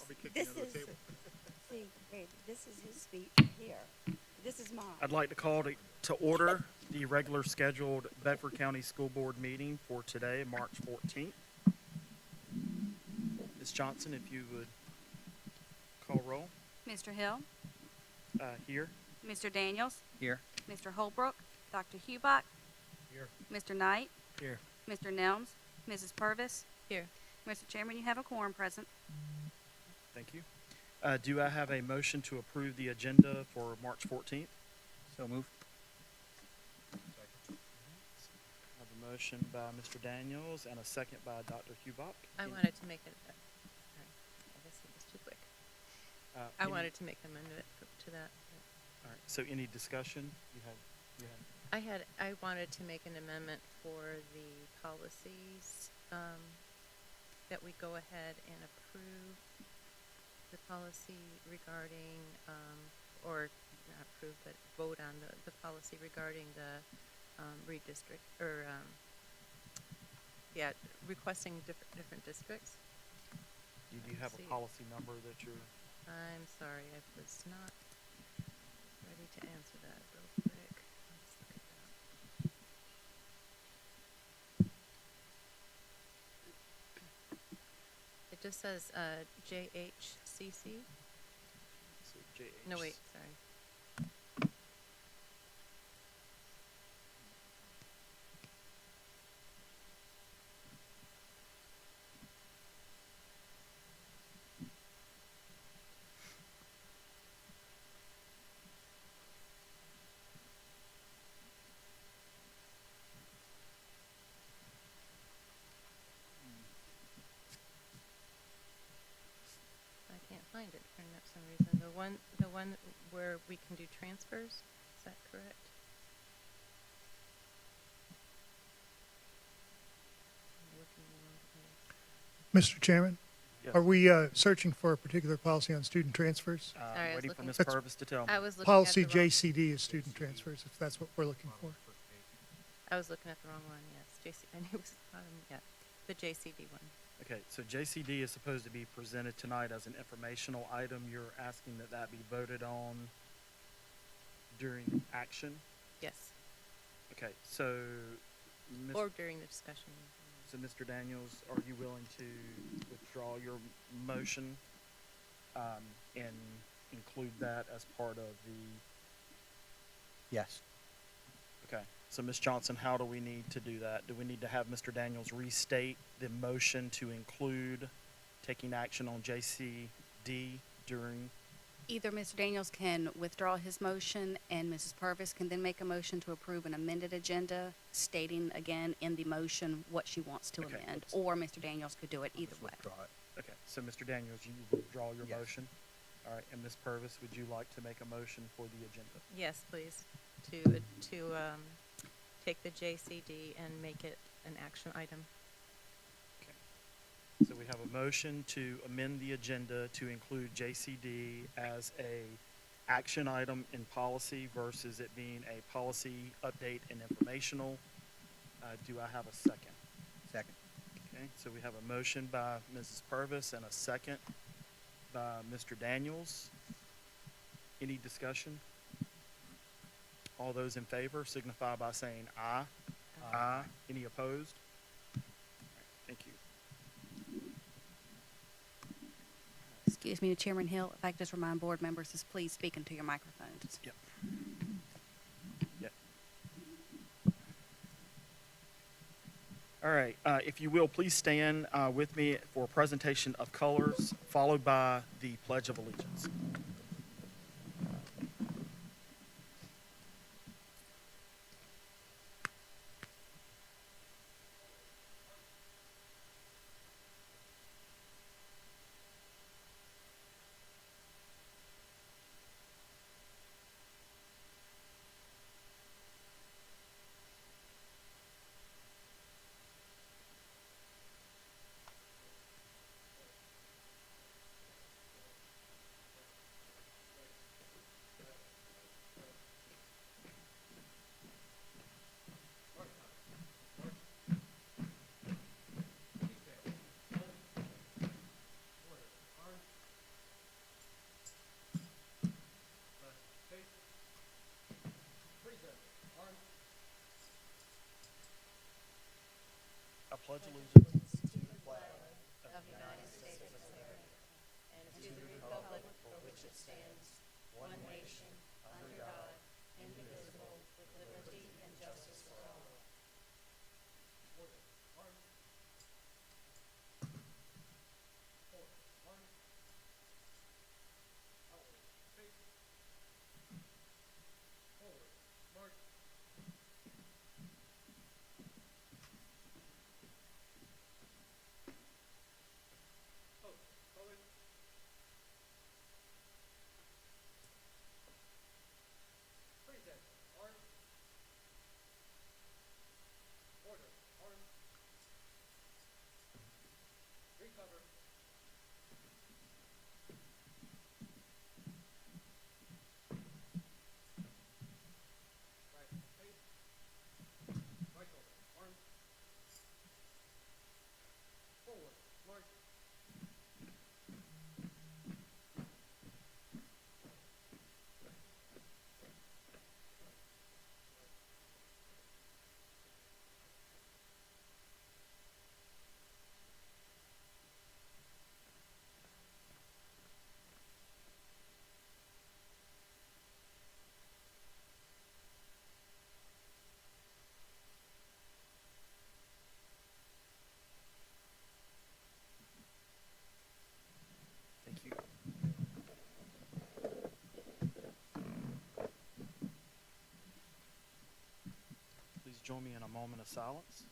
I'll be kicking this you under is, the table. see, wait, this is his speech here. This is mine. I'd like to call to order the regular scheduled Bedford County School Board meeting for today, March 14th. Ms. Johnson, if you would call roll. Mr. Hill, Here. Mr. Daniels, Here. Mr. Holbrook, Dr. Hubach, Here. Mr. Knight, Here. Mr. Nelms, Mrs. Purvis. Here. Mr. Chairman, you have a quorum present. Thank you. Do I have a motion to approve the agenda for March 14th? So move. I have a motion by Mr. Daniels and a second by Dr. Hubach. I wanted to make it, sorry, I guess it was too quick. I wanted to make an amendment to that. All right, so any discussion? You had I wanted to make an amendment for the policies, that we go ahead and approve the policy regarding, or not approve, but vote on the policy regarding the, redistrict, or, requesting different districts. do you have a See. policy number that you're? I'm sorry, I was not ready to answer that real quick. Let's look at that. It just says, JHCC. So JH. No, wait, sorry. I can't find it for some reason. The one where we can do transfers, is that correct? I'm looking in the wrong place. Mr. Chairman, Yes. are we searching for a particular policy on student transfers? Sorry, I was Waiting for looking- Ms. That's- Purvis to tell me. I was looking Policy at the wrong, JCD is student transfers, if that's what we're looking for. I was looking at the wrong one, yes. I knew it was the JCD one. Okay, so JCD is supposed to be presented tonight as an informational item. You're asking that that be voted on during action? Yes, Okay, so, or during the discussion. so Mr. Daniels, are you willing to withdraw your motion and include that as part of the? Yes. Okay, so Ms. Johnson, how do we need to do that? Do we need to have Mr. Daniels restate the motion to include taking action on JCD during? Either Mr. Daniels can withdraw his motion and Mrs. Purvis can then make a motion to approve an amended agenda, stating again in the motion what she wants to Okay, amend, let's- or Mr. Daniels could do it either way. Okay, so Mr. Daniels, you withdraw your Yes. motion? All right, and Ms. Purvis, would you like to make a motion for the agenda? Yes, please, to take the JCD and make it an action item. Okay. So we have a motion to amend the agenda to include JCD as a action item in policy versus it being a policy update and informational. Do I have a second? Second. Okay, so we have a motion by Mrs. Purvis and a second by Mr. Daniels. Any discussion? All those in favor signify by saying aye. Aye. Any opposed? All right, thank you. Excuse me, Chairman Hill, if I could just remind board members to please speak into your microphones. Yep. Yep. All right, if you will, please stand with me for a presentation of colors, followed by the Pledge of Allegiance. pledge allegiance to the flag of the United States of America and to the republic for which it stands, one nation, under God, indivisible, with liberty and justice for all. Thank you. Please join me in a moment of silence.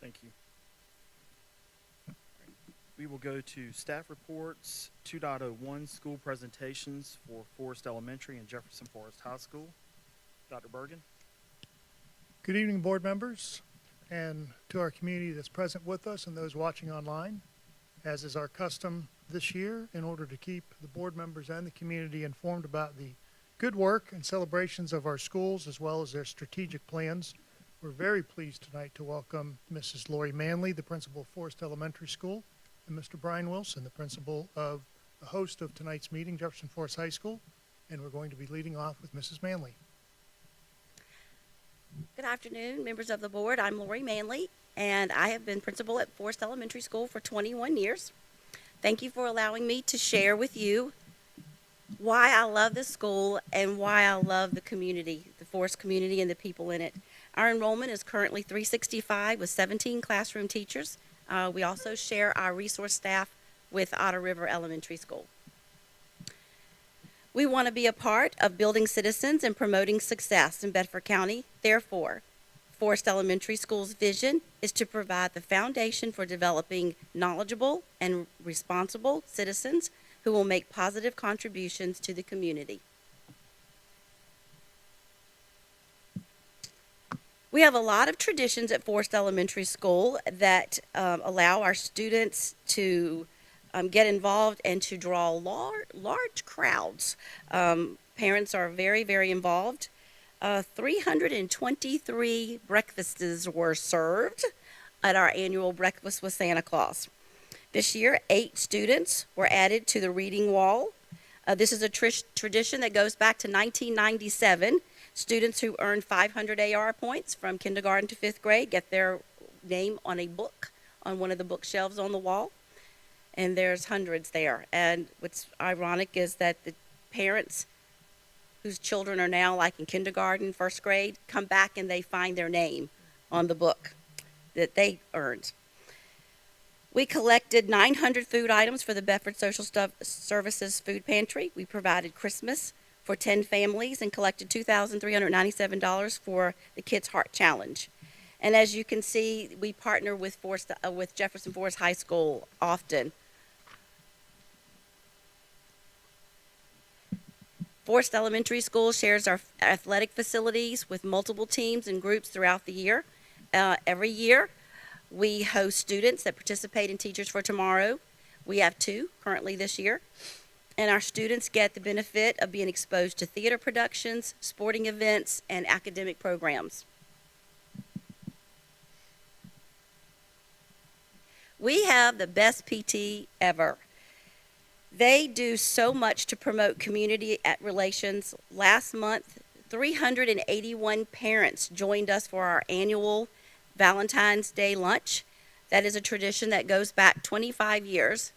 Thank you. We will go to staff reports, 2.01 school presentations for Forest Elementary and Jefferson Forest High School. Dr. Bergen? Good evening, board members, and to our community that's present with us and those watching online. As is our custom this year, in order to keep the board members and the community informed about the good work and celebrations of our schools as well as their strategic plans, we're very pleased tonight to welcome Mrs. Lori Manley, the principal of Forest Elementary School, and Mr. Brian Wilson, the principal of the host of tonight's meeting, Jefferson Forest High School, and we're going to be leading off with Mrs. Manley. Good afternoon, members of the board. I'm Lori Manley, and I have been principal at Forest Elementary School for 21 years. Thank you for allowing me to share with you why I love this school and why I love the community, the Forest community and the people in it. Our enrollment is currently 365 with 17 classroom teachers. We also share our resource staff with Otter River Elementary School. We want to be a part of building citizens and promoting success in Bedford County. Therefore, Forest Elementary School's vision is to provide the foundation for developing knowledgeable and responsible citizens who will make positive contributions to the community. We have a lot of traditions at Forest Elementary School that allow our students to get involved and to draw large crowds. Parents are very, very involved. 323 breakfasts were served at our annual Breakfast with Santa Claus. This year, 8 students were added to the reading wall. This is a tradition that goes back to 1997. Students who earned 500 AR points from kindergarten to 5th grade get their name on a book on one of the bookshelves on the wall. And there's hundreds there. And what's ironic is that the parents whose children are now like in kindergarten, 1st grade, come back and they find their name on the book that they earned. We collected 900 food items for the Bedford Social Services Food Pantry. We provided Christmas for 10 families and collected $2,397 for the Kids Heart Challenge. And as you can see, we partner with Jefferson Forest High School often. Forest Elementary School shares our athletic facilities with multiple teams and groups throughout the year. Every year, we host students that participate in Teachers for Tomorrow. We have 2 currently this year. And our students get the benefit of being exposed to theater productions, sporting events, and academic programs. We have the best PT ever. They do so much to promote community relations. Last month, 381 parents joined us for our annual Valentine's Day lunch. That is a tradition that goes back 25 years.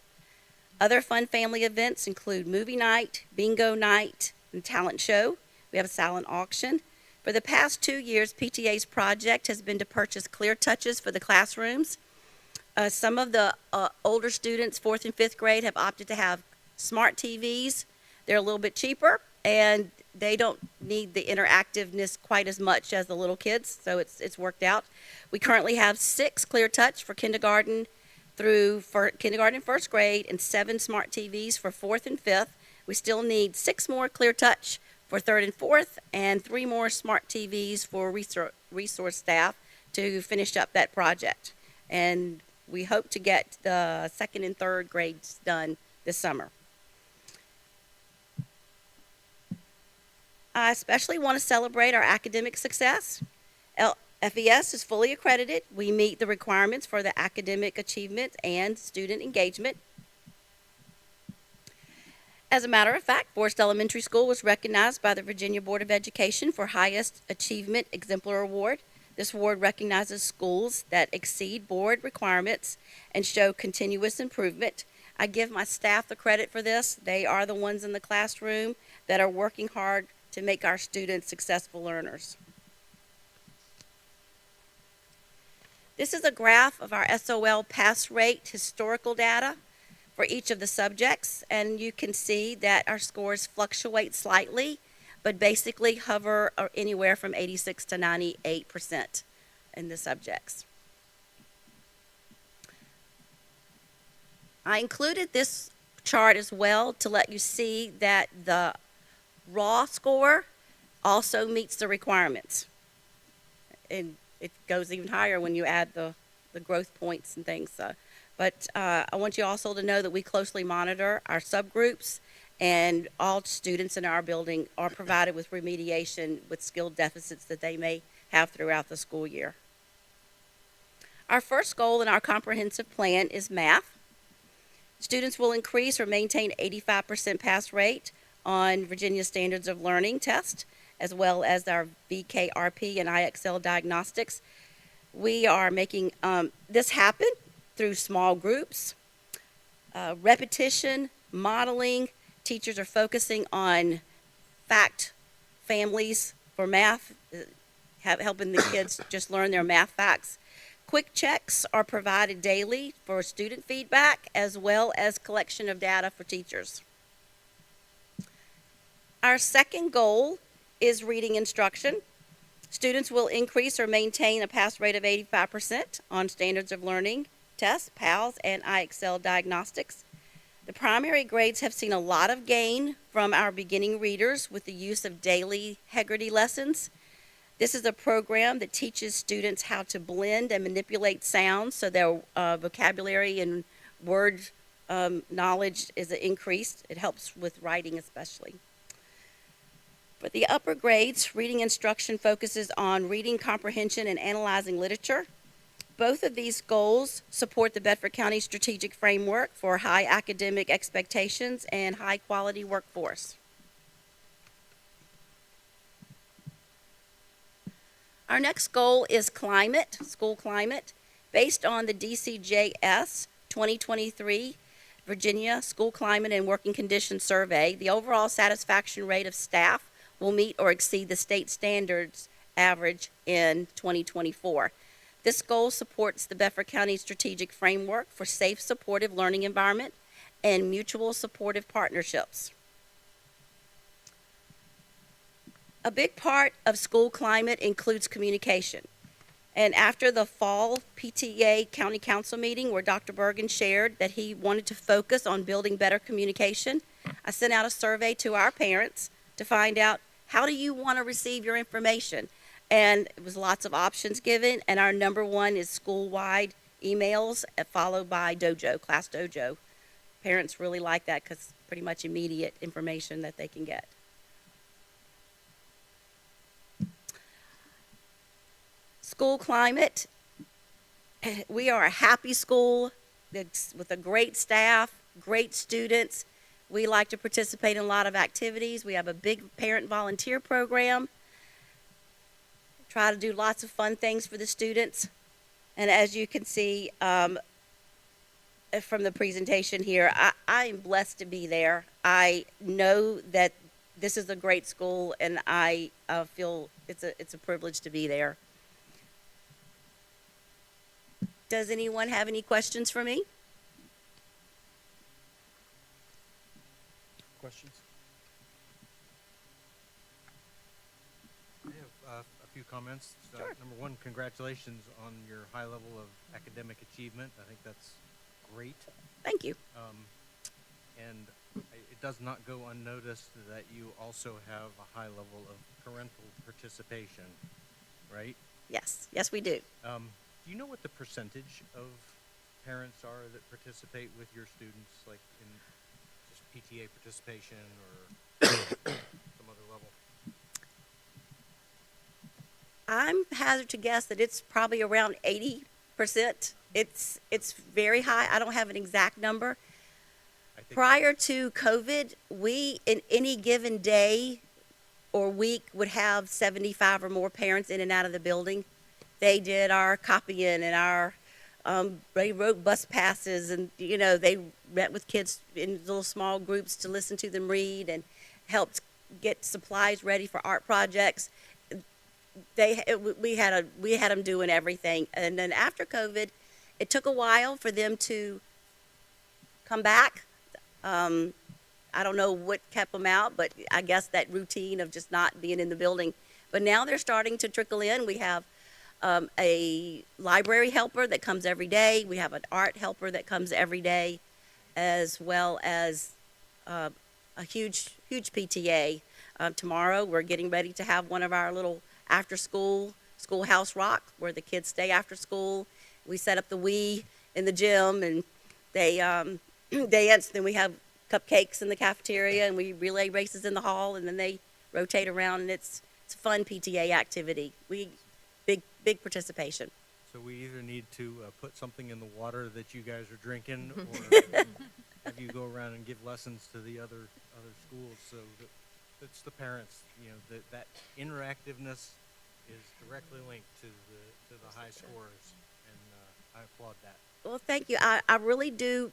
Other fun family events include movie night, bingo night, and talent show. We have a silent auction. For the past 2 years, PTA's project has been to purchase clear touches for the classrooms. Some of the older students, 4th and 5th grade, have opted to have smart TVs. They're a little bit cheaper, and they don't need the interactiveness quite as much as the little kids, so it's worked out. We currently have 6 clear touch for kindergarten and 1st grade, and 7 smart TVs for 4th and 5th. We still need 6 more clear touch for 3rd and 4th, and 3 more smart TVs for resource staff to finish up that project. And we hope to get the 2nd and 3rd grades done this summer. I especially want to celebrate our academic success. FES is fully accredited. We meet the requirements for the academic achievement and student engagement. As a matter of fact, Forest Elementary School was recognized by the Virginia Board of Education for Highest Achievement Exemplar Award. This award recognizes schools that exceed board requirements and show continuous improvement. I give my staff the credit for this. They are the ones in the classroom that are working hard to make our students successful learners. This is a graph of our SOL pass rate historical data for each of the subjects, and you can see that our scores fluctuate slightly, but basically hover anywhere from 86 to 98% in the subjects. I included this chart as well to let you see that the raw score also meets the requirements. And it goes even higher when you add the growth points and things. But I want you also to know that we closely monitor our subgroups, and all students in our building are provided with remediation with skill deficits that they may have throughout the school year. Our first goal in our comprehensive plan is math. Students will increase or maintain 85% pass rate on Virginia Standards of Learning test, as well as our VKRP and IXL diagnostics. We are making this happen through small groups, repetition, modeling. Teachers are focusing on fact families for math, helping the kids just learn their math facts. Quick checks are provided daily for student feedback, as well as collection of data for teachers. Our second goal is reading instruction. Students will increase or maintain a pass rate of 85% on Standards of Learning tests, PALS, and IXL diagnostics. The primary grades have seen a lot of gain from our beginning readers with the use of daily Heggerty lessons. This is a program that teaches students how to blend and manipulate sounds so their vocabulary and word knowledge is increased. It helps with writing especially. For the upper grades, reading instruction focuses on reading comprehension and analyzing literature. Both of these goals support the Bedford County Strategic Framework for high academic expectations and high quality workforce. Our next goal is climate, school climate. Based on the DCJS 2023 Virginia School Climate and Working Conditions Survey, the overall satisfaction rate of staff will meet or exceed the state standards average in 2024. This goal supports the Bedford County Strategic Framework for safe, supportive learning environment and mutual supportive partnerships. A big part of school climate includes communication. And after the fall PTA County Council meeting where Dr. Bergen shared that he wanted to focus on building better communication, I sent out a survey to our parents to find out, how do you want to receive your information? And it was lots of options given, and our number one is school-wide emails, followed by Dojo, Class Dojo. Parents really like that because it's pretty much immediate information that they can get. School climate. We are a happy school, It's with a great staff, great students. We like to participate in a lot of activities. We have a big parent volunteer program. Try to do lots of fun things for the students. And as you can see from the presentation here, I am blessed to be there. I know that this is a great school, and I feel it's a privilege to be there. Does anyone have any questions for me? Questions? I have a few comments. Sure. Number one, congratulations on your high level of academic achievement. I think that's great. Thank you. And it does not go unnoticed that you also have a high level of parental participation, right? Yes, yes, we do. Do you know what the percentage of parents are that participate with your students, like in just PTA participation or some other level? I'm hazard to guess that it's probably around 80%. It's very high. I don't have an exact number. I think Prior to COVID, we, in any given day or week, would have 75 or more parents in and out of the building. They did our copying and our, they wrote bus passes, and, you know, they met with kids in little small groups to listen to them read and helped get supplies ready for art projects. We had them doing everything. And then after COVID, it took a while for them to come back. I don't know what kept them out, but I guess that routine of just not being in the building. But now they're starting to trickle in. We have a library helper that comes every day. We have an art helper that comes every day, as well as a huge PTA. Tomorrow, we're getting ready to have one of our little schoolhouse rock, where the kids stay after school. We set up the Wii in the gym, and they dance. Then we have cupcakes in the cafeteria, and we relay races in the hall, and then they rotate around, and it's a fun PTA activity. Big participation. So we either need to put something in the water that you guys are drinking, or have you go around and give lessons to the other schools, so that it's the parents. You know, that interactiveness is directly linked to the high scores, and I applaud that. Well, thank you. I really do.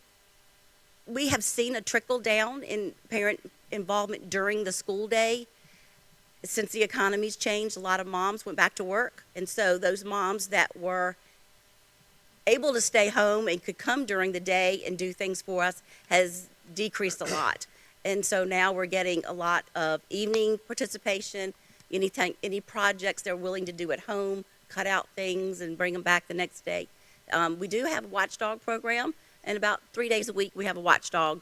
We have seen a trickle down in parent involvement during the school day. Since the economy's changed, a lot of moms went back to work. And so those moms that were able to stay home and could come during the day and do things for us has decreased a lot. And so now we're getting a lot of evening participation, any projects they're willing to do at home, cut out things and bring them back the next day. We do have a watchdog program, and about 3 days a week we have a watchdog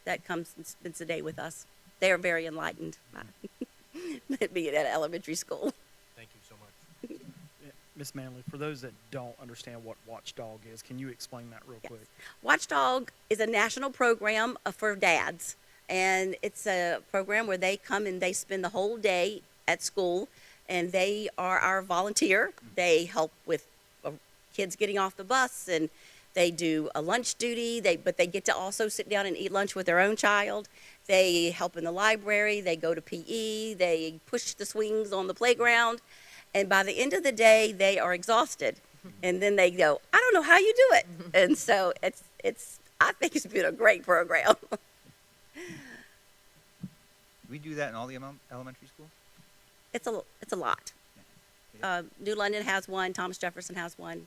that comes and spends the day with us. They are very enlightened by being at elementary school. Thank you so much. Ms. Manley, for those that don't understand what Watchdog is, can you explain that real quick? Watchdog is a national program for dads, and it's a program where they come and they spend the whole day at school, and they are our volunteer. They help with kids getting off the bus, and they do a lunch duty, but they get to also sit down and eat lunch with their own child. They help in the library, they go to PE, they push the swings on the playground, and by the end of the day, they are exhausted. And then they go, I don't know how you do it. And so I think it's been a great program. Do we do that in all the elementary schools? It's a lot. New London has one, Thomas Jefferson has one.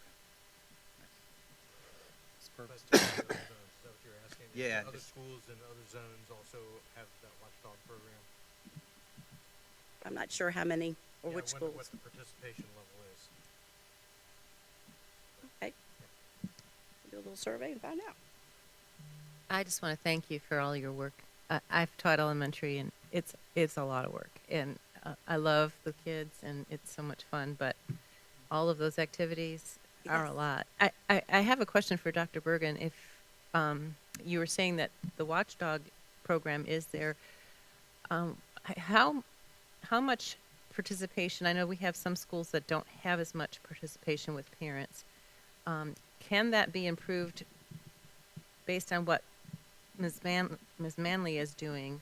Ms. Purvis? Is that what you're asking? Yeah, Other just- schools and other zones also have that watchdog program? I'm not sure how many or Yeah, which I wonder schools. what the participation level is. Okay. Do a little survey and find out. I just want to thank you for all your work. I've taught elementary, and it's a lot of work, and I love the kids, and it's so much fun. But all of those activities are a Yes. lot. I have a question for Dr. Bergen. If you were saying that the Watchdog program is there, how much participation? I know we have some schools that don't have as much participation with parents. Can that be improved based on what Ms. Manley is doing,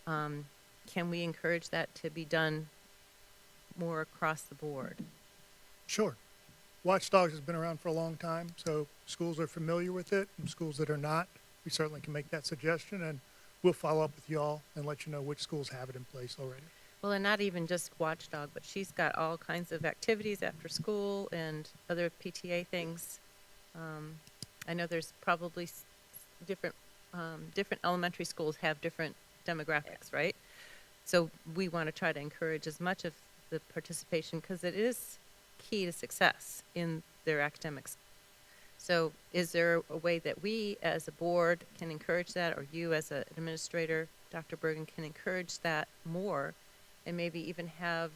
can we encourage that to be done more across the board? Sure. Watchdogs has been around for a long time, so schools are familiar with it, and schools that are not, we certainly can make that suggestion, and we'll follow up with y'all and let you know which schools have it in place already. Well, and not even just Watchdog, but she's got all kinds of activities after school and other PTA things. I know there's probably different elementary schools have different demographics, right? So we want to try to encourage as much of the participation because it is key to success in their academics. So is there a way that we as a board can encourage that, or you as an administrator, Dr. Bergen, can encourage that more, and maybe even have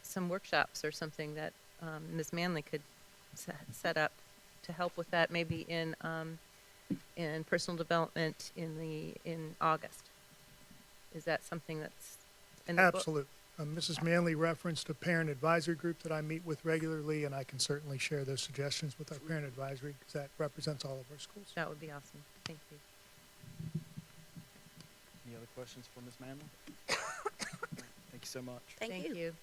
some workshops or something that Ms. Manley could set up to help with that, maybe in personal development in August? Is that something that's in the book? Absolutely. Mrs. Manley referenced a parent advisory group that I meet with regularly, and I can certainly share those suggestions with our parent advisory because that represents all of our schools. That would be awesome. Thank you. Any other questions for Ms. Manley? Thank you so much. Thank you.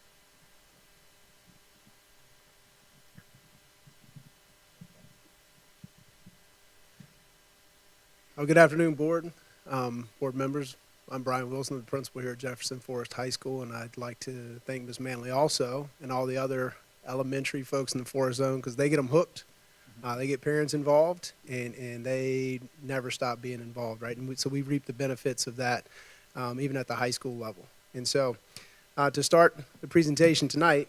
Oh, good afternoon, board, board members. I'm Brian Wilson, the principal here at Jefferson Forest High School, and I'd like to thank Ms. Manley also and all the other elementary folks in the Forest Zone because they get them hooked. They get parents involved, and they never stop being involved, right? And so we reap the benefits of that even at the high school level. And so to start the presentation tonight,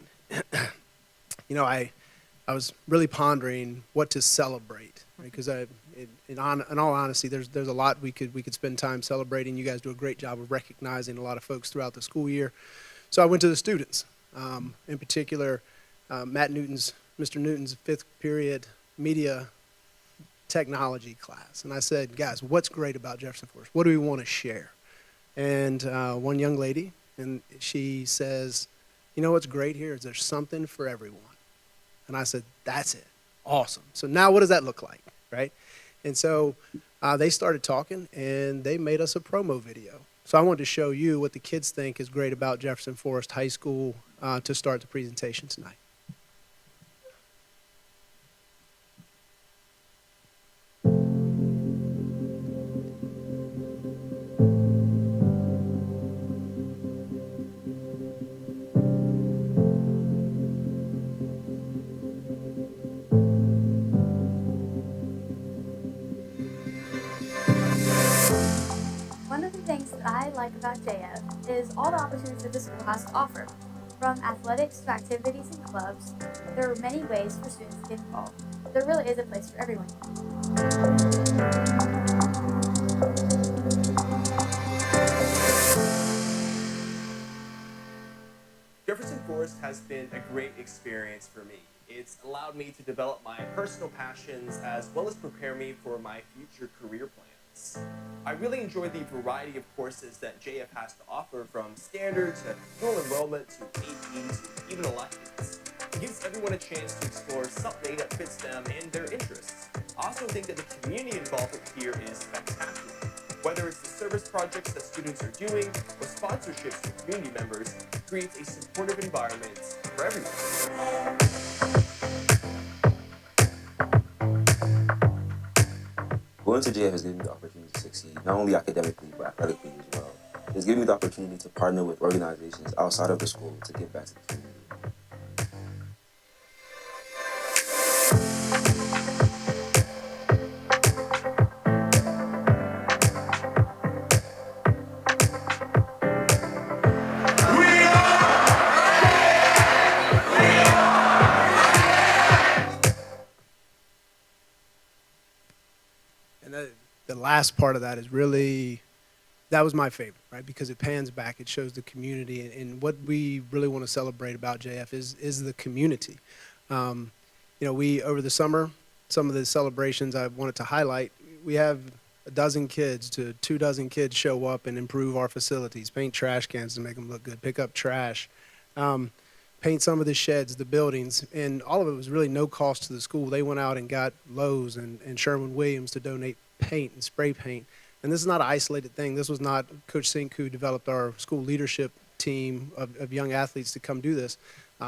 you know, I was really pondering what to celebrate, right? Because in all honesty, there's a lot we could spend time celebrating. You guys do a great job of recognizing a lot of folks throughout the school year. So I went to the students, in particular, Mr. Newton's 5th period media technology class. And I said, guys, what's great about Jefferson Forest? What do we want to share? And one young lady, and she says, you know what's great here is there's something for everyone. And I said, that's it. Awesome. So now what does that look like, right? And so they started talking, and they made us a promo video. So I wanted to show you what the kids think is great about Jefferson Forest High School to start the presentation tonight. One of the things that I like about JF is all the opportunities that the school has to offer. From athletics to activities and clubs, there are many ways for students to get involved. There really is a place for everyone. Jefferson Forest has been a great experience for me. It's allowed me to develop my personal passions as well as prepare me for my future career plans. I really enjoy the variety of courses that JF has to offer, from standard to full enrollment to AP to even electives. It gives everyone a chance to explore something that fits them and their interests. I also think that the community involvement here is spectacular. Whether it's the service projects that students are doing or sponsorships for community members, it creates a supportive environment for everyone. Going to JF has given me the opportunity to succeed, not only academically, but athletically as well. It's given me the opportunity to partner with organizations outside of the school to give back to the community. And the last part of that is really, that was my favorite, right? Because it pans back, it shows the community, and what we really want to celebrate about JF is the community. You know, we, over the summer, some of the celebrations I wanted to highlight, we have a dozen kids to 24 kids show up and improve our facilities, paint trash cans to make them look good, pick up trash, paint some of the sheds, the buildings, and all of it was really no cost to the school. They went out and got Lowe's and Sherwin-Williams to donate paint and spray paint. And this is not an isolated thing. This was not Coach Sink who developed our school leadership team of young athletes to come do this.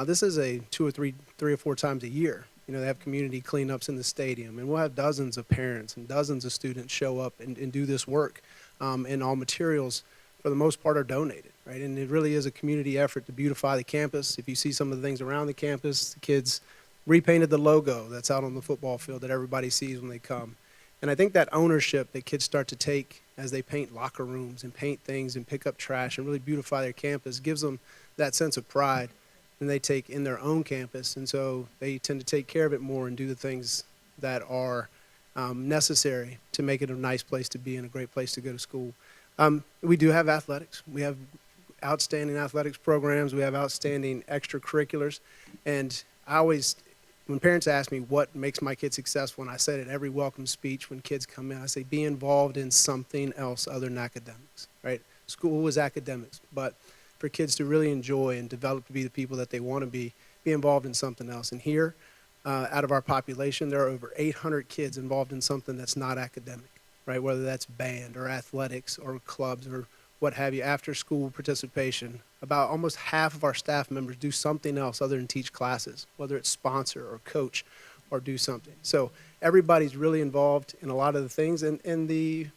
This is a three or four times a year. You know, they have community cleanups in the stadium, and we'll have dozens of parents and dozens of students show up and do this work. And all materials, for the most part, are donated, right? And it really is a community effort to beautify the campus. If you see some of the things around the campus, the kids repainted the logo that's out on the football field that everybody sees when they come. And I think that ownership that kids start to take as they paint locker rooms and paint things and pick up trash and really beautify their campus gives them that sense of pride that they take in their own campus. And so they tend to take care of it more and do the things that are necessary to make it a nice place to be and a great place to go to school. We do have athletics. We have outstanding athletics programs. We have outstanding extracurriculars. And I always, when parents ask me what makes my kid successful, and I said it every welcome speech when kids come in, I say be involved in something else other than academics, right? School is academics, but for kids to really enjoy and develop to be the people that they want to be involved in something else. And here, out of our population, there are over 800 kids involved in something that's not academic, right? Whether that's band or athletics or clubs or what have you, after school participation. About almost half of our staff members do something else other than teach classes, whether it's sponsor or coach or do something. So everybody's really involved in a lot of the things, and the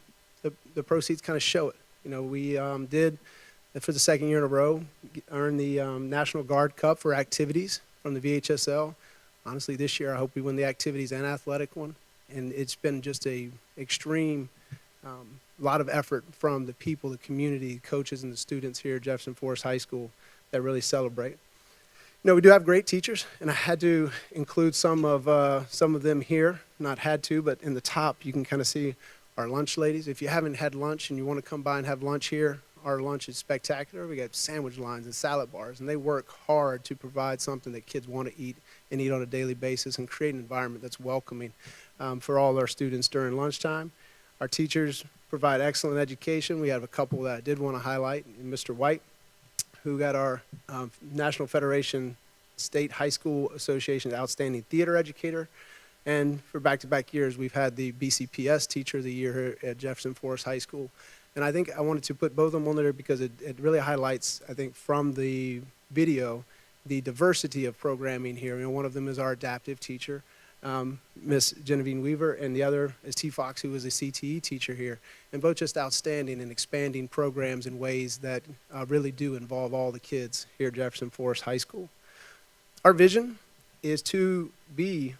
proceeds kind of show it. You know, we did, for the second year in a row, earn the National Guard Cup for activities from the VHSL. Honestly, this year I hope we win the activities and athletic one. And it's been just a extreme lot of effort from the people, the community, coaches, and the students here at Jefferson Forest High School that really celebrate. You know, we do have great teachers, and I had to include some of them here. Not had to, but in the top you can kind of see our lunch ladies. If you haven't had lunch and you want to come by and have lunch here, our lunch is spectacular. We got sandwich lines and salad bars, and they work hard to provide something that kids want to eat and eat on a daily basis and create an environment that's welcoming for all our students during lunchtime. Our teachers provide excellent education. We have a couple that I did want to highlight. Mr. White, who got our National Federation State High School Association Outstanding Theater Educator. And for back-to-back years, we've had the BCPS Teacher of the Year here at Jefferson Forest High School. And I think I wanted to put both of them on there because it really highlights, I think, from the video, the diversity of programming here. You know, one of them is our adaptive teacher, Miss Genevieve Weaver, and the other is T. Fox, who is a CTE teacher here. And both just outstanding and expanding programs in ways that really do involve all the kids here at Jefferson Forest High School. Our vision is to be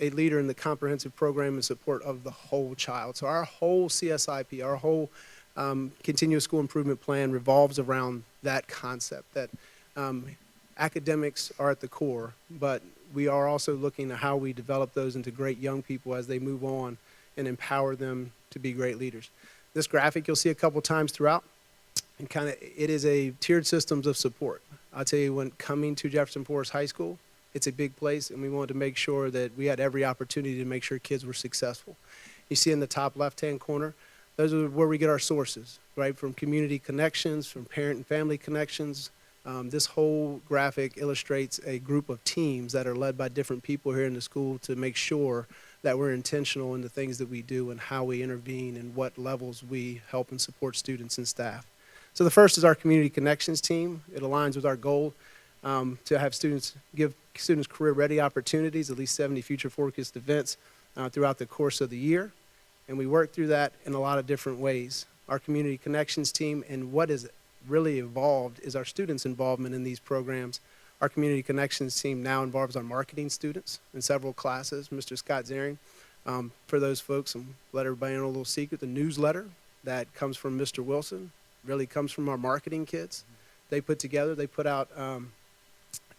a leader in the comprehensive program and support of the whole child. So our whole CSIP, our whole continuous school improvement plan revolves around that concept, that academics are at the core, but we are also looking at how we develop those into great young people as they move on and empower them to be great leaders. This graphic you'll see a couple times throughout, and it is a tiered systems of support. I'll tell you, when coming to Jefferson Forest High School, it's a big place, and we wanted to make sure that we had every opportunity to make sure kids were successful. You see in the top left-hand corner, those are where we get our sources, right? From community connections, from parent and family connections. This whole graphic illustrates a group of teams that are led by different people here in the school to make sure that we're intentional in the things that we do and how we intervene and what levels we help and support students and staff. So the first is our community connections team. It aligns with our goal to have give students career-ready opportunities, at least 70 future-focused events throughout the course of the year. And we work through that in a lot of different ways. Our community connections team, and what is really evolved is our students' involvement in these programs. Our community connections team now involves our marketing students in several classes. Mr. Scott Zaring, for those folks, and let everybody know a little secret, the newsletter that comes from Mr. Wilson really comes from our marketing kids. They put out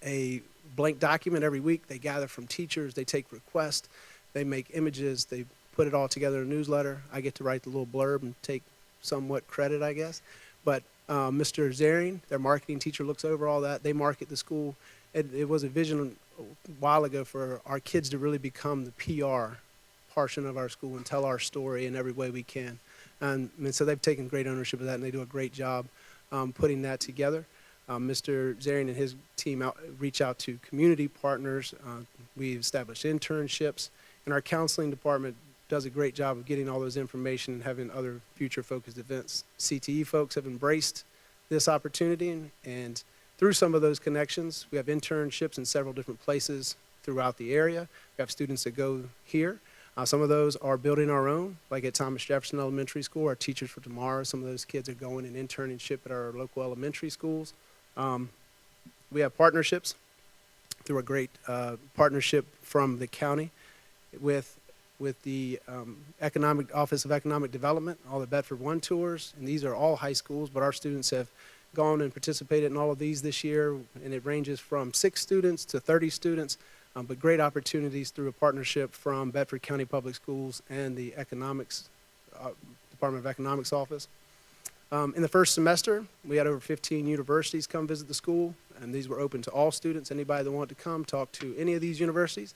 a blank document every week. They gather from teachers, they take requests, they make images, they put it all together in a newsletter. I get to write the little blurb and take somewhat credit, I guess. But Mr. Zaring, their marketing teacher, looks over all that. They market the school. It was a vision a while ago for our kids to really become the PR portion of our school and tell our story in every way we can. And so they've taken great ownership of that, and they do a great job putting that together. Mr. Zaring and his team reach out to community partners. We've established internships, and our counseling department does a great job of getting all those information and having other future-focused events. CTE folks have embraced this opportunity, and through some of those connections, we have internships in several different places throughout the area. We have students that go here. Some of those are building our own, like at Thomas Jefferson Elementary School, our Teachers for Tomorrow. Some of those kids are going and internship at our local elementary schools. We have partnerships through a great partnership from the county with the Office of Economic Development, all the Bedford One tours, and these are all high schools, but our students have gone and participated in all of these this year, and it ranges from 6 students to 30 students, but great opportunities through a partnership from Bedford County Public Schools and the Department of Economics office. In the first semester, we had over 15 universities come visit the school, and these were open to all students, anybody that wanted to come talk to any of these universities.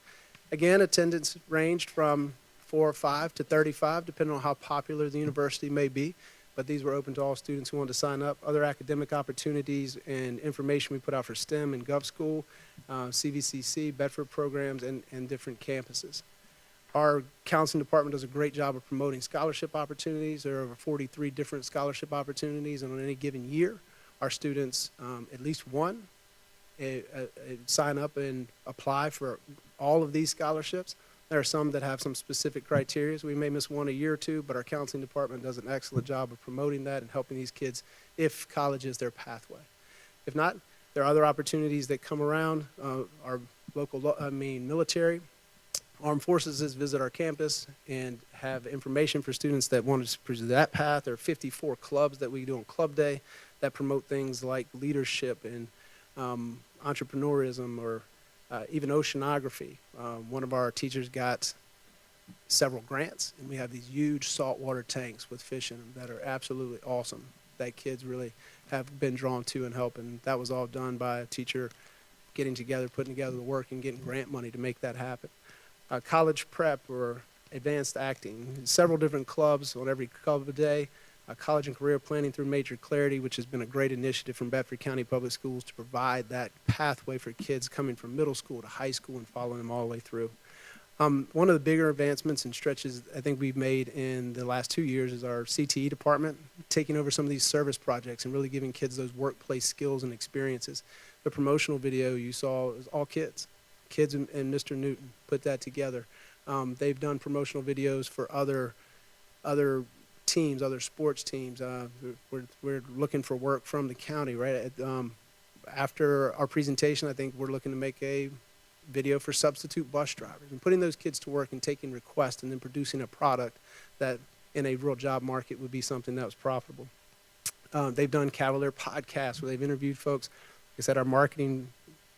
Again, attendance ranged from 4 or 5 to 35, depending on how popular the university may be, but these were open to all students who wanted to sign up. Other academic opportunities and information we put out for STEM and GovSchool, CVCC, Bedford programs, and different campuses. Our counseling department does a great job of promoting scholarship opportunities. There are over 43 different scholarship opportunities, and on any given year, our students, at least one, sign up and apply for all of these scholarships. There are some that have some specific criteria. We may miss one a year or two, but our counseling department does an excellent job of promoting that and helping these kids if college is their pathway. If not, there are other opportunities that come around. Our local, military, armed forces visit our campus and have information for students that want to pursue that path. There are 54 clubs that we do on Club Day that promote things like leadership and entrepreneurism or even oceanography. One of our teachers got several grants, and we have these huge saltwater tanks with fish in them that are absolutely awesome that kids really have been drawn to and help. And that was all done by a teacher getting together, putting together the work, and getting grant money to make that happen. College prep or advanced acting, several different clubs on every club a day. College and career planning through Major Clarity, which has been a great initiative from Bedford County Public Schools to provide that pathway for kids coming from middle school to high school and following them all the way through. One of the bigger advancements and stretches I think we've made in the last 2 years is our CTE department, taking over some of these service projects and really giving kids those workplace skills and experiences. The promotional video you saw is all kids. Kids and Mr. Newton put that together. They've done promotional videos for other teams, other sports teams. We're looking for work from the county, right? After our presentation, I think we're looking to make a video for substitute bus drivers and putting those kids to work and taking requests and then producing a product that in a real job market would be something that was profitable. They've done Cavalier podcasts where they've interviewed folks. Like I said, our marketing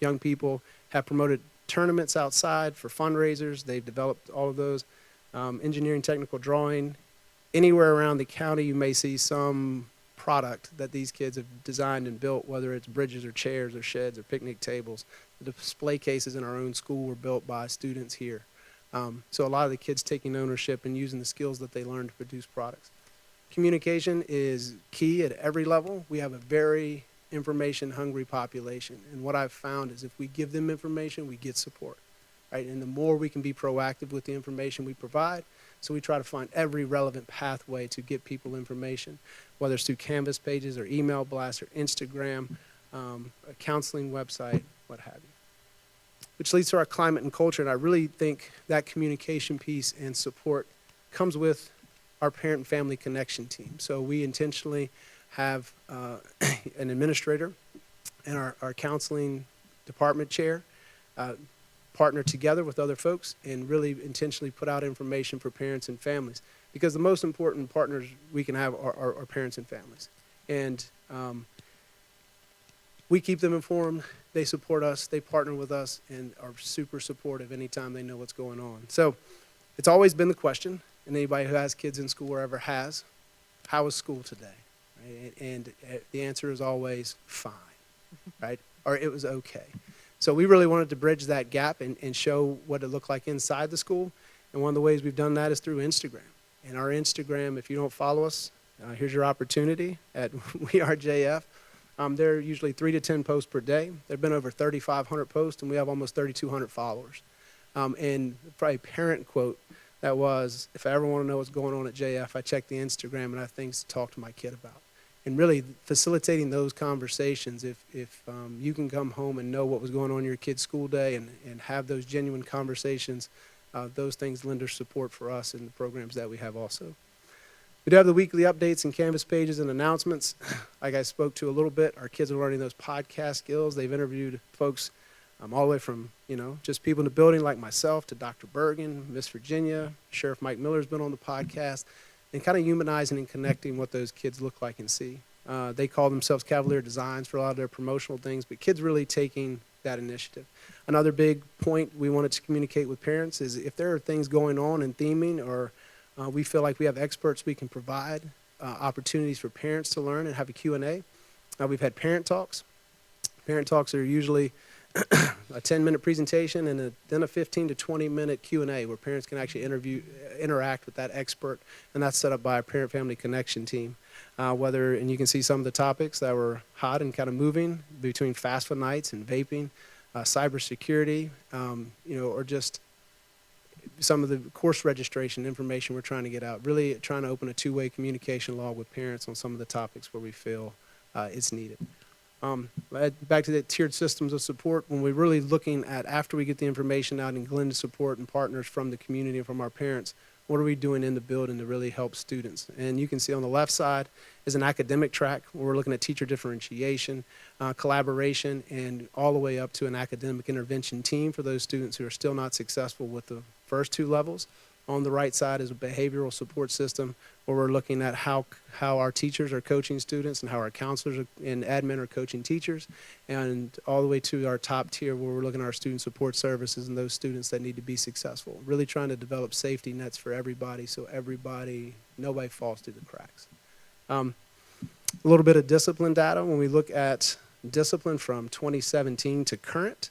young people have promoted tournaments outside for fundraisers. They've developed all of those. Engineering, technical drawing. Anywhere around the county, you may see some product that these kids have designed and built, whether it's bridges or chairs or sheds or picnic tables. The display cases in our own school were built by students here. So a lot of the kids taking ownership and using the skills that they learned to produce products. Communication is key at every level. We have a very information-hungry population, and what I've found is if we give them information, we get support, right? And the more we can be proactive with the information we provide, so we try to find every relevant pathway to get people information, whether it's through Canvas pages or email blasts or Instagram, a counseling website, what have you. Which leads to our climate and culture, and I really think that communication piece and support comes with our parent and family connection team. So we intentionally have an administrator and our counseling department chair partner together with other folks and really intentionally put out information for parents and families, because the most important partners we can have are parents and families. And we keep them informed, they support us, they partner with us, and are super supportive anytime they know what's going on. So it's always been the question, and anybody who has kids in school or ever has, how is school today? Right? And the answer is always fine, right? Or it was okay. So we really wanted to bridge that gap and show what it looked like inside the school. And one of the ways we've done that is through Instagram. And our Instagram, if you don't follow us, here's your opportunity at WeAreJF. There are usually 3 to 10 posts per day. There have been over 3,500 posts, and we have almost 3,200 followers. And probably a parent quote that was, if I ever want to know what's going on at JF, I check the Instagram and I have things to talk to my kid about. And really facilitating those conversations, if you can come home and know what was going on in your kid's school day and have those genuine conversations, those things lend their support for us in the programs that we have also. We do have the weekly updates and Canvas pages and announcements. Like I spoke to a little bit, our kids are learning those podcast skills. They've interviewed folks all the way from, just people in the building like myself to Dr. Bergen, Miss Virginia, Sheriff Mike Miller's been on the podcast, and kind of humanizing and connecting what those kids look like and see. They call themselves Cavalier Designs for a lot of their promotional things, but kids really taking that initiative. Another big point we wanted to communicate with parents is if there are things going on in theming or we feel like we have experts we can provide opportunities for parents to learn and have a Q&A. We've had parent talks. Parent talks are usually a 10-minute presentation and then a 15 to 20-minute Q&A where parents can actually interact with that expert, and that's set up by a parent-family connection team. And you can see some of the topics that were hot and kind of moving between FAFSA nights and vaping, cybersecurity, or just some of the course registration information we're trying to get out, really trying to open a two-way communication log with parents on some of the topics where we feel it's needed. Back to the tiered systems of support, when we're really looking at after we get the information out and glean the support and partners from the community and from our parents, what are we doing in the building to really help students? And you can see on the left side is an academic track where we're looking at teacher differentiation, collaboration, and all the way up to an academic intervention team for those students who are still not successful with the first two levels. On the right side is a behavioral support system where we're looking at how our teachers are coaching students and how our counselors and admin are coaching teachers, and all the way to our top tier where we're looking at our student support services and those students that need to be successful. Really trying to develop safety nets for everybody so nobody falls through the cracks. A little bit of discipline data. When we look at discipline from 2017 to current,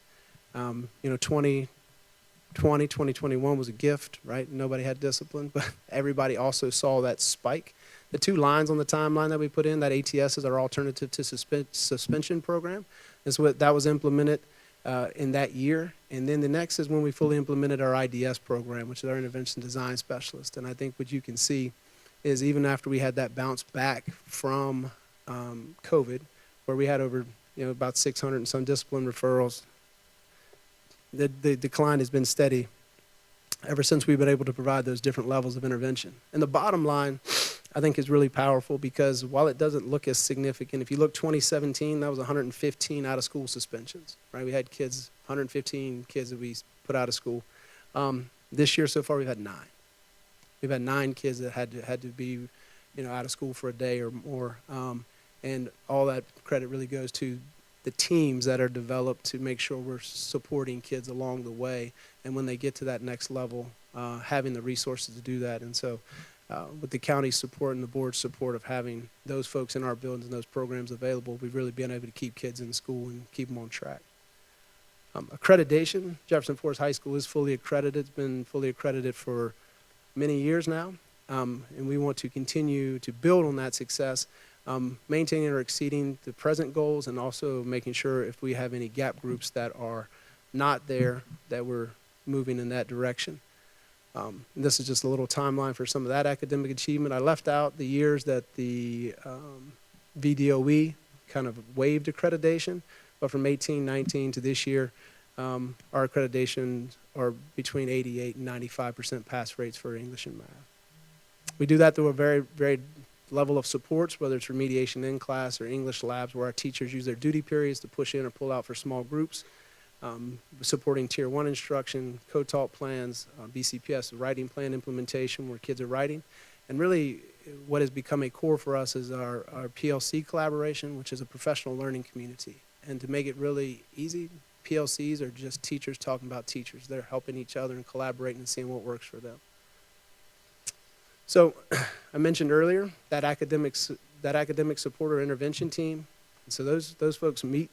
2021 was a gift, right? Nobody had discipline, but everybody also saw that spike. The two lines on the timeline that we put in, that ATS is our alternative to suspension program. That was implemented in that year. And then the next is when we fully implemented our IDS program, which is our intervention design specialist. And I think what you can see is even after we had that bounce back from COVID, where we had over about 600 and some discipline referrals, the decline has been steady ever since we've been able to provide those different levels of intervention. And the bottom line, I think, is really powerful because while it doesn't look as significant, if you look 2017, that was 115 out-of-school suspensions, right? We had 115 kids that we put out of school. This year so far, we've had 9. We've had 9 kids that had to be, out of school for a day or more. And all that credit really goes to the teams that are developed to make sure we're supporting kids along the way, and when they get to that next level, having the resources to do that. And so with the county's support and the board's support of having those folks in our buildings and those programs available, we've really been able to keep kids in school and keep them on track. Accreditation, Jefferson Forest High School is fully accredited. It's been fully accredited for many years now, and we want to continue to build on that success, maintaining or exceeding the present goals, and also making sure if we have any gap groups that are not there, that we're moving in that direction. This is just a little timeline for some of that academic achievement. I left out the years that the VDOE kind of waived accreditation, but from 18-19 to this year, our accreditations are between 88 and 95% pass rates for English and math. We do that through a very, very level of supports, whether it's remediation in class or English labs, where our teachers use their duty periods to push in or pull out for small groups, supporting Tier 1 instruction, co-taught plans, BCPS writing plan implementation where kids are writing. And really what has become a core for us is our PLC collaboration, which is a professional learning community. And to make it really easy, PLCs are just teachers talking about teachers. They're helping each other and collaborating and seeing what works for them. So I mentioned earlier that academic support or intervention team. And so those folks meet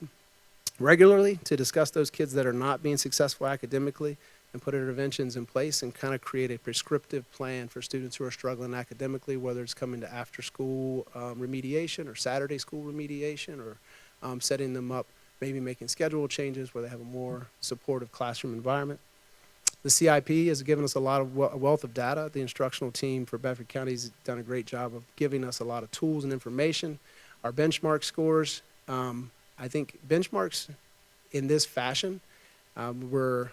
regularly to discuss those kids that are not being successful academically and put interventions in place and kind of create a prescriptive plan for students who are struggling academically, whether it's coming to after school remediation or Saturday school remediation, or setting them up, maybe making schedule changes where they have a more supportive classroom environment. The CIP has given us a lot of a wealth of data. The instructional team for Bedford County has done a great job of giving us a lot of tools and information. Our benchmark scores, I think benchmarks in this fashion were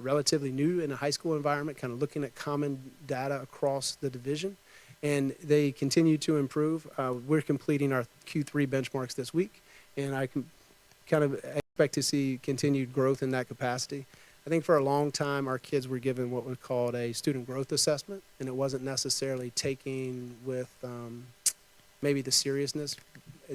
relatively new in a high school environment, kind of looking at common data across the division, and they continue to improve. We're completing our Q3 benchmarks this week, and I can kind of expect to see continued growth in that capacity. I think for a long time, our kids were given what was called a student growth assessment, and it wasn't necessarily taking with maybe the seriousness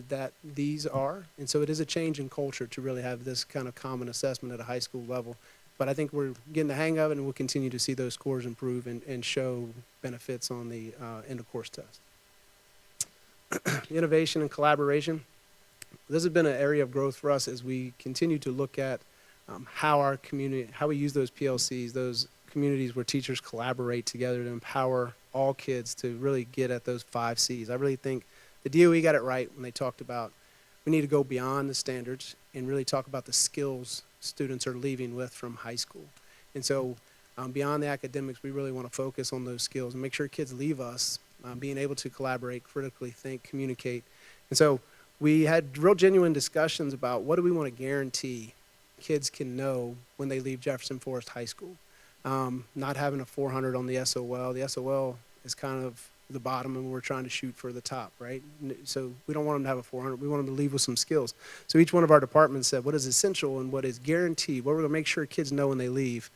that these are. And so it is a change in culture to really have this kind of common assessment at a high school level. But I think we're getting the hang of it, and we'll continue to see those scores improve and show benefits on the end of course test. Innovation and collaboration. This has been an area of growth for us as we continue to look at how our community, how we use those PLCs, those communities where teachers collaborate together to empower all kids to really get at those 5 C's. I really think the DOE got it right when they talked about we need to go beyond the standards and really talk about the skills students are leaving with from high school. And so beyond the academics, we really want to focus on those skills and make sure kids leave us being able to collaborate, critically think, communicate. And so we had real genuine discussions about what do we want to guarantee kids can know when they leave Jefferson Forest High School. Not having a 400 on the SOL. The SOL is kind of the bottom, and we're trying to shoot for the top, right? So we don't want them to have a 400. We want them to leave with some skills. So each one of our departments said what is essential and what is guaranteed, what we're going to make sure kids know when they leave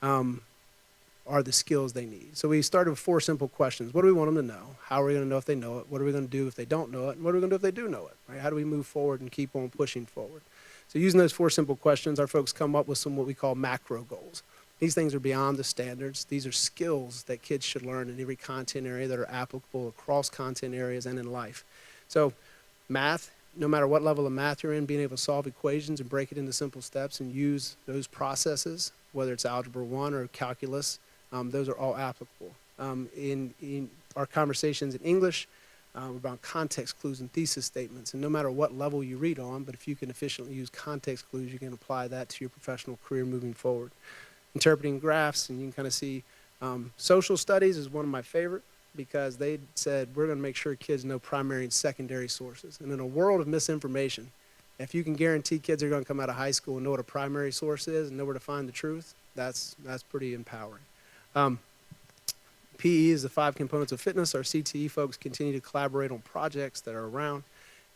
are the skills they need. So we started with 4 simple questions. What do we want them to know? How are we going to know if they know it? What are we going to do if they don't know it? And what are we going to do if they do know it? Right? How do we move forward and keep on pushing forward? So using those 4 simple questions, our folks come up with some what we call macro goals. These things are beyond the standards. These are skills that kids should learn in every content area that are applicable across content areas and in life. So math, no matter what level of math you're in, being able to solve equations and break it into simple steps and use those processes, whether it's Algebra 1 or calculus, those are all applicable. In our conversations in English, about context clues and thesis statements. And no matter what level you read on, but if you can efficiently use context clues, you can apply that to your professional career moving forward. Interpreting graphs, and you can kind of see social studies is one of my favorite because they said we're going to make sure kids know primary and secondary sources. And in a world of misinformation, if you can guarantee kids are going to come out of high school and know what a primary source is and know where to find the truth, that's pretty empowering. PE is the 5 components of fitness. Our CTE folks continue to collaborate on projects that are around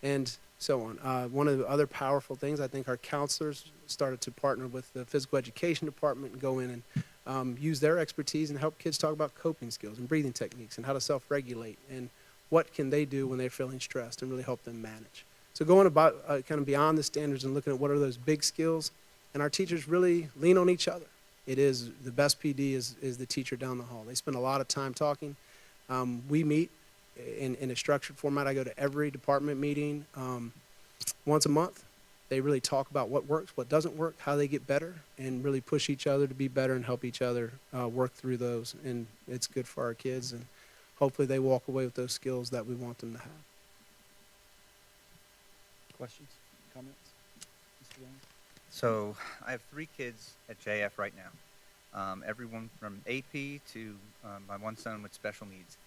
and so on. One of the other powerful things, I think our counselors started to partner with the physical education department and go in and use their expertise and help kids talk about coping skills and breathing techniques and how to self-regulate and what can they do when they're feeling stressed and really help them manage. So going about kind of beyond the standards and looking at what are those big skills, and our teachers really lean on each other. It is the best PD is the teacher down the hall. They spend a lot of time talking. We meet in a structured format. I go to every department meeting once a month. They really talk about what works, what doesn't work, how they get better, and really push each other to be better and help each other work through those. And it's good for our kids, and hopefully they walk away with those skills that we want them to have. Questions, comments? Mr. Young? So I have 3 kids at JF right now. Everyone from AP to my one son with special needs.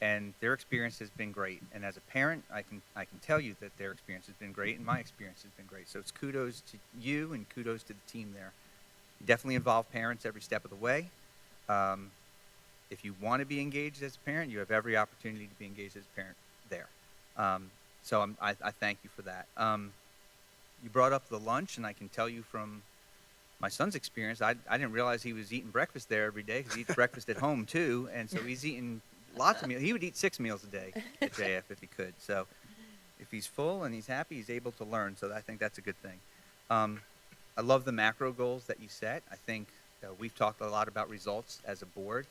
And their experience has been great. And as a parent, I can tell you that their experience has been great, and my experience has been great. So it's kudos to you and kudos to the team there. You definitely involve parents every step of the way. If you want to be engaged as a parent, you have every opportunity to be engaged as a parent there. So I thank you for that. You brought up the lunch, and I can tell you from my son's experience, I didn't realize he was eating breakfast there every day because he eats breakfast at home too, and so he's eating lots of meals. He would eat 6 meals a day at JF if he could. So if he's full and he's happy, he's able to learn. So I think that's a good thing. I love the macro goals that you set. I think we've talked a lot about results as a board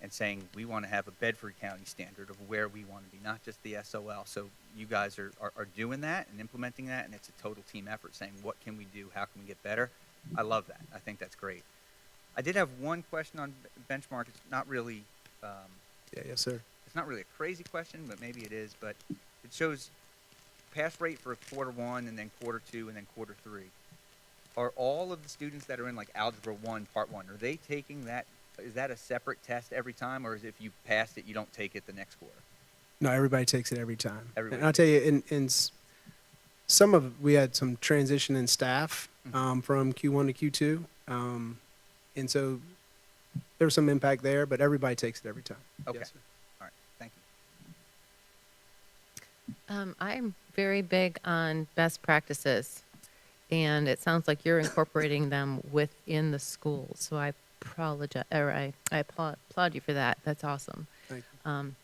and saying we want to have a Bedford County standard of where we want to be, not just the SOL. So you guys are doing that and implementing that, and it's a total team effort saying what can we do, how can we get better. I love that. I think that's great. I did have one question on benchmark. It's not really Yes, sir. it's not really a crazy question, but maybe it is. But it shows pass rate for quarter 1 and then quarter 2 and then quarter 3. are all of the students that are in like Algebra 1, Part 1, are they taking that, is that a separate test every time, or is if you passed it, you don't take it the next quarter? No, everybody takes it every time. Everybody And I'll tell you, some of we had some transition in staff from Q1 to Q2, and so there was some impact there. But everybody takes it every time. Okay. Yes, sir. All right, thank you. I'm very big on best practices, and it sounds like you're incorporating them within the school. So I apologize, or I applaud you for that. That's awesome. Thank you.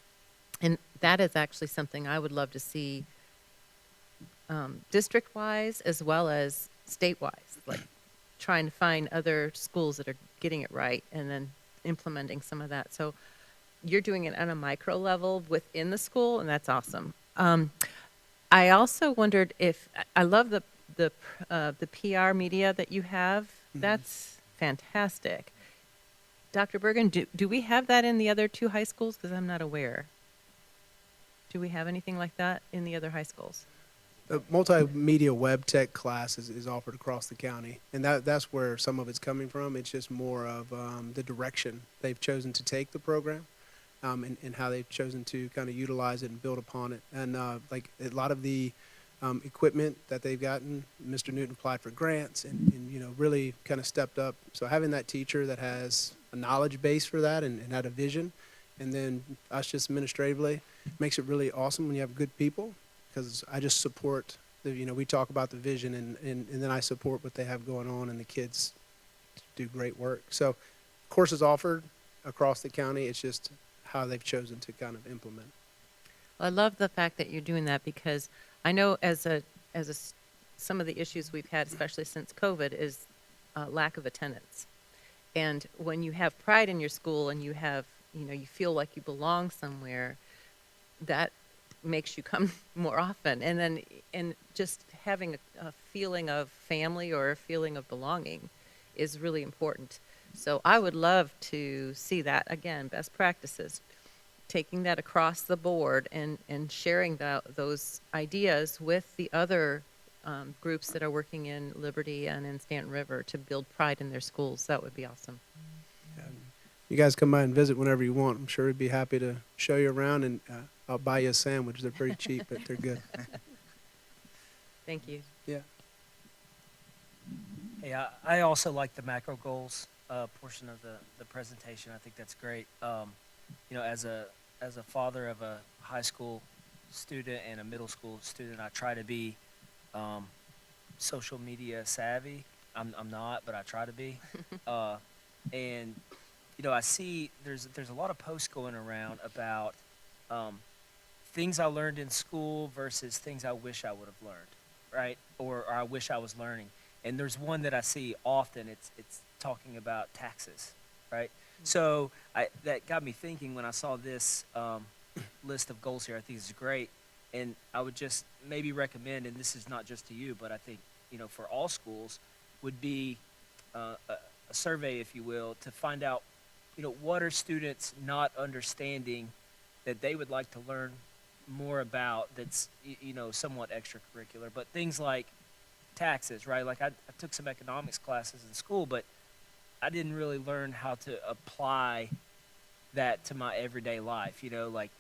And that is actually something I would love to see district-wise as well as state-wise, like trying to find other schools that are getting it right and then implementing some of that. So you're doing it on a micro level within the school, and that's awesome. I also wondered if I love the PR media that you have. That's fantastic. Dr. Bergen, do we have that in the other 2 high schools? Because I'm not aware. Do we have anything like that in the other high schools? The multimedia web tech class is offered across the county, and that's where some of it's coming from. It's just more of the direction they've chosen to take the program, and how they've chosen to kind of utilize it and build upon it. And like a lot of the equipment that they've gotten, Mr. Newton applied for grants and really kind of stepped up. So having that teacher that has a knowledge base for that and had a vision, and then us just administratively, makes it really awesome when you have good people. Because I just support we talk about the vision and then I support what they have going on, and the kids do great work. So courses offered across the county, it's just how they've chosen to kind of implement. Well, I love the fact that you're doing that, because I know some of the issues we've had, especially since COVID, is lack of attendance. And when you have pride in your school and you have, you feel like you belong somewhere, that makes you come more often. And just having a feeling of family or a feeling of belonging is really important. So I would love to see that, again, best practices, taking that across the board and sharing those ideas with the other groups that are working in Liberty and in Stanton River to build pride in their schools. That would be awesome. You guys come by and visit whenever you want. I'm sure we'd be happy to show you around, and I'll buy you a sandwich. They're pretty cheap, but they're good. Thank you. Yeah. Hey, I also like the macro goals portion of the presentation. I think that's great. As a father of a high school student and a middle school student, I try to be social media savvy. I'm not, but I try to be. And I see there's a lot of posts going around about things I learned in school versus things I wish I would have learned, right? Or I wish I was learning. And there's one that I see often. It's talking about taxes, right? So that got me thinking when I saw this list of goals here. I think this is great, and I would just maybe recommend, and this is not just to you, but I think for all schools, would be a survey, if you will, to find out what are students not understanding that they would like to learn more about. That's somewhat extracurricular, but things like taxes, right? Like I took some economics classes in school, but I didn't really learn how to apply that to my everyday life, like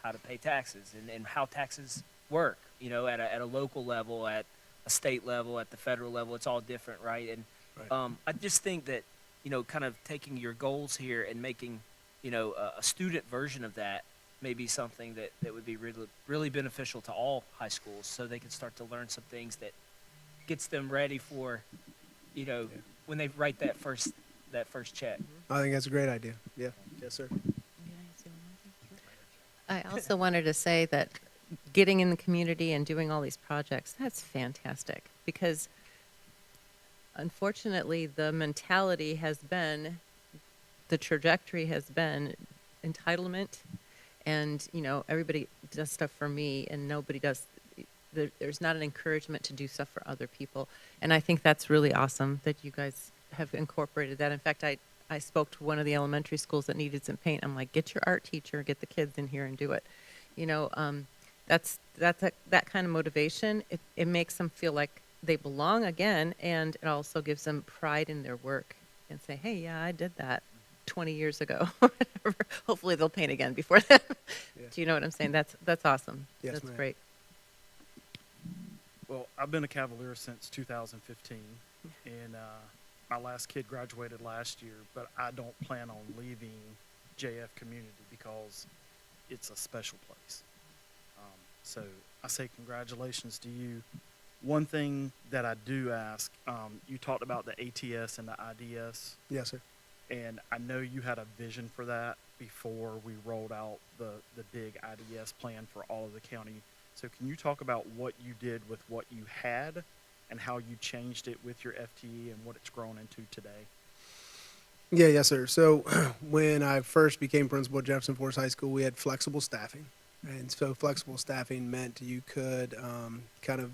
how to pay taxes and how taxes work, at a local level, at a state level, at the federal level. It's all different, right? And I just think that, kind of taking your goals here and making, a student version of that may be something that would be really, really beneficial to all high schools, so they can start to learn some things that gets them ready for, when they write that first check. I think that's a great idea. Yeah. Yes, sir. I also wanted to say that getting in the community and doing all these projects, that's fantastic, because unfortunately the mentality has been, the trajectory has been entitlement, and everybody does stuff for me and nobody does, there's not an encouragement to do stuff for other people. And I think that's really awesome that you guys have incorporated that. In fact, I spoke to one of the elementary schools that needed some paint. I'm like, get your art teacher, get the kids in here and do it. That kind of motivation. It makes them feel like they belong again, and it also gives them pride in their work and say, hey, yeah, I did that 20 years ago. or whatever. Hopefully they'll paint again before then. Yeah. Do you know what I'm saying? That's awesome. Yes, That's ma'am. great. Well, I've been a Cavalier since 2015, and my last kid graduated last year, but I don't plan on leaving JF Community because it's a special place. So I say congratulations to you. One thing that I do ask, you talked about the ATS and the IDS, Yes, sir. and I know you had a vision for that before we rolled out the big IDS plan for all of the county. So can you talk about what you did with what you had and how you changed it with your FTE and what it's grown into today? Yeah, yes, sir. So when I first became principal at Jefferson Forest High School, we had flexible staffing. And so flexible staffing meant you could kind of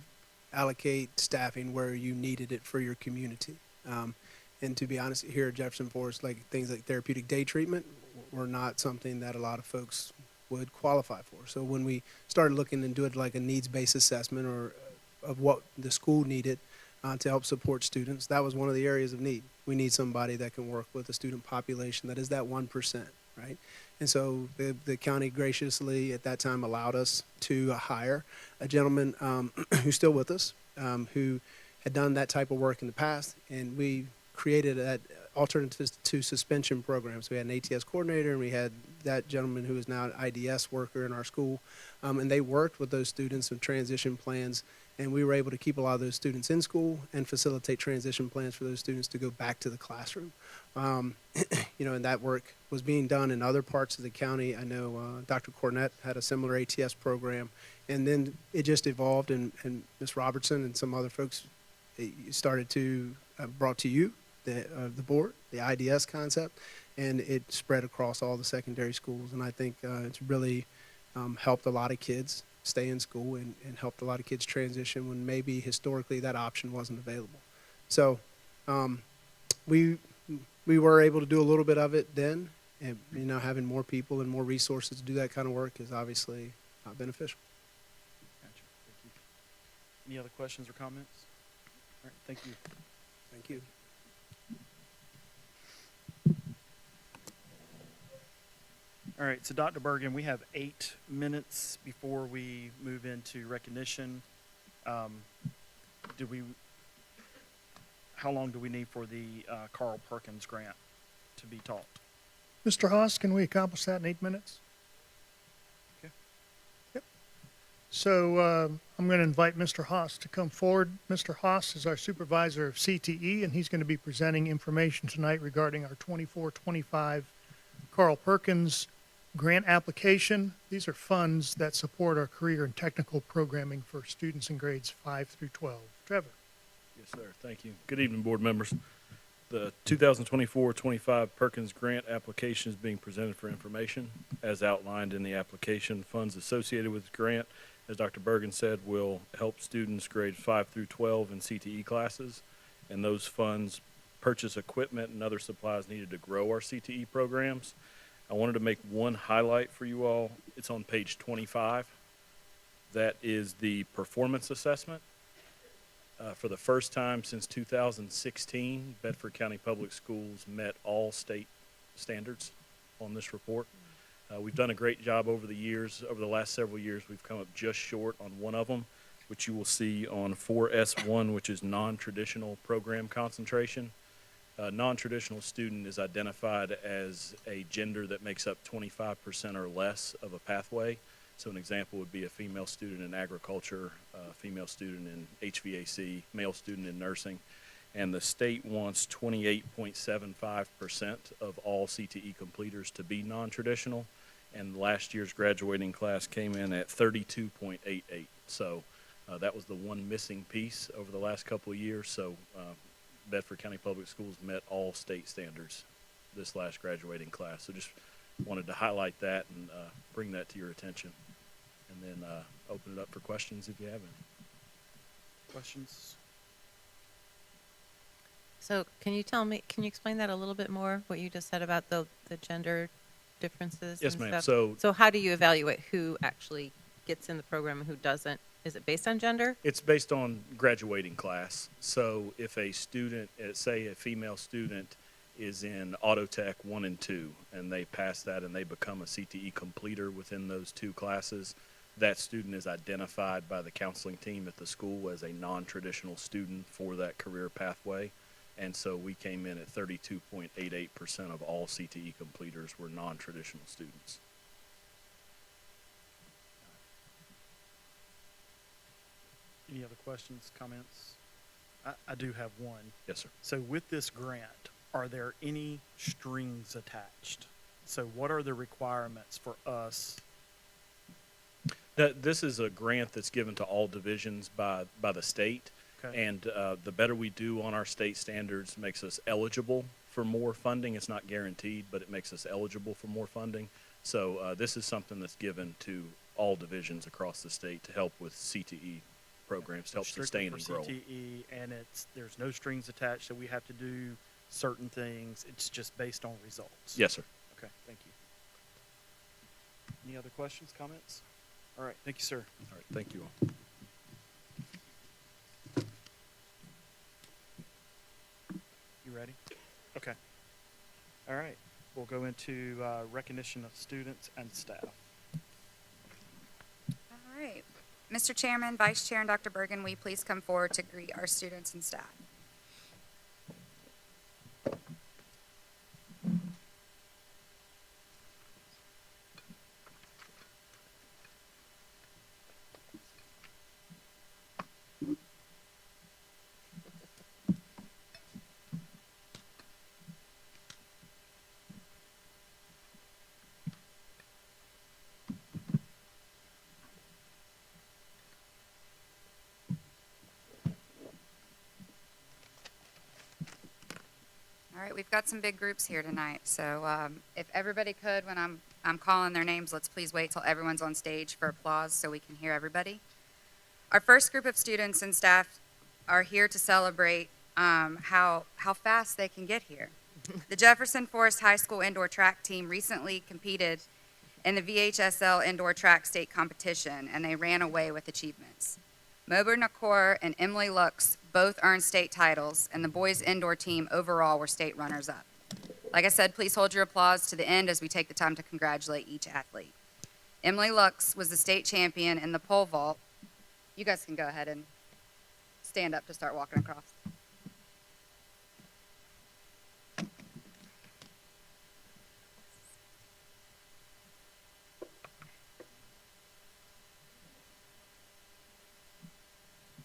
allocate staffing where you needed it for your community. And to be honest, here at Jefferson Forest, like things like therapeutic day treatment were not something that a lot of folks would qualify for. So when we started looking and doing like a needs-based assessment or of what the school needed to help support students, that was one of the areas of need. We need somebody that can work with a student population that is that 1%, right? And so the county graciously at that time allowed us to hire a gentleman who's still with us, who had done that type of work in the past, and we created that alternatives to suspension programs. We had an ATS coordinator, and we had that gentleman who is now an IDS worker in our school, and they worked with those students in transition plans, and we were able to keep a lot of those students in school and facilitate transition plans for those students to go back to the classroom. And that work was being done in other parts of the county. I know Dr. Cornett had a similar ATS program, and then it just evolved, and Ms. Robertson and some other folks started to brought to you the board, the IDS concept, and it spread across all the secondary schools. And I think it's really helped a lot of kids stay in school and helped a lot of kids transition when maybe historically that option wasn't available. So we were able to do a little bit of it then, and having more people and more resources to do that kind of work is obviously beneficial. Gotcha. Thank you. Any other questions or comments? All right, thank you. Thank you. All right, so Dr. Bergen, we have 8 minutes before we move into recognition. How long do we need for the Carl Perkins grant to be taught? Mr. Haas, can we accomplish that in 8 minutes? Okay. Yep. So I'm going to invite Mr. Haas to come forward. Mr. Haas is our supervisor of CTE, and he's going to be presenting information tonight regarding our 24-25 Carl Perkins grant application. These are funds that support our career and technical programming for students in grades 5 through 12. Trevor. Yes, sir. Thank you. Good evening, board members. The 2024-25 Perkins grant application is being presented for information. As outlined in the application, funds associated with the grant, as Dr. Bergen said, will help students grades 5 through 12 in CTE classes, and those funds purchase equipment and other supplies needed to grow our CTE programs. I wanted to make one highlight for you all. It's on page 25. That is the performance assessment. For the first time since 2016, Bedford County Public Schools met all state standards on this report. We've done a great job over the years. Over the last several years, we've come up just short on one of them, which you will see on 4S1, which is non-traditional program concentration. Non-traditional student is identified as a gender that makes up 25% or less of a pathway. So an example would be a female student in agriculture, a female student in HVAC, male student in nursing. And the state wants 28.75% of all CTE completers to be non-traditional. And last year's graduating class came in at 32.88. So that was the one missing piece over the last couple of years. So Bedford County Public Schools met all state standards this last graduating class. So just wanted to highlight that and bring that to your attention. And then open it up for questions if you have any. Questions? So can you explain that a little bit more, what you just said about the gender differences? Yes, and ma'am. stuff? So how do you evaluate who actually gets in the program and who doesn't? Is it based on gender? It's based on graduating class. So if a student, say a female student, is in Auto Tech 1 and 2, and they pass that and they become a CTE completer within those two classes, that student is identified by the counseling team at the school as a non-traditional student for that career pathway. And so we came in at 32.88% of all CTE completers were non-traditional students. Any other questions, comments? I do have one. Yes, sir. So with this grant, are there any strings attached? So what are the requirements for us? This is a grant that's given to all divisions by the state. Okay. And the better we do on our state standards makes us eligible for more funding. It's not guaranteed, but it makes us eligible for more funding. So this is something that's given to all divisions across the state to help with CTE programs, to help Strictly sustain for and grow. CTE, and there's no strings attached, so we have to do certain things. It's just based on results. Yes, sir. Okay, thank you. Any other questions, comments? All right, thank you, sir. All right, thank you all. You ready? Okay. All right, we'll go into recognition of students and staff. All right. Mr. Chairman, Vice Chair, and Dr. Bergen, will you please come forward to greet our students and staff? All right, we've got some big groups here tonight, so if everybody could, when I'm calling their names, let's please wait till everyone's on stage for applause so we can hear everybody. Our first group of students and staff are here to celebrate how fast they can get here. The Jefferson Forest High School indoor track team recently competed in the VHSL indoor track state competition, and they ran away with achievements. Mober Nakor and Emily Lux both earned state titles, and the boys' indoor team overall were state runners-up. Like I said, please hold your applause to the end as we take the time to congratulate each athlete. Emily Lux was the state champion in the pole vault. You guys can go ahead and stand up to start walking across.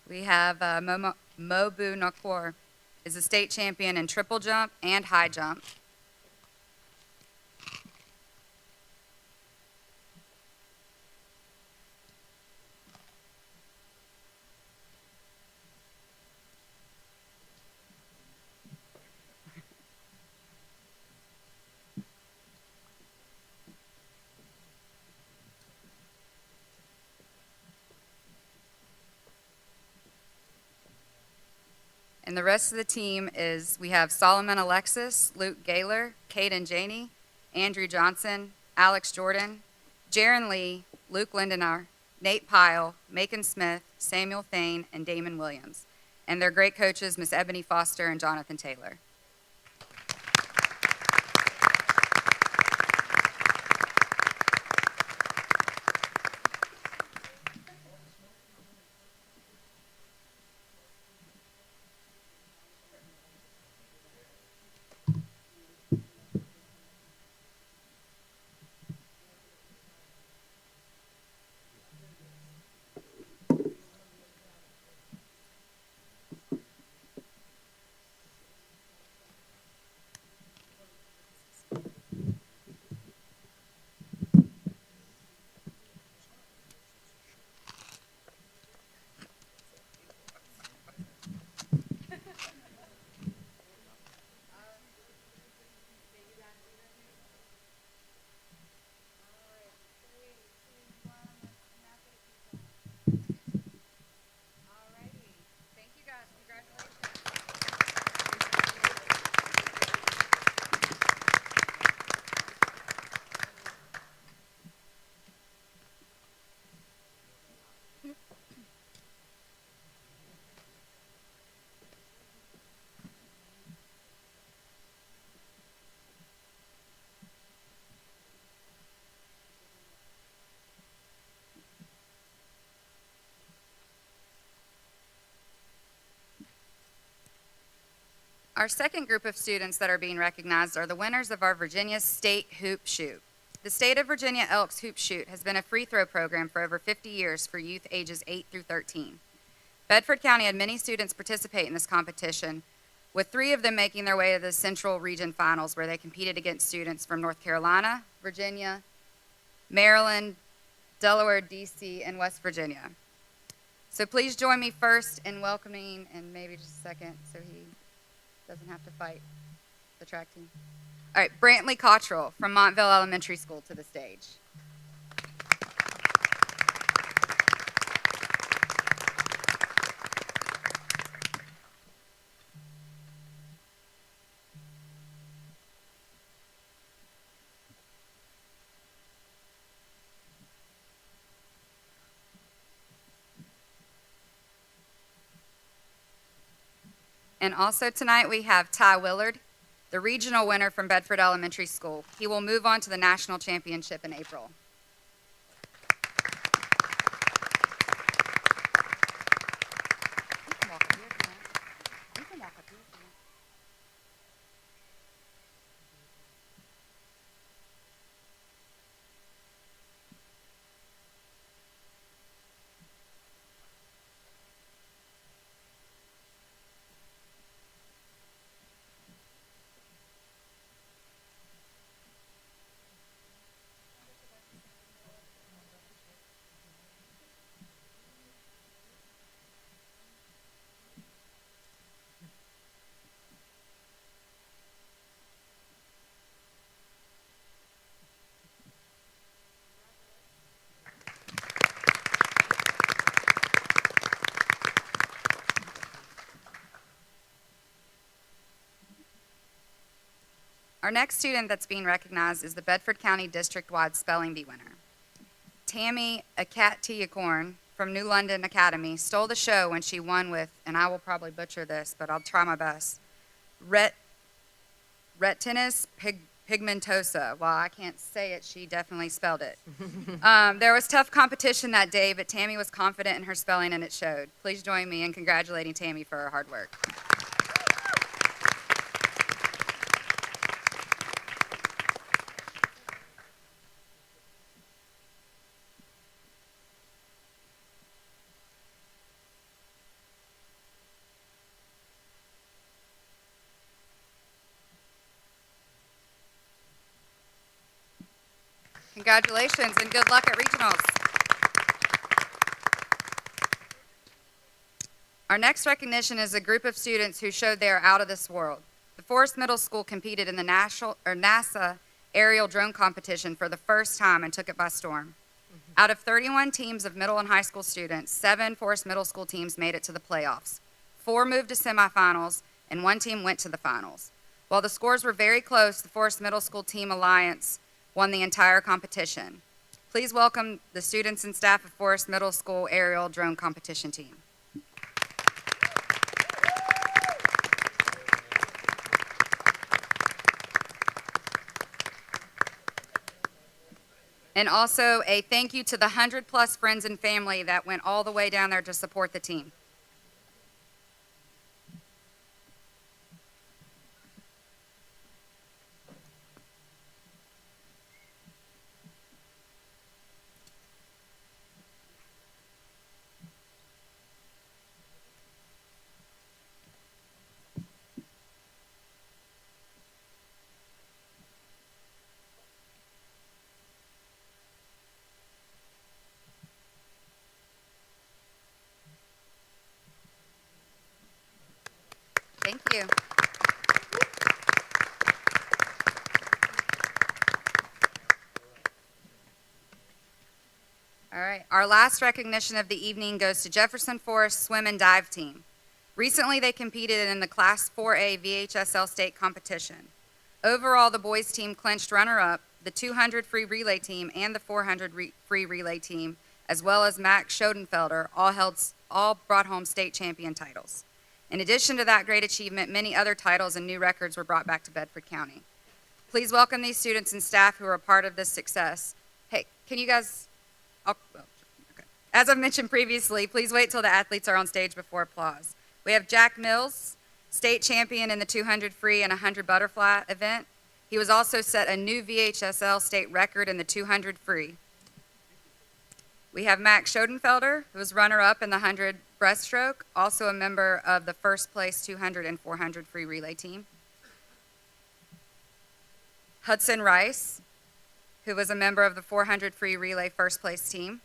We have Mobu Nakor is a state champion in triple jump and high jump. And the rest of the team is, we have Solomon Alexis, Luke Gaylor, Caden Janey, Andrew Johnson, Alex Jordan, Jaron Lee, Luke Lindenar, Nate Pyle, Macon Smith, Samuel Thane, and Damon Williams. And their great coaches, Miss Ebony Foster and Jonathan Taylor. Our second group of students that are being recognized are the winners of our Virginia State Hoop Shoot. The State of Virginia Elks Hoop Shoot has been a free throw program for over 50 years for youth ages 8 through 13. Bedford County had many students participate in this competition, with 3 of them making their way to the Central Region Finals, where they competed against students from North Carolina, Virginia, Maryland, Delaware, D.C., and West Virginia. So please join me first in welcoming, and maybe just a second so he doesn't have to fight the track team. All right, Brantley Cottrell from Montville Elementary School to the stage. And also tonight we have Ty Willard, the regional winner from Bedford Elementary School. He will move on to the national championship in April. Our next student that's being recognized is the Bedford County District-wide Spelling Bee winner. Tammy Akatiakorn from New London Academy stole the show when she won with, and I will probably butcher this, but I'll try my best, Retinus pigmentosa. While I can't say it, she definitely spelled it. There was tough competition that day, but Tammy was confident in her spelling and it showed. Please join me in congratulating Tammy for her hard work. Congratulations and good luck at regionals. Our next recognition is a group of students who showed they are out of this world. The Forest Middle School competed in the NASA aerial drone competition for the first time and took it by storm. Out of 31 teams of middle and high school students, 7 Forest Middle School teams made it to the playoffs. 4 moved to semifinals, and 1 team went to the finals. While the scores were very close, the Forest Middle School Team Alliance won the entire competition. Please welcome the students and staff of Forest Middle School aerial drone competition team. And also a thank you to the 100+ friends and family that went all the way down there to support the team. Thank you. All right, our last recognition of the evening goes to Jefferson Forest Swim and Dive Team. Recently, they competed in the Class 4A VHSL state competition. Overall, the boys team clinched runner-up, the 200 free relay team and the 400 free relay team, as well as Max Schoenfelder, all brought home state champion titles. In addition to that great achievement, many other titles and new records were brought back to Bedford County. Please welcome these students and staff who are a part of this success. Hey, can you guys, okay. As I've mentioned previously, please wait till the athletes are on stage before applause. We have Jack Mills, state champion in the 200 free and 100 butterfly event. He was also set a new VHSL state record in the 200 free. We have Max Schoenfelder, who was runner-up in the 100 breaststroke, also a member of the first place 200 and 400 free relay team. Hudson Rice, who was a member of the 400 free relay first place team.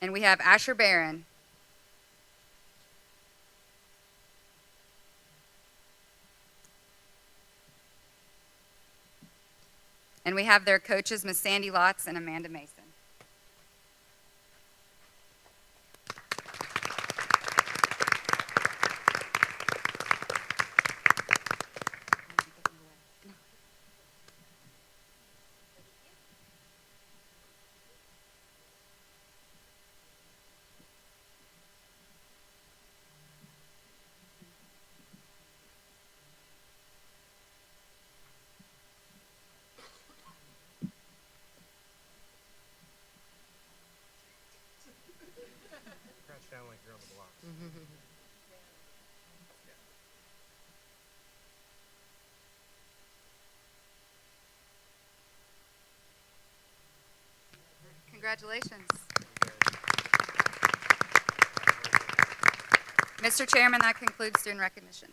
And we have Asher Barron. And we have their coaches, Miss Sandy Lotz and Amanda Mason. Crouch down like you're on the block. Congratulations. Mr. Chairman, that concludes student recognition.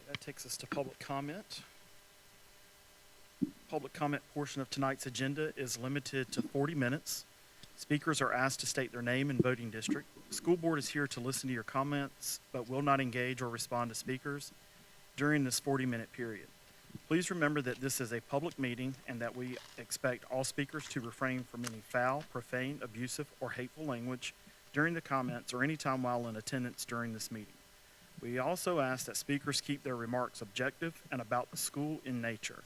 That takes us to public comment. Public comment portion of tonight's agenda is limited to 40 minutes. Speakers are asked to state their name and voting district. The school board is here to listen to your comments, but will not engage or respond to speakers during this 40-minute period. Please remember that this is a public meeting and that we expect all speakers to refrain from any foul, profane, abusive, or hateful language during the comments or any time while in attendance during this meeting. We also ask that speakers keep their remarks objective and about the school in nature.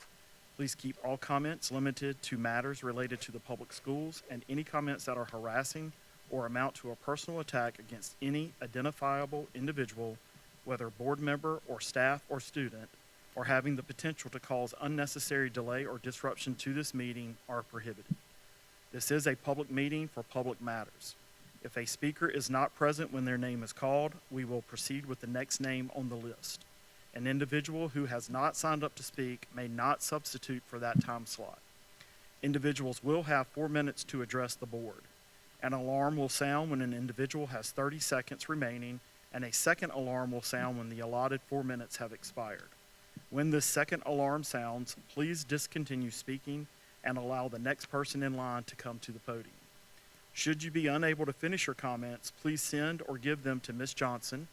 Please keep all comments limited to matters related to the public schools, and any comments that are harassing or amount to a personal attack against any identifiable individual, whether board member or staff or student, or having the potential to cause unnecessary delay or disruption to this meeting are prohibited. This is a public meeting for public matters. If a speaker is not present when their name is called, we will proceed with the next name on the list. An individual who has not signed up to speak may not substitute for that time slot. Individuals will have 4 minutes to address the board. An alarm will sound when an individual has 30 seconds remaining, and a second alarm will sound when the allotted 4 minutes have expired. When this second alarm sounds, please discontinue speaking and allow the next person in line to come to the podium. Should you be unable to finish your comments, please send or give them to Ms. Johnson,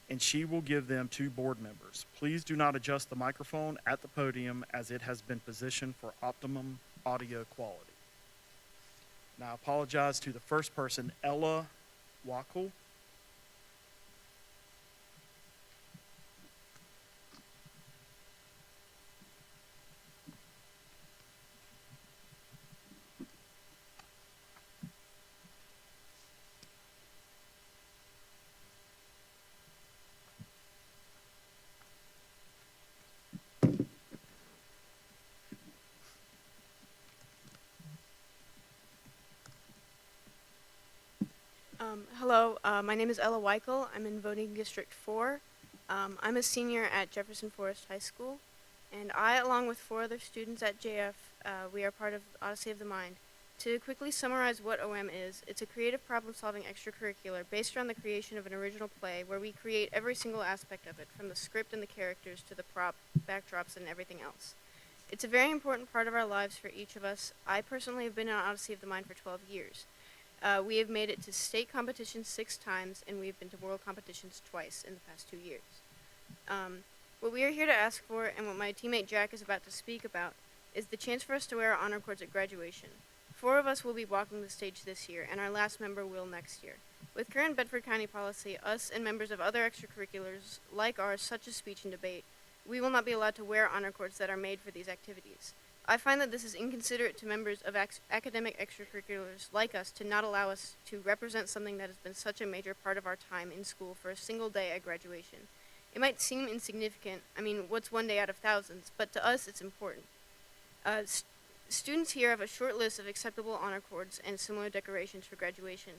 and she will give them to board members. Please do not adjust the microphone at the podium as it has been positioned for optimum audio quality. Now, I apologize to the first person, Ella Wackel. Hello, my name is Ella Weichel. I'm in voting district 4. I'm a senior at Jefferson Forest High School, and I, along with 4 other students at JF, we are part of Odyssey of the Mind. To quickly summarize what OM is, it's a creative problem-solving extracurricular based around the creation of an original play where we create every single aspect of it, from the script and the characters to the prop, backdrops, and everything else. It's a very important part of our lives for each of us. I personally have been in Odyssey of the Mind for 12 years. We have made it to state competitions 6 times, and we've been to world competitions twice in the past 2 years. What we are here to ask for, and what my teammate Jack is about to speak about, is the chance for us to wear our honor cords at graduation. 4 of us will be walking the stage this year, and our last member will next year. With current Bedford County policy, us and members of other extracurriculars like ours, such as speech and debate, we will not be allowed to wear honor cords that are made for these activities. I find that this is inconsiderate to members of academic extracurriculars like us to not allow us to represent something that has been such a major part of our time in school for a single day at graduation. It might seem insignificant, I mean, what's one day out of thousands, but to us it's important. Students here have a short list of acceptable honor cords and similar decorations for graduation.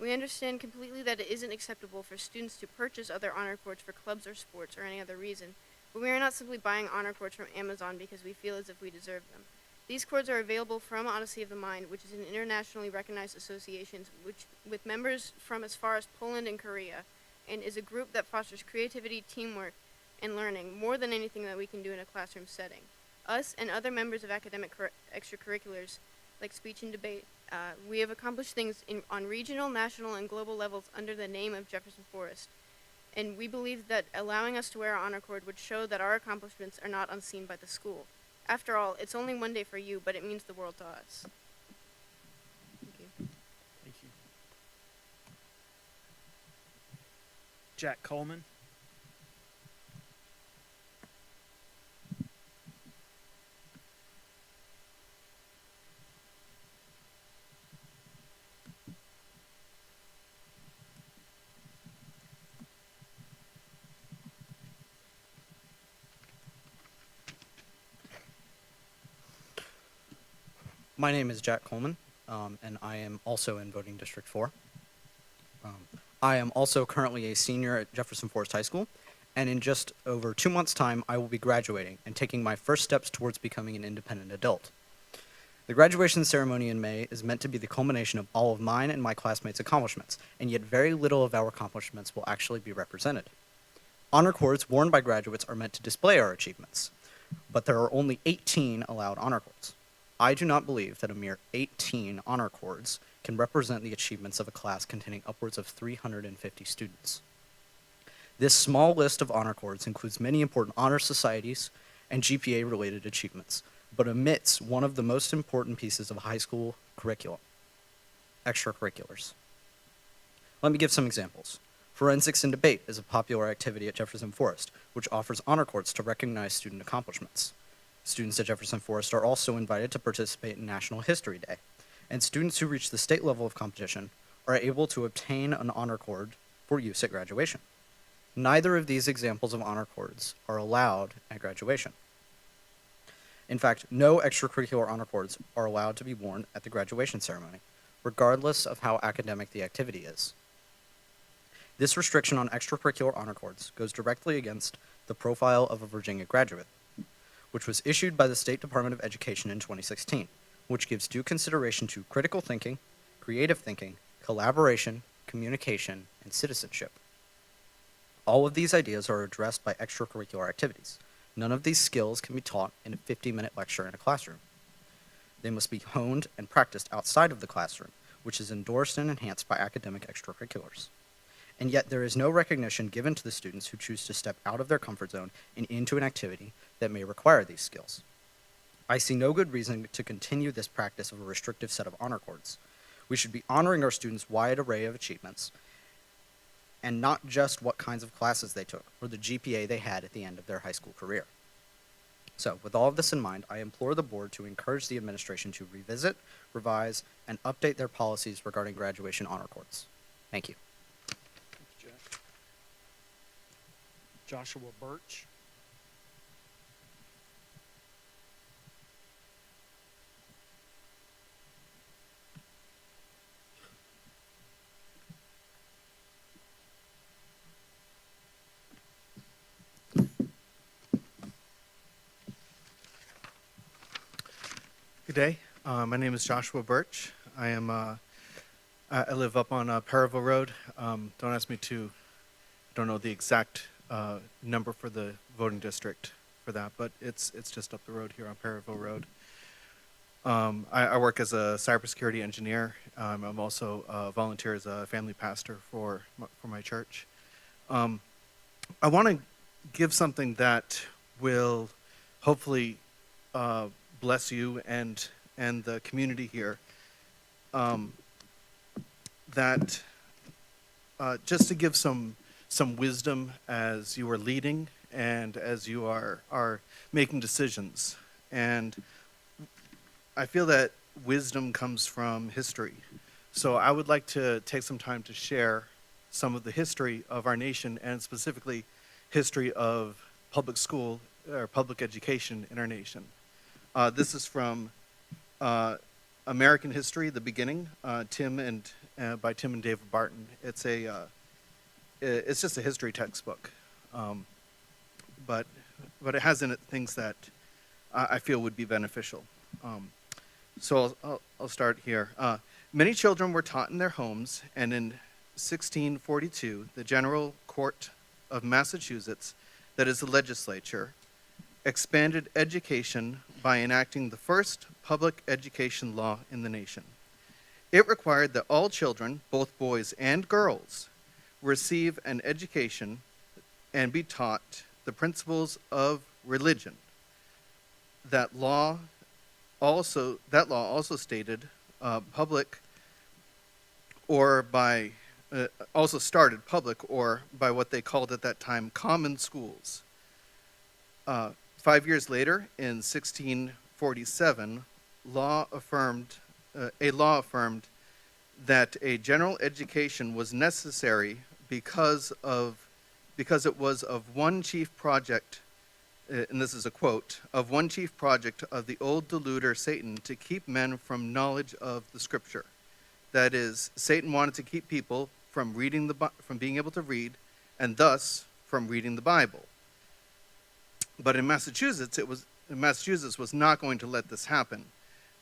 We understand completely that it isn't acceptable for students to purchase other honor cords for clubs or sports or any other reason, but we are not simply buying honor cords from Amazon because we feel as if we deserve them. These cords are available from Odyssey of the Mind, which is an internationally recognized association with members from as far as Poland and Korea, and is a group that fosters creativity, teamwork, and learning more than anything that we can do in a classroom setting. Us and other members of academic extracurriculars, like speech and debate, we have accomplished things on regional, national, and global levels under the name of Jefferson Forest. And we believe that allowing us to wear our honor cord would show that our accomplishments are not unseen by the school. After all, it's only one day for you, but it means the world to us. Thank you. Jack Coleman. My name is Jack Coleman, and I am also in Voting District 4. I am also currently a senior at Jefferson Forest High School, and in just over 2 months' time, I will be graduating and taking my first steps towards becoming an independent adult. The graduation ceremony in May is meant to be the culmination of all of mine and my classmates' accomplishments, and yet very little of our accomplishments will actually be represented. Honor cords worn by graduates are meant to display our achievements, but there are only 18 allowed honor cords. I do not believe that a mere 18 honor cords can represent the achievements of a class containing upwards of 350 students. This small list of honor cords includes many important honor societies and GPA-related achievements, but omits one of the most important pieces of high school curriculum, extracurriculars. Let me give some examples. Forensics and debate is a popular activity at Jefferson Forest, which offers honor cords to recognize student accomplishments. Students at Jefferson Forest are also invited to participate in National History Day, and students who reach the state level of competition are able to obtain an honor cord for use at graduation. Neither of these examples of honor cords are allowed at graduation. In fact, no extracurricular honor cords are allowed to be worn at the graduation ceremony, regardless of how academic the activity is. This restriction on extracurricular honor cords goes directly against the profile of a Virginia graduate, which was issued by the State Department of Education in 2016, which gives due consideration to critical thinking, creative thinking, collaboration, communication, and citizenship. All of these ideas are addressed by extracurricular activities. None of these skills can be taught in a 50-minute lecture in a classroom. They must be honed and practiced outside of the classroom, which is endorsed and enhanced by academic extracurriculars. And yet there is no recognition given to the students who choose to step out of their comfort zone and into an activity that may require these skills. I see no good reason to continue this practice of a restrictive set of honor cords. We should be honoring our students' wide array of achievements, and not just what kinds of classes they took or the GPA they had at the end of their high school career. So, with all of this in mind, I implore the board to encourage the administration to revisit, revise, and update their policies regarding graduation honor cords. Thank you. Thank you, Jack. Joshua Birch. Good day. My name is Joshua Birch. I live up on Periville Road. Don't ask me to, don't know the exact number for the voting district for that, but it's just up the road here on Periville Road. I work as a cybersecurity engineer. I'm also a volunteer as a family pastor for my church. I want to give something that will hopefully bless you and the community here. That just to give some wisdom as you are leading and as you are making decisions. And I feel that wisdom comes from history. So I would like to take some time to share some of the history of our nation, and specifically history of public school or public education in our nation. This is from American History, the Beginning, by Tim and David Barton. It's just a history textbook, but it has in it things that I feel would be beneficial. So I'll start here. Many children were taught in their homes, and in 1642, the General Court of Massachusetts, that is the legislature, expanded education by enacting the first public education law in the nation. It required that all children, both boys and girls, receive an education and be taught the principles of religion. That law also stated public or by also started public or by what they called at that time common schools. 5 years later, in 1647, a law affirmed that a general education was necessary because it was of one chief project, and this is a quote, of one chief project of the old deluder Satan to keep men from knowledge of the scripture. That is, Satan wanted to keep people from being able to read, and thus from reading the Bible. But in Massachusetts, Massachusetts was not going to let this happen.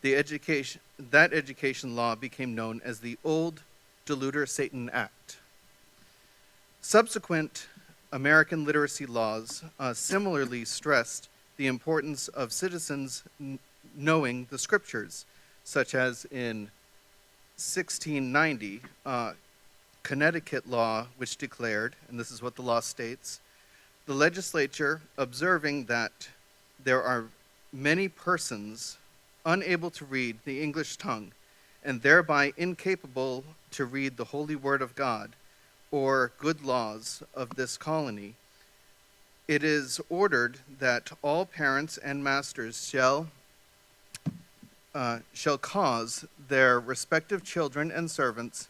That education law became known as the Old Deluder Satan Act. Subsequent American literacy laws similarly stressed the importance of citizens knowing the scriptures, such as in 1690, Connecticut law, which declared, and this is what the law states, the legislature, observing that there are many persons unable to read the English tongue and thereby incapable to read the holy word of God or good laws of this colony, it is ordered that all parents and masters shall cause their respective children and servants,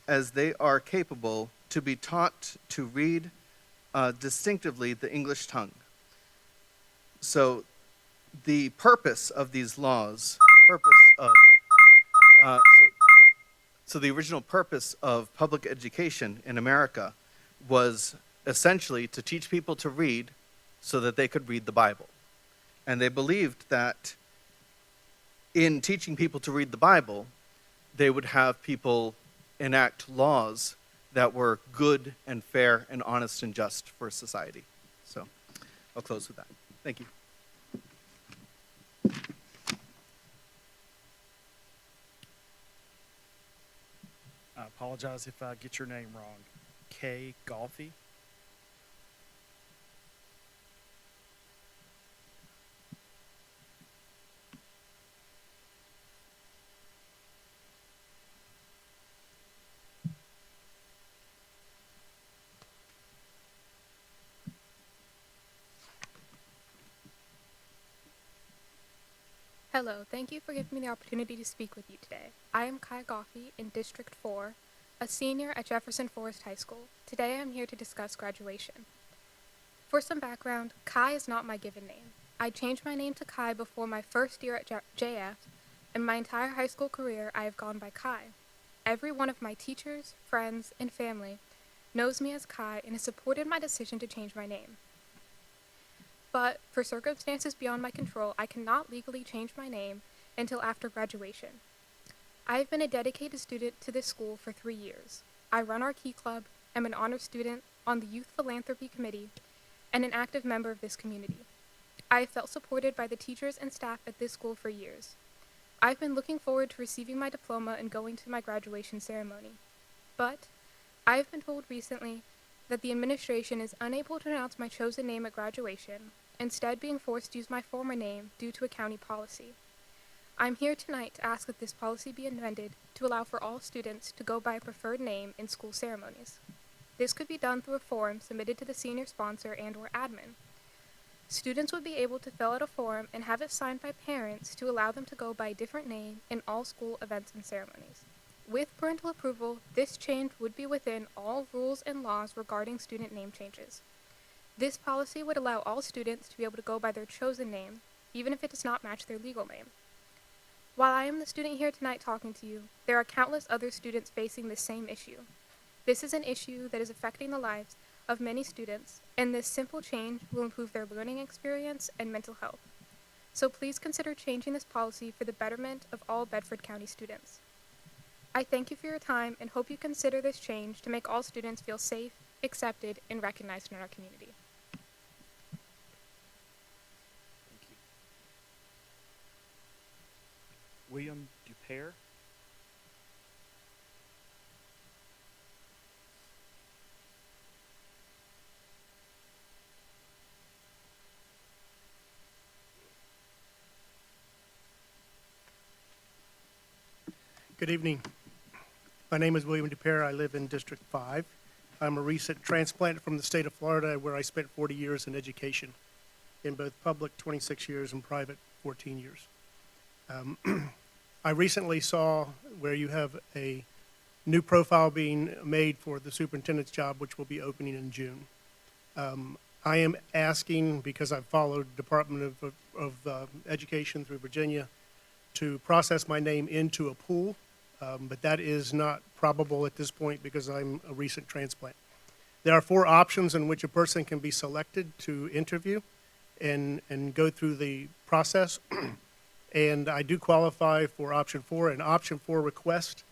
as they are capable, to be taught to read distinctively the English tongue. So the purpose of these laws, so the original purpose of public education in America was essentially to teach people to read so that they could read the Bible. And they believed that in teaching people to read the Bible, they would have people enact laws that were good and fair and honest and just for society. So I'll close with that. Thank you. I apologize if I get your name wrong. Kay Golfi. Hello, thank you for giving me the opportunity to speak with you today. I am Kai Goffey in District 4, a senior at Jefferson Forest High School. Today I'm here to discuss graduation. For some background, Kai is not my given name. I changed my name to Kai before my first year at JF, and my entire high school career I have gone by Kai. Every one of my teachers, friends, and family knows me as Kai and has supported my decision to change my name. But for circumstances beyond my control, I cannot legally change my name until after graduation. I have been a dedicated student to this school for 3 years. I run our Key Club, am an honor student on the Youth Philanthropy Committee, and an active member of this community. I have felt supported by the teachers and staff at this school for years. I've been looking forward to receiving my diploma and going to my graduation ceremony. But I have been told recently that the administration is unable to announce my chosen name at graduation, instead being forced to use my former name due to a county policy. I'm here tonight to ask that this policy be amended to allow for all students to go by a preferred name in school ceremonies. This could be done through a form submitted to the senior sponsor and/or admin. Students would be able to fill out a form and have it signed by parents to allow them to go by a different name in all school events and ceremonies. With parental approval, this change would be within all rules and laws regarding student name changes. This policy would allow all students to be able to go by their chosen name, even if it does not match their legal name. While I am the student here tonight talking to you, there are countless other students facing the same issue. This is an issue that is affecting the lives of many students, and this simple change will improve their learning experience and mental health. So please consider changing this policy for the betterment of all Bedford County students. I thank you for your time and hope you consider this change to make all students feel safe, accepted, and recognized in our community. Thank you. William Dupere. Good evening. My name is William Dupere. I live in District 5. I'm a recent transplant from the state of Florida, where I spent 40 years in education, in both public 26 years and private 14 years. I recently saw where you have a new profile being made for the superintendent's job, which will be opening in June. I am asking, because I've followed Department of Education through Virginia, to process my name into a pool, but that is not probable at this point because I'm a recent transplant. There are 4 options in which a person can be selected to interview and go through the process. And I do qualify for option 4. And option 4 request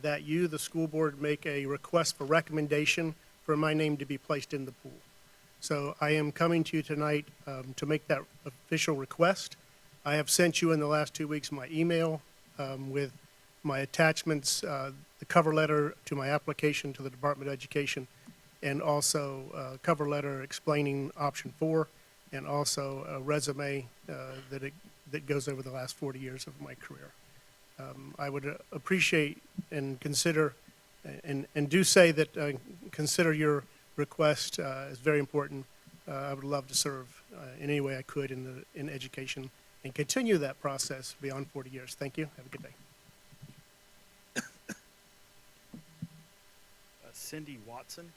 that you, the school board, make a request for recommendation for my name to be placed in the pool. So I am coming to you tonight to make that official request. I have sent you in the last 2 weeks my email with my attachments, the cover letter to my application to the Department of Education, and also a cover letter explaining option 4, and also a resume that goes over the last 40 years of my career. I would appreciate and consider, and do say that consider your request is very important. I would love to serve in any way I could in education and continue that process beyond 40 years. Thank you. Have a good day. Cindy Watson.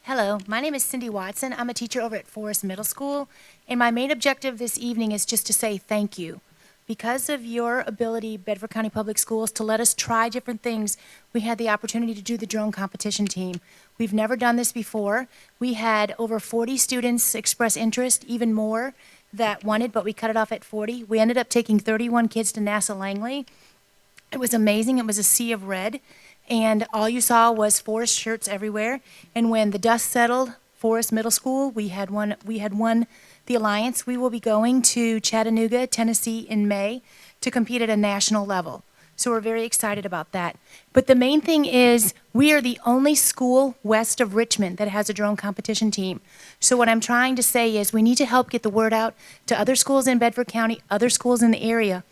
Hello, my name is Cindy Watson. I'm a teacher over at Forest Middle School, and my main objective this evening is just to say thank you. Because of your ability, Bedford County Public Schools, to let us try different things, we had the opportunity to do the drone competition team. We've never done this before. We had over 40 students express interest, even more that wanted, but we cut it off at 40. We ended up taking 31 kids to NASA Langley. It was amazing. It was a sea of red, and all you saw was Forest shirts everywhere. And when the dust settled, Forest Middle School, we had won the Alliance. We will be going to Chattanooga, Tennessee in May to compete at a national level. So we're very excited about that. But the main thing is we are the only school west of Richmond that has a drone competition team. So what I'm trying to say is we need to help get the word out to other schools in Bedford County, other schools in the area,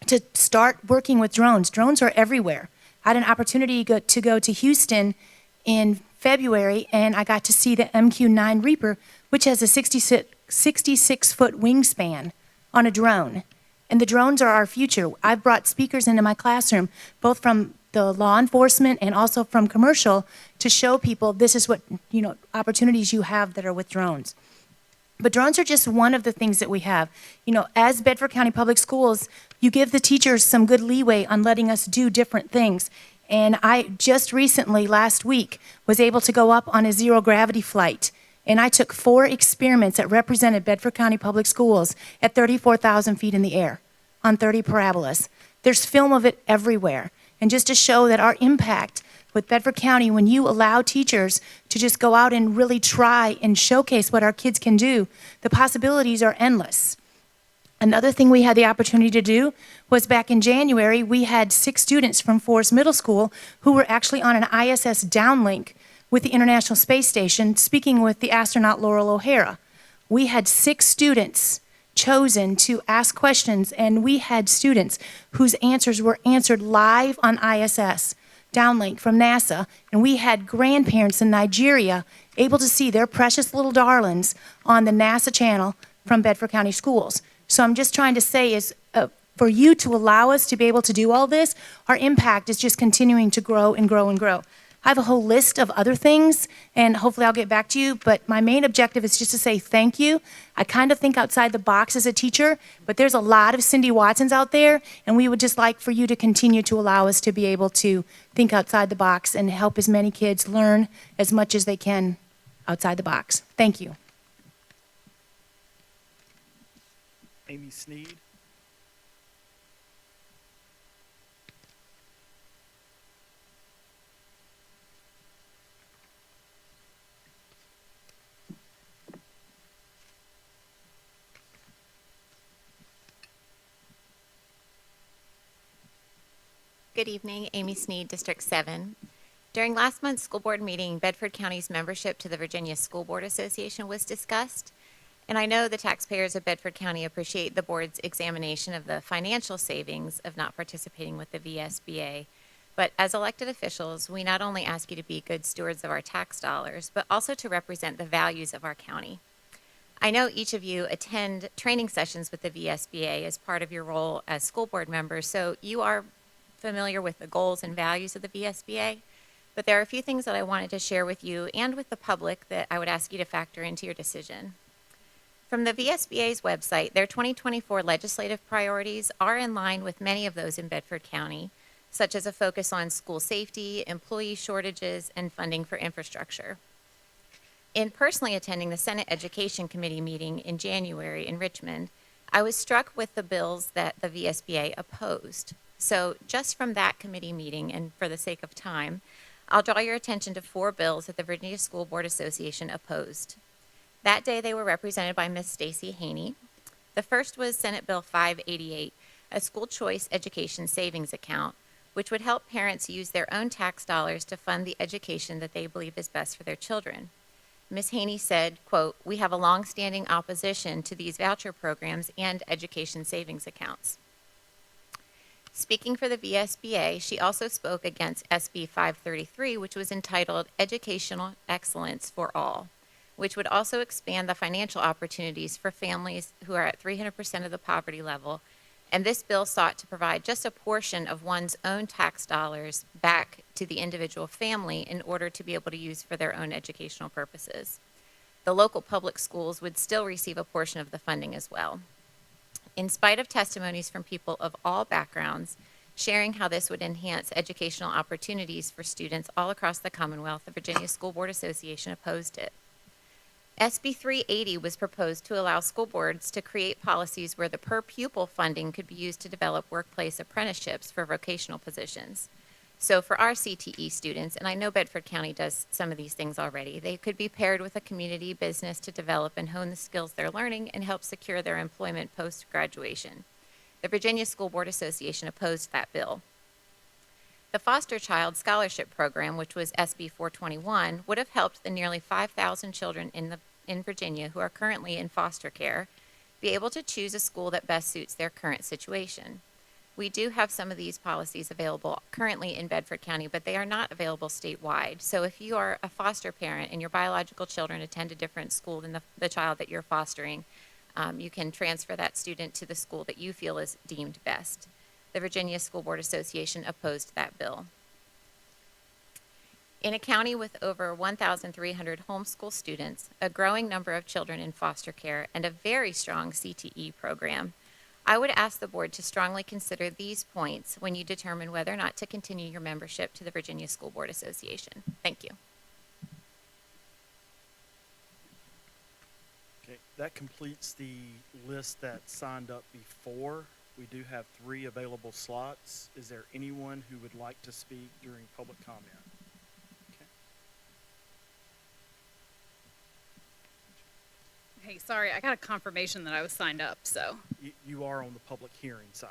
to start working with drones. Drones are everywhere. I had an opportunity to go to Houston in February, and I got to see the MQ-9 Reaper, which has a 66-foot wingspan on a drone. And the drones are our future. I've brought speakers into my classroom, both from the law enforcement and also from commercial, to show people this is what, opportunities you have that are with drones. But drones are just one of the things that we have. As Bedford County Public Schools, you give the teachers some good leeway on letting us do different things. And I just recently, last week, was able to go up on a zero-gravity flight. And I took 4 experiments that represented Bedford County Public Schools at 34,000 feet in the air on 30 parabolas. There's film of it everywhere. And just to show that our impact with Bedford County, when you allow teachers to just go out and really try and showcase what our kids can do, the possibilities are endless. Another thing we had the opportunity to do was back in January, we had 6 students from Forest Middle School who were actually on an ISS downlink with the International Space Station, speaking with the astronaut Laurel O'Hara. We had 6 students chosen to ask questions, and we had students whose answers were answered live on ISS, downlink from NASA, and we had grandparents in Nigeria able to see their precious little darlings on the NASA channel from Bedford County Schools. So I'm just trying to say is, for you to allow us to be able to do all this, our impact is just continuing to grow and grow and grow. I have a whole list of other things, and hopefully I'll get back to you, but my main objective is just to say thank you. I kind of think outside the box as a teacher, but there's a lot of Cindy Watsons out there, and we would just like for you to continue to allow us to be able to think outside the box and help as many kids learn as much as they can outside the box. Thank you. Amy Sneed. Good evening, Amy Sneed, District 7. During last month's school board meeting, Bedford County's membership to the Virginia School Board Association was discussed, and I know the taxpayers of Bedford County appreciate the board's examination of the financial savings of not participating with the VSBA. But as elected officials, we not only ask you to be good stewards of our tax dollars, but also to represent the values of our county. I know each of you attend training sessions with the VSBA as part of your role as school board members, so you are familiar with the goals and values of the VSBA, but there are a few things that I wanted to share with you and with the public that I would ask you to factor into your decision. From the VSBA's website, their 2024 legislative priorities are in line with many of those in Bedford County, such as a focus on school safety, employee shortages, and funding for infrastructure. In personally attending the Senate Education Committee meeting in January in Richmond, I was struck with the bills that the VSBA opposed. So just from that committee meeting, and for the sake of time, I'll draw your attention to 4 bills that the Virginia School Board Association opposed. That day, they were represented by Ms. Stacey Haney. The first was Senate Bill 588, a school choice education savings account, which would help parents use their own tax dollars to fund the education that they believe is best for their children. Ms. Haney said, quote, "We have a longstanding opposition to these voucher programs and education savings accounts." Speaking for the VSBA, she also spoke against SB 533, which was entitled Educational Excellence for All, which would also expand the financial opportunities for families who are at 300% of the poverty level. And this bill sought to provide just a portion of one's own tax dollars back to the individual family in order to be able to use for their own educational purposes. The local public schools would still receive a portion of the funding as well. In spite of testimonies from people of all backgrounds sharing how this would enhance educational opportunities for students all across the Commonwealth, the Virginia School Board Association opposed it. SB 380 was proposed to allow school boards to create policies where the per pupil funding could be used to develop workplace apprenticeships for vocational positions. So for our CTE students, and I know Bedford County does some of these things already, they could be paired with a community business to develop and hone the skills they're learning and help secure their employment post-graduation. The Virginia School Board Association opposed that bill. The Foster Child Scholarship Program, which was SB 421, would have helped the nearly 5,000 children in Virginia who are currently in foster care be able to choose a school that best suits their current situation. We do have some of these policies available currently in Bedford County, but they are not available statewide. So if you are a foster parent and your biological children attend a different school than the child that you're fostering, you can transfer that student to the school that you feel is deemed best. The Virginia School Board Association opposed that bill. In a county with over 1,300 homeschool students, a growing number of children in foster care, and a very strong CTE program, I would ask the board to strongly consider these points when you determine whether or not to continue your membership to the Virginia School Board Association. Thank you. Okay, that completes the list that signed up before. We do have 3 available slots. Is there anyone who would like to speak during public comment? Hey, sorry, I got a confirmation that I was signed up, so. You are on the public hearing side.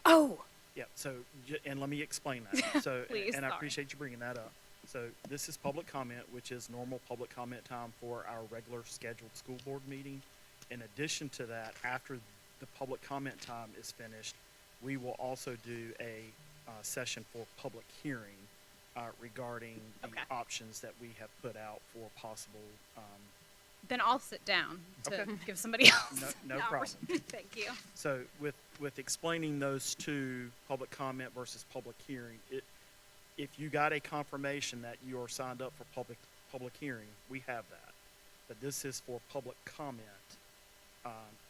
Oh! Yeah, so, and let me explain that. So, Please, and I sorry. appreciate you bringing that up. So this is public comment, which is normal public comment time for our regular scheduled school board meeting. in addition to that, after the public comment time is finished, we will also do a session for public hearing regarding the options that we have put out for possible. Then I'll sit down to Okay. give somebody else. No an problem. opportunity. Thank you. So with explaining those two, public comment versus public hearing, if you got a confirmation that you are signed up for public hearing, we have that. But this is for public comment,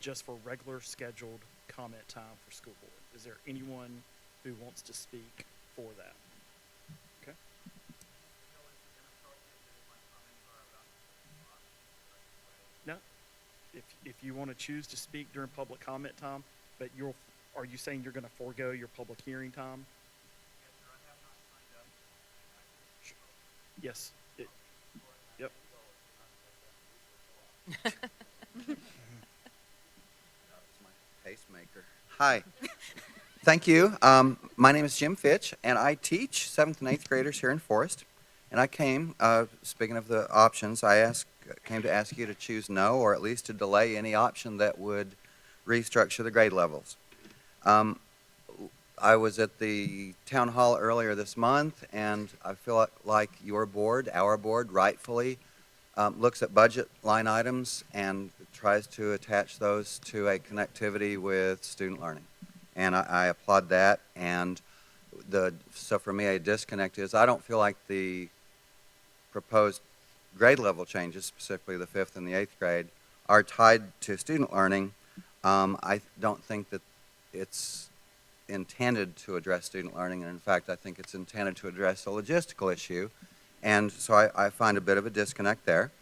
just for regular scheduled comment time for school board. Is there anyone who wants to speak for that? Okay. No. If you want to choose to speak during public comment time, but are you saying you're going to forego your public hearing time? Yes. Yep. Pacemaker. Hi. Thank you. My name is Jim Fitch, and I teach 7th and 8th graders here in Forest. And I came, speaking of the options, came to ask you to choose no, or at least to delay any option that would restructure the grade levels. I was at the town hall earlier this month, and I feel like your board, our board, rightfully looks at budget line items and tries to attach those to a connectivity with student learning. And I applaud that. And so for me, a disconnect is I don't feel like the proposed grade level changes, specifically the 5th and the 8th grade, are tied to student learning. I don't think that it's intended to address student learning, and in fact, I think it's intended to address a logistical issue, and so I find a bit of a disconnect there.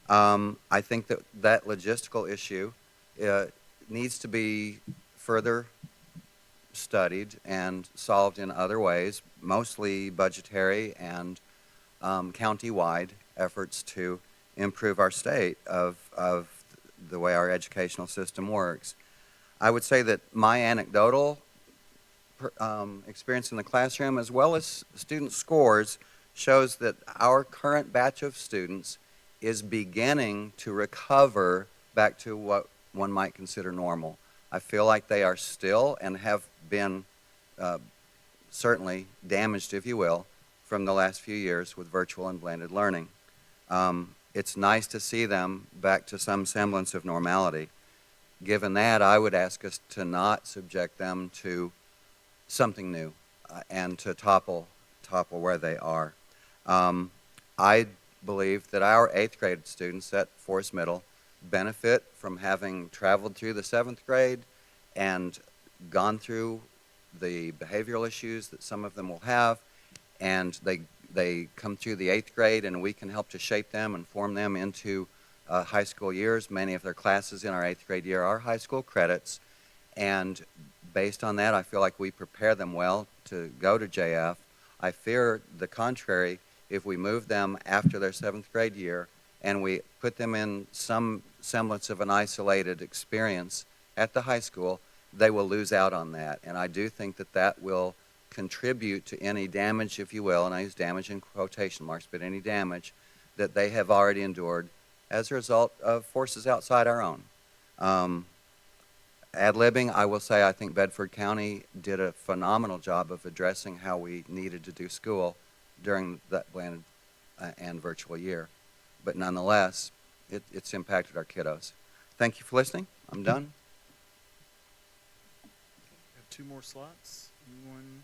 I think that logistical issue needs to be further studied and solved in other ways, mostly budgetary and county-wide efforts to improve our state of the way our educational system works. I would say that my anecdotal experience in the classroom, as well as student scores, shows that our current batch of students is beginning to recover back to what one might consider normal. I feel like they are still and have been certainly damaged, if you will, from the last few years with virtual and blended learning. It's nice to see them back to some semblance of normality. Given that, I would ask us to not subject them to something new and to topple where they are. I believe that our 8th grade students at Forest Middle benefit from having traveled through the 7th grade and gone through the behavioral issues that some of them will have, and they come through the 8th grade, and we can help to shape them and form them into high school years. Many of their classes in our 8th grade year are high school credits, and based on that, I feel like we prepare them well to go to JF. I fear the contrary. If we move them after their 7th grade year and we put them in some semblance of an isolated experience at the high school, they will lose out on that. And I do think that that will contribute to any damage, if you will, and I use damage in quotation marks, but any damage that they have already endured as a result of forces outside our own. Ad-libbing, I will say I think Bedford County did a phenomenal job of addressing how we needed to do school during that blended and virtual year. But nonetheless, it's impacted our kiddos. Thank you for listening. I'm done. We have 2 more slots. Anyone?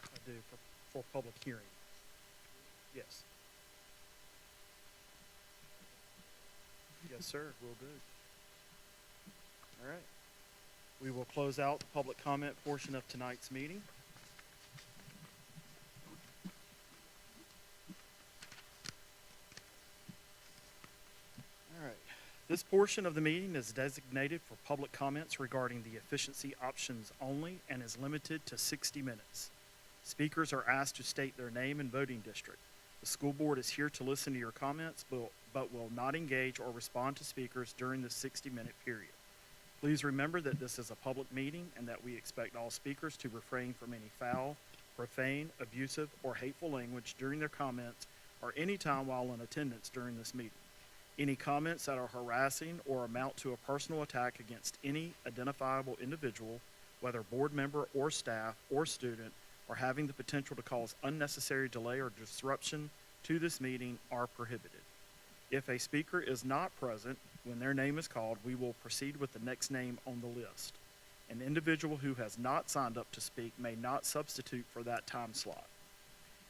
I do for public hearing. Yes. Yes, sir. Will do. All right. We will close out the public comment portion of tonight's meeting. All right. This portion of the meeting is designated for public comments regarding the efficiency options only and is limited to 60 minutes. Speakers are asked to state their name and voting district. The school board is here to listen to your comments, but will not engage or respond to speakers during the 60-minute period. Please remember that this is a public meeting and that we expect all speakers to refrain from any foul, profane, abusive, or hateful language during their comments or any time while in attendance during this meeting. Any comments that are harassing or amount to a personal attack against any identifiable individual, whether board member or staff or student, or having the potential to cause unnecessary delay or disruption to this meeting are prohibited. If a speaker is not present when their name is called, we will proceed with the next name on the list. An individual who has not signed up to speak may not substitute for that time slot.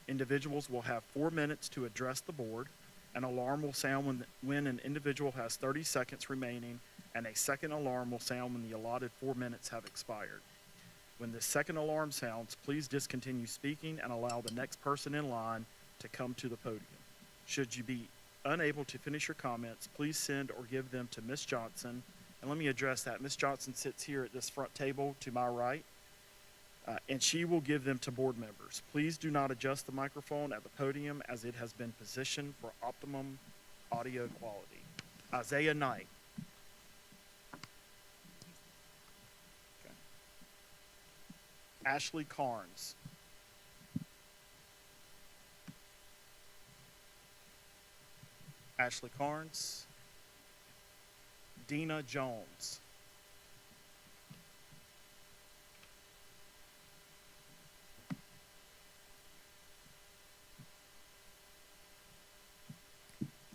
Individuals will have 4 minutes to address the board. An alarm will sound when an individual has 30 seconds remaining, and a second alarm will sound when the allotted 4 minutes have expired. When the second alarm sounds, please discontinue speaking and allow the next person in line to come to the podium. Should you be unable to finish your comments, please send or give them to Ms. Johnson. And let me address that. Ms. Johnson sits here at this front table to my right, and she will give them to board members. Please do not adjust the microphone at the podium as it has been positioned for optimum audio quality. Isaiah Knight. Okay. Ashley Carnes. Ashley Carnes. Dina Jones.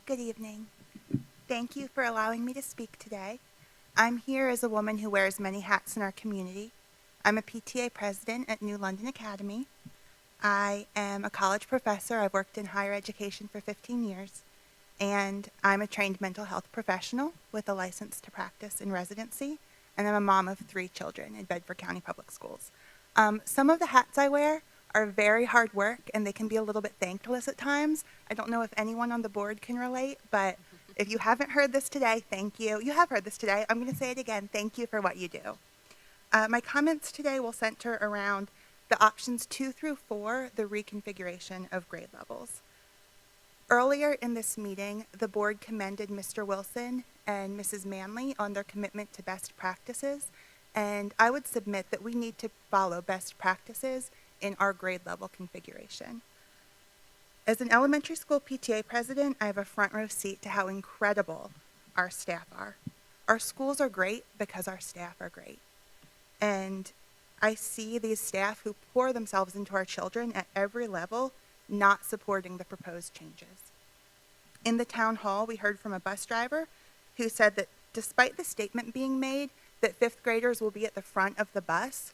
Good evening. Thank you for allowing me to speak today. I'm here as a woman who wears many hats in our community. I'm a PTA president at New London Academy. I am a college professor. I've worked in higher education for 15 years. And I'm a trained mental health professional with a license to practice in residency. And I'm a mom of 3 children in Bedford County Public Schools. Some of the hats I wear are very hard work, and they can be a little bit thankless at times. I don't know if anyone on the board can relate, but if you haven't heard this today, thank you. You have heard this today. I'm going to say it again. Thank you for what you do. My comments today will center around the options 2 through 4, the reconfiguration of grade levels. Earlier in this meeting, the board commended Mr. Wilson and Mrs. Manley on their commitment to best practices, and I would submit that we need to follow best practices in our grade level configuration. As an elementary school PTA president, I have a front row seat to how incredible our staff are. Our schools are great because our staff are great. And I see these staff who pour themselves into our children at every level, not supporting the proposed changes. In the town hall, we heard from a bus driver who said that despite the statement being made that 5th graders will be at the front of the bus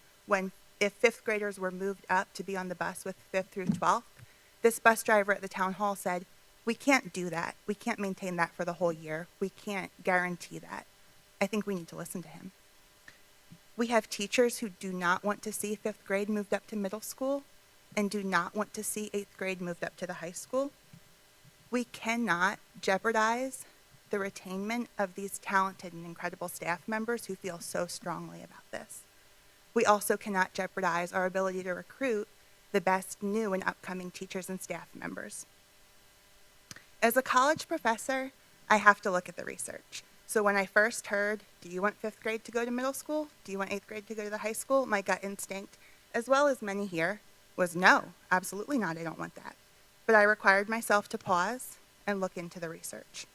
if 5th graders were moved up to be on the bus with 5th through 12th, this bus driver at the town hall said, we can't do that. We can't maintain that for the whole year. We can't guarantee that. I think we need to listen to him. We have teachers who do not want to see 5th grade moved up to middle school and do not want to see 8th grade moved up to the high school. We cannot jeopardize the retainment of these talented and incredible staff members who feel so strongly about this. We also cannot jeopardize our ability to recruit the best new and upcoming teachers and staff members. As a college professor, I have to look at the research. So when I first heard, do you want 5th grade to go to middle school? Do you want 8th grade to go to the high school? My gut instinct, as well as many here, was no, absolutely not, I don't want that. But I required myself to pause and look into the research.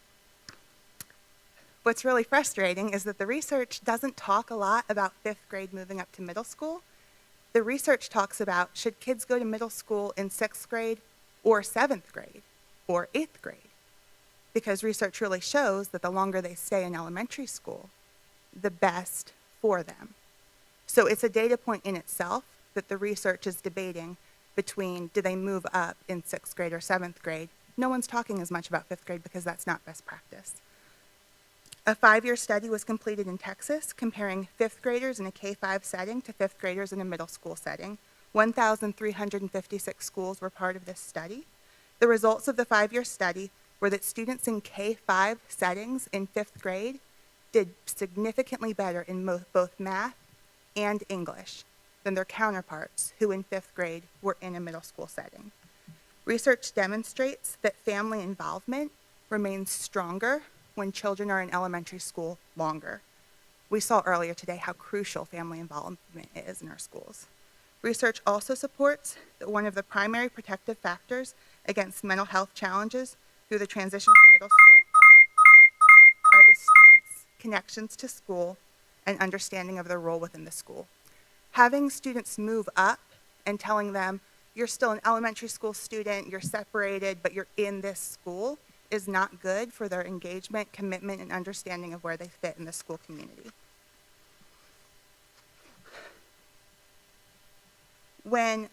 What's really frustrating is that the research doesn't talk a lot about 5th grade moving up to middle school. The research talks about should kids go to middle school in 6th grade or 7th grade or 8th grade, because research really shows that the longer they stay in elementary school, the best for them. So it's a data point in itself that the research is debating between do they move up in 6th grade or 7th grade. No one's talking as much about 5th grade because that's not best practice. A 5-year study was completed in Texas comparing 5th graders in a K-5 setting to 5th graders in a middle school setting. 1,356 schools were part of this study. The results of the 5-year study were that students in K-5 settings in 5th grade did significantly better in both math and English than their counterparts who in 5th grade were in a middle school setting. Research demonstrates that family involvement remains stronger when children are in elementary school longer. We saw earlier today how crucial family involvement is in our schools. Research also supports that one of the primary protective factors against mental health challenges through the transition to middle school are the students' connections to school and understanding of their role within the school. Having students move up and telling them, you're still an elementary school student, you're separated, but you're in this school, is not good for their engagement, commitment, and understanding of where they fit in the school community. When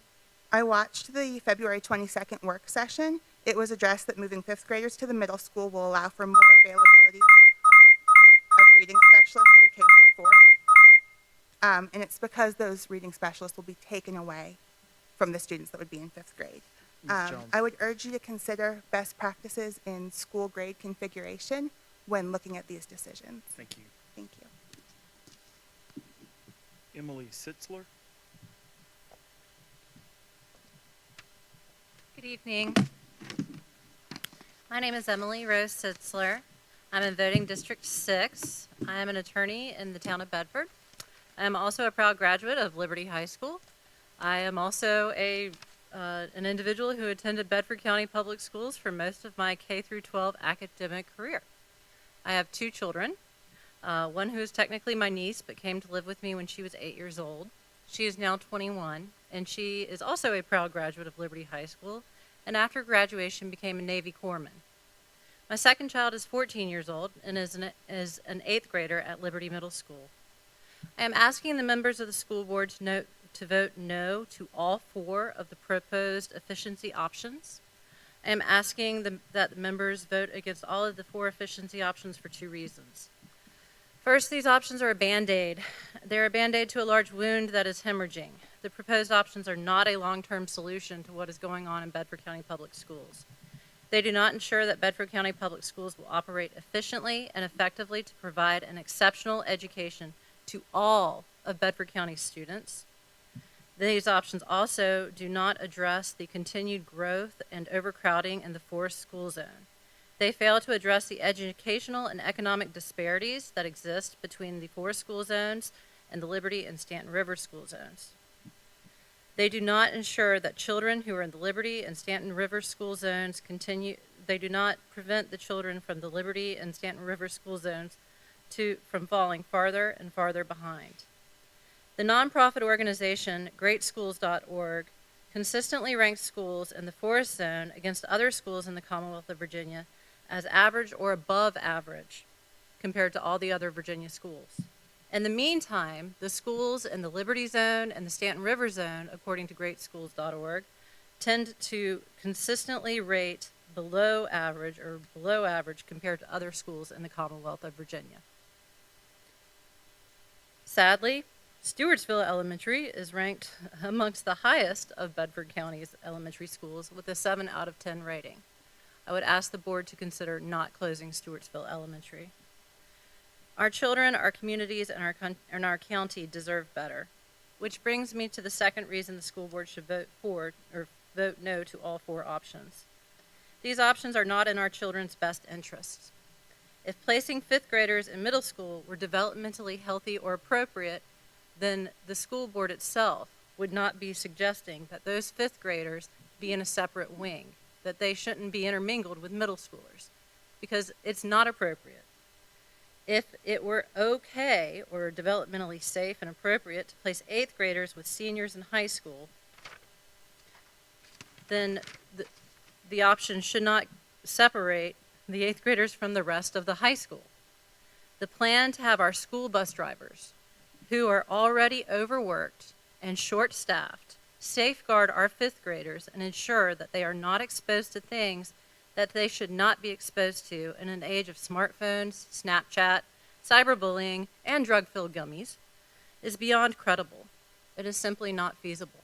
I watched the February 22nd work session, it was addressed that moving 5th graders to the middle school will allow for more availability of reading specialists through K through 4. And it's because those reading specialists will be taken away from the students that would be in 5th grade. Ms. Jones. I would urge you to consider best practices in school grade configuration when looking at these decisions. Thank you. Thank you. Emily Sitzler. Good evening. My name is Emily Rose Sitzler. I'm in Voting District 6. I am an attorney in the town of Bedford. I am also a proud graduate of Liberty High School. I am also an individual who attended Bedford County Public Schools for most of my K through 12 academic career. I have 2 children, one who is technically my niece but came to live with me when she was 8 years old. She is now 21, and she is also a proud graduate of Liberty High School, and after graduation became a Navy corpsman. My second child is 14 years old and is an 8th grader at Liberty Middle School. I am asking the members of the school board to vote no to all 4 of the proposed efficiency options. I am asking that the members vote against all of the 4 efficiency options for 2 reasons. First, these options are a Band-Aid. They're a Band-Aid to a large wound that is hemorrhaging. The proposed options are not a long-term solution to what is going on in Bedford County Public Schools. They do not ensure that Bedford County Public Schools will operate efficiently and effectively to provide an exceptional education to all of Bedford County students. These options also do not address the continued growth and overcrowding in the Forest School Zone. They fail to address the educational and economic disparities that exist between the Forest School Zones and the Liberty and Stanton River School Zones. They do not ensure that children who are in the Liberty and Stanton River School Zones they do not prevent the children from the Liberty and Stanton River School Zones from falling farther and farther behind. The nonprofit organization GreatSchools.org consistently ranks schools in the Forest Zone against other schools in the Commonwealth of Virginia as average or above average compared to all the other Virginia schools. In the meantime, the schools in the Liberty Zone and the Stanton River Zone, according to GreatSchools.org, tend to consistently rate below average compared to other schools in the Commonwealth of Virginia. Sadly, Stewartsville Elementary is ranked amongst the highest of Bedford County's elementary schools with a 7 out of 10 rating. I would ask the board to consider not closing Stewartsville Elementary. Our children, our communities, and our county deserve better, which brings me to the second reason the school board should vote no to all 4 options. These options are not in our children's best interests. If placing 5th graders in middle school were developmentally healthy or appropriate, then the school board itself would not be suggesting that those 5th graders be in a separate wing, that they shouldn't be intermingled with middle schoolers, because it's not appropriate. If it were okay or developmentally safe and appropriate to place 8th graders with seniors in high school, then the option should not separate the 8th graders from the rest of the high school. The plan to have our school bus drivers, who are already overworked and short-staffed, safeguard our 5th graders and ensure that they are not exposed to things that they should not be exposed to in an age of smartphones, Snapchat, cyberbullying, and drug-filled gummies, is beyond credible. It is simply not feasible.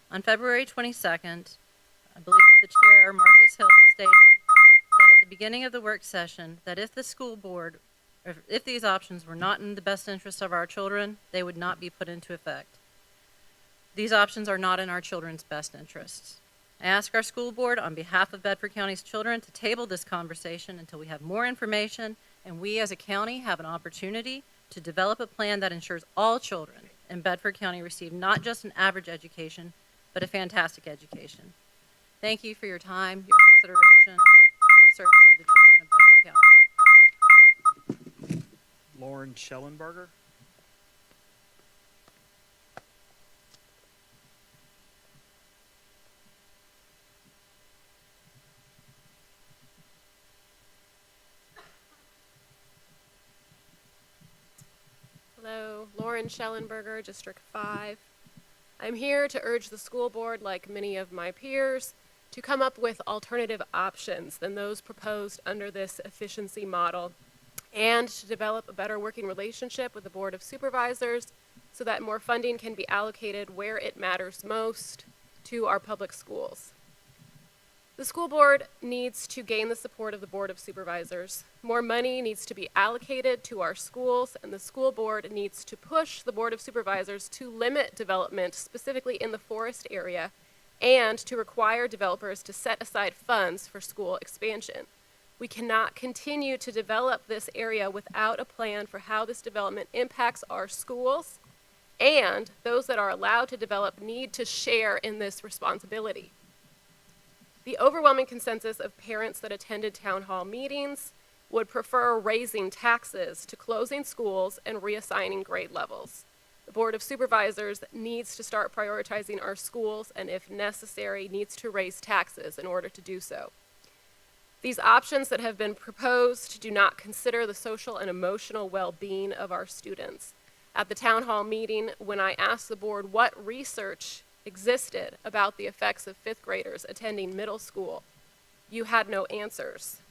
On February 22nd, I believe the chair, Marcus Hill, stated that at the beginning of the work session that if the school board, or if these options were not in the best interest of our children, they would not be put into effect. These options are not in our children's best interests. I ask our school board on behalf of Bedford County's children to table this conversation until we have more information and we as a county have an opportunity to develop a plan that ensures all children, in Bedford County receive not just an average education, but a fantastic education. Thank you for your time, your consideration, and your service to the children of Bedford County. Lauren Schellenberger. Hello, Lauren Schellenberger, District 5. I'm here to urge the school board, like many of my peers, to come up with alternative options than those proposed under this efficiency model, and to develop a better working relationship with the Board of Supervisors so that more funding can be allocated where it matters most to our public schools. The school board needs to gain the support of the Board of Supervisors. More money needs to be allocated to our schools, and the school board needs to push the Board of Supervisors to limit development, specifically in the forest area, and to require developers to set aside funds for school expansion. We cannot continue to develop this area without a plan for how this development impacts our schools, and those that are allowed to develop need to share in this responsibility. The overwhelming consensus of parents that attended town hall meetings would prefer raising taxes to closing schools and reassigning grade levels. The Board of Supervisors needs to start prioritizing our schools and, if necessary, needs to raise taxes in order to do so. These options that have been proposed do not consider the social and emotional well-being of our students. At the town hall meeting, when I asked the board what research existed about the effects of fifth graders attending middle school, you had no answers.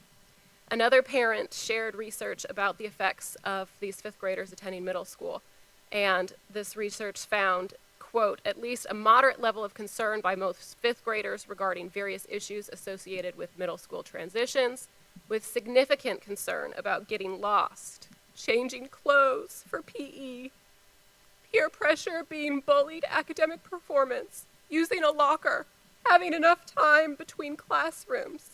Another parent shared research about the effects of these fifth graders attending middle school, and this research found, quote, at least a moderate level of concern by most fifth graders regarding various issues associated with middle school transitions, with significant concern about getting lost, changing clothes for PE, peer pressure, being bullied, academic performance, using a locker, having enough time between classrooms.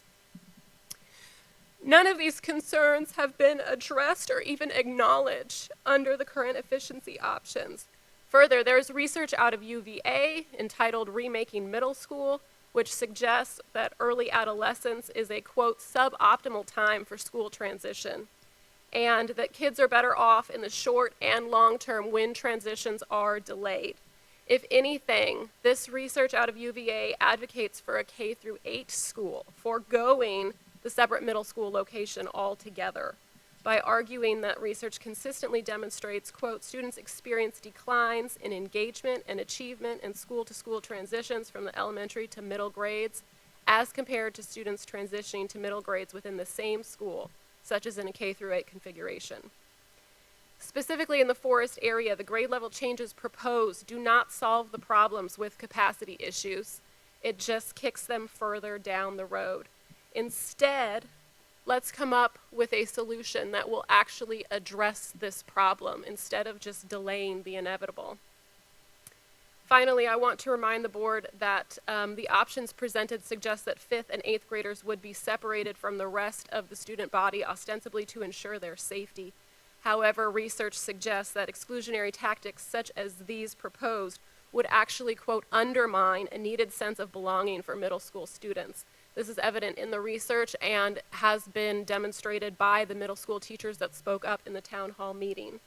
None of these concerns have been addressed or even acknowledged under the current efficiency options. Further, there's research out of UVA entitled Remaking Middle School, which suggests that early adolescence is a, quote, suboptimal time for school transition, and that kids are better off in the short and long term when transitions are delayed. If anything, this research out of UVA advocates for a K-8 school, foregoing the separate middle school location altogether, by arguing that research consistently demonstrates, quote, students experience declines in engagement and achievement in school-to-school transitions from the elementary to middle grades as compared to students transitioning to middle grades within the same school, such as in a K-8 configuration. Specifically in the forest area, the grade level changes proposed do not solve the problems with capacity issues. It just kicks them further down the road. Instead, let's come up with a solution that will actually address this problem instead of just delaying the inevitable. Finally, I want to remind the board that the options presented suggest that 5th and 8th graders would be separated from the rest of the student body, ostensibly to ensure their safety. However, research suggests that exclusionary tactics such as these proposed would actually, quote, undermine a needed sense of belonging for middle school students. This is evident in the research and has been demonstrated by the middle school teachers that spoke up in the town hall meeting.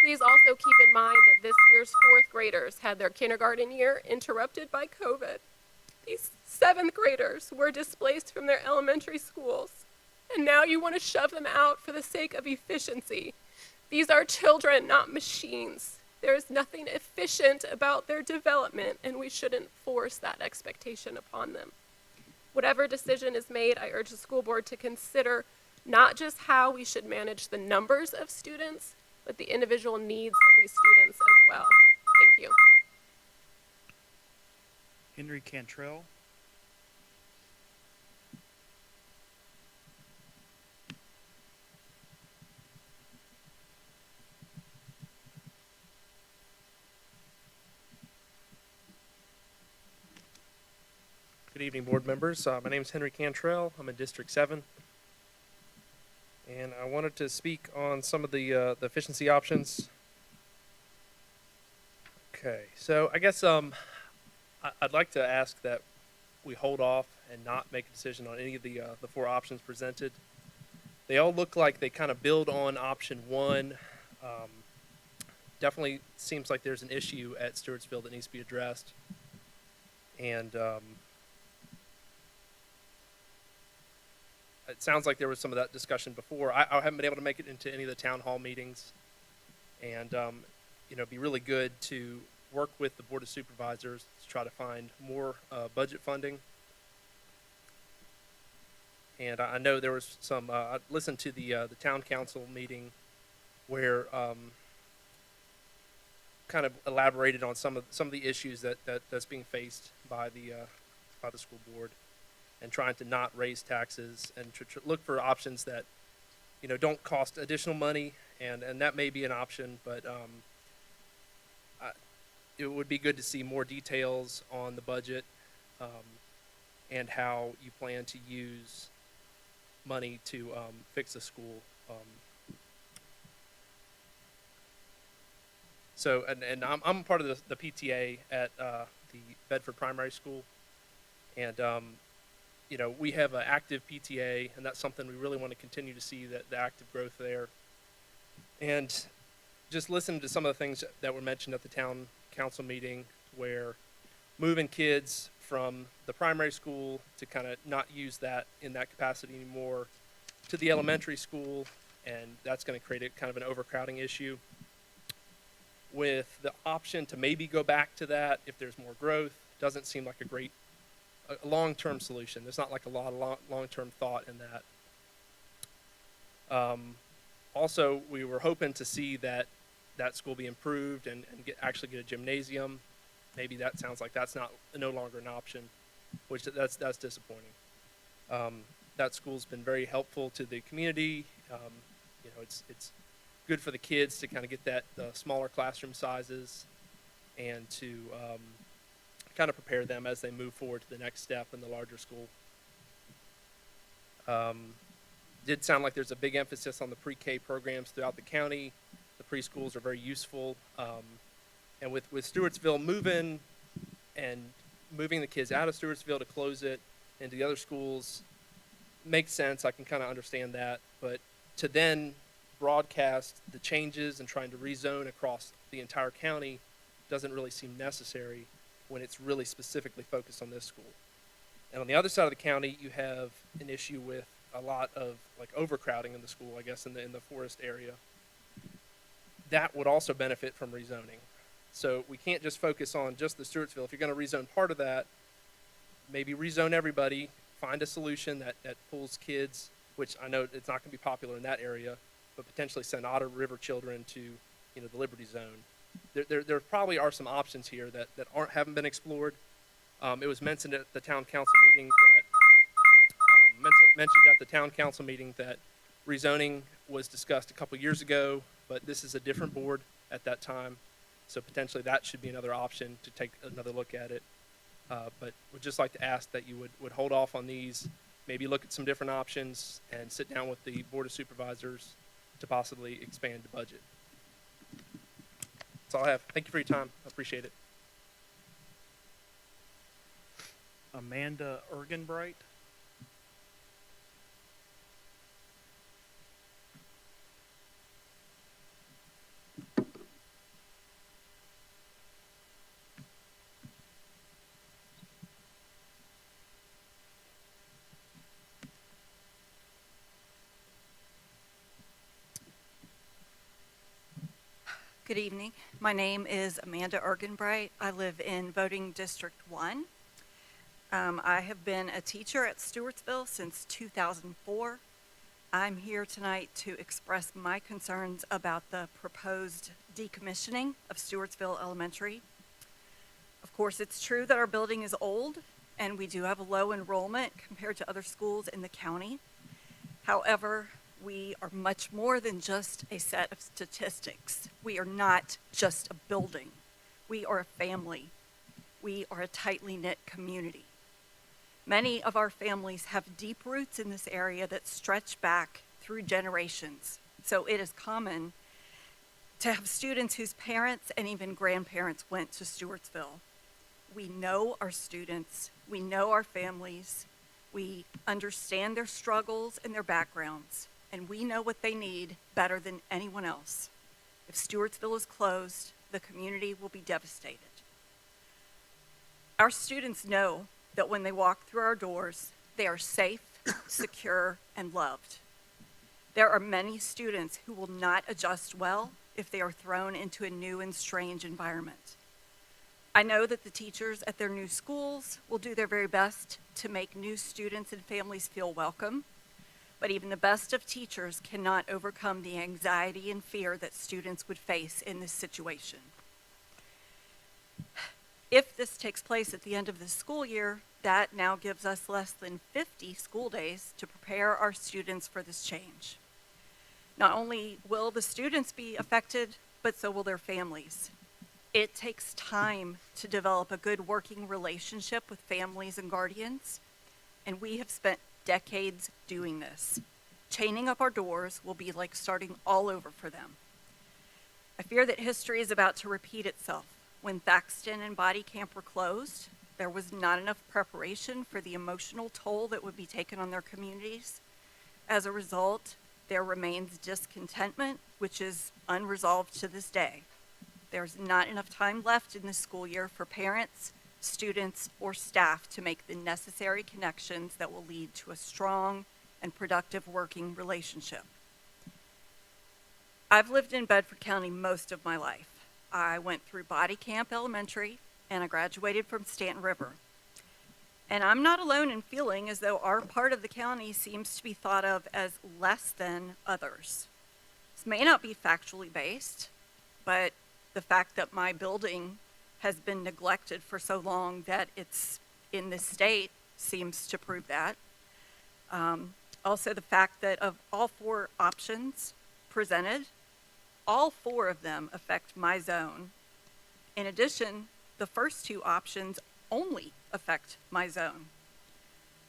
Please also keep in mind that this year's 4th graders had their kindergarten year interrupted by COVID. These 7th graders were displaced from their elementary schools, and now you want to shove them out for the sake of efficiency. These are children, not machines. There is nothing efficient about their development, and we shouldn't force that expectation upon them. Whatever decision is made, I urge the school board to consider not just how we should manage the numbers of students, but the individual needs of these students as well. Thank you. Henry Cantrell. Good evening, board members. My name is Henry Cantrell. I'm in District 7. And I wanted to speak on some of the efficiency options Okay, so I guess I'd like to ask that we hold off and not make a decision on any of the four options presented. They all look like they kind of build on option one. Definitely seems like there's an issue at Stewartsville that needs to be addressed. And it sounds like there was some of that discussion before. I haven't been able to make it into any of the town hall meetings. And, you know, it'd be really good to work with the Board of Supervisors to try to find more budget funding. And I know there was some, I listened to the town council meeting where kind of elaborated on some of the issues that's being faced by the school board, and trying to not raise taxes and look for options that, you know, don't cost additional money, and that may be an option, but it would be good to see more details on the budget and how you plan to use money to fix the school. So, and I'm part of the PTA at the Bedford Primary School, and you know, we have an active PTA, and that's something we really want to continue to see, that the active growth there. And just listen to some of the things that were mentioned at the town council meeting, where moving kids from the primary school to kind of not use that in that capacity anymore to the elementary school, and that's going to create a kind of an overcrowding issue. With the option to maybe go back to that if there's more growth, doesn't seem like a great long-term solution. There's not like a lot of long-term thought in that. Also, we were hoping to see that school be improved and actually get a gymnasium. Maybe that sounds like that's no longer an option, which that's disappointing. That school's been very helpful to the community. You know, it's good for the kids to kind of get the smaller classroom sizes, and to kind of prepare them as they move forward to the next step in the larger school. Did sound like there's a big emphasis on the pre-K programs throughout the county. The preschools are very useful. And with Stewartsville moving the kids out of Stewartsville to close it into the other schools makes sense. I can kind of understand that. But to then broadcast the changes and trying to rezone across the entire county doesn't really seem necessary when it's really specifically focused on this school. And on the other side of the county, you have an issue with a lot of like overcrowding in the school, I guess, in the Forest area. That would also benefit from rezoning. So we can't just focus on just the Stewartsville. If you're going to rezone part of that, maybe rezone everybody, find a solution that pulls kids, which I know it's not going to be popular in that area, but potentially send Otter River children to, you know, the Liberty Zone. There probably are some options here that haven't been explored. It was mentioned at the town council meeting that rezoning was discussed a couple years ago, but this is a different board at that time, so potentially that should be another option to take another look at it. But would just like to ask that you would hold off on these, maybe look at some different options, and sit down with the Board of Supervisors to possibly expand the budget. That's all I have. Thank you for your time. I appreciate it. Amanda Ergenbright. Good evening. My name is Amanda Ergenbright. I live in Voting District 1. I have been a teacher at Stewartsville since 2004. I'm here tonight to express my concerns about the proposed decommissioning of Stewartsville Elementary. Of course, it's true that our building is old and we do have a low enrollment compared to other schools in the county. However, we are much more than just a set of statistics. We are not just a building. We are a family. We are a tightly knit community. Many of our families have deep roots in this area that stretch back through generations. So it is common to have students whose parents and even grandparents went to Stewartsville. We know our students, we know our families, we understand their struggles and their backgrounds, and we know what they need better than anyone else. If Stewartsville is closed, the community will be devastated. Our students know that when they walk through our doors, they are safe, secure, and loved. There are many students who will not adjust well if they are thrown into a new and strange environment. I know that the teachers at their new schools will do their very best to make new students and families feel welcome, but even the best of teachers cannot overcome the anxiety and fear that students would face in this situation. If this takes place at the end of the school year, that now gives us less than 50 school days to prepare our students for this change. Not only will the students be affected, but so will their families. It takes time to develop a good working relationship with families and guardians, and we have spent decades doing this. Chaining up our doors will be like starting all over for them. I fear that history is about to repeat itself. When Thaxton and Body Camp were closed, there was not enough preparation for the emotional toll that would be taken on their communities. As a result, there remains discontentment, which is unresolved to this day. There's not enough time left in this school year for parents, students, or staff to make the necessary connections that will lead to a strong and productive working relationship. I've lived in Bedford County most of my life. I went through Body Camp Elementary, and I graduated from Stanton River. And I'm not alone in feeling as though our part of the county seems to be thought of as less than others. This may not be factually based, but the fact that my building has been neglected for so long that it's in this state seems to prove that. Also, the fact that of all 4 options presented, all 4 of them affect my zone. In addition, the first 2 options only affect my zone.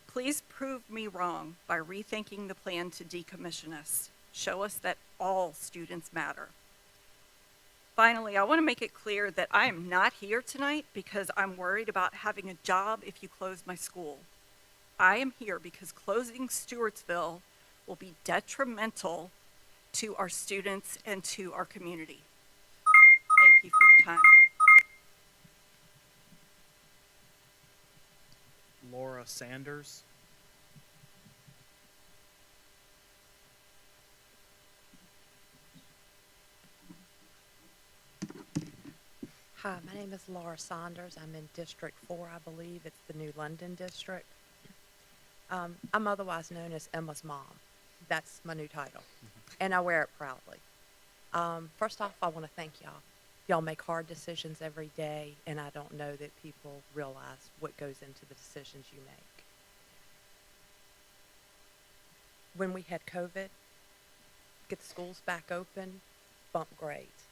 Please prove me wrong by rethinking the plan to decommission us. Show us that all students matter. Finally, I want to make it clear that I am not here tonight because I'm worried about having a job if you close my school. I am here because closing Stewartsville will be detrimental to our students and to our community. Thank you for your time. Laura Sanders. Hi, my name is Laura Saunders. I'm in District 4, I believe. It's the New London District. I'm otherwise known as Emma's mom. That's my new title, and I wear it proudly. First off, I want to thank y'all. Y'all make hard decisions every day, and I don't know that people realize what goes into the decisions you make. When we had COVID, get the schools back open, bump grades.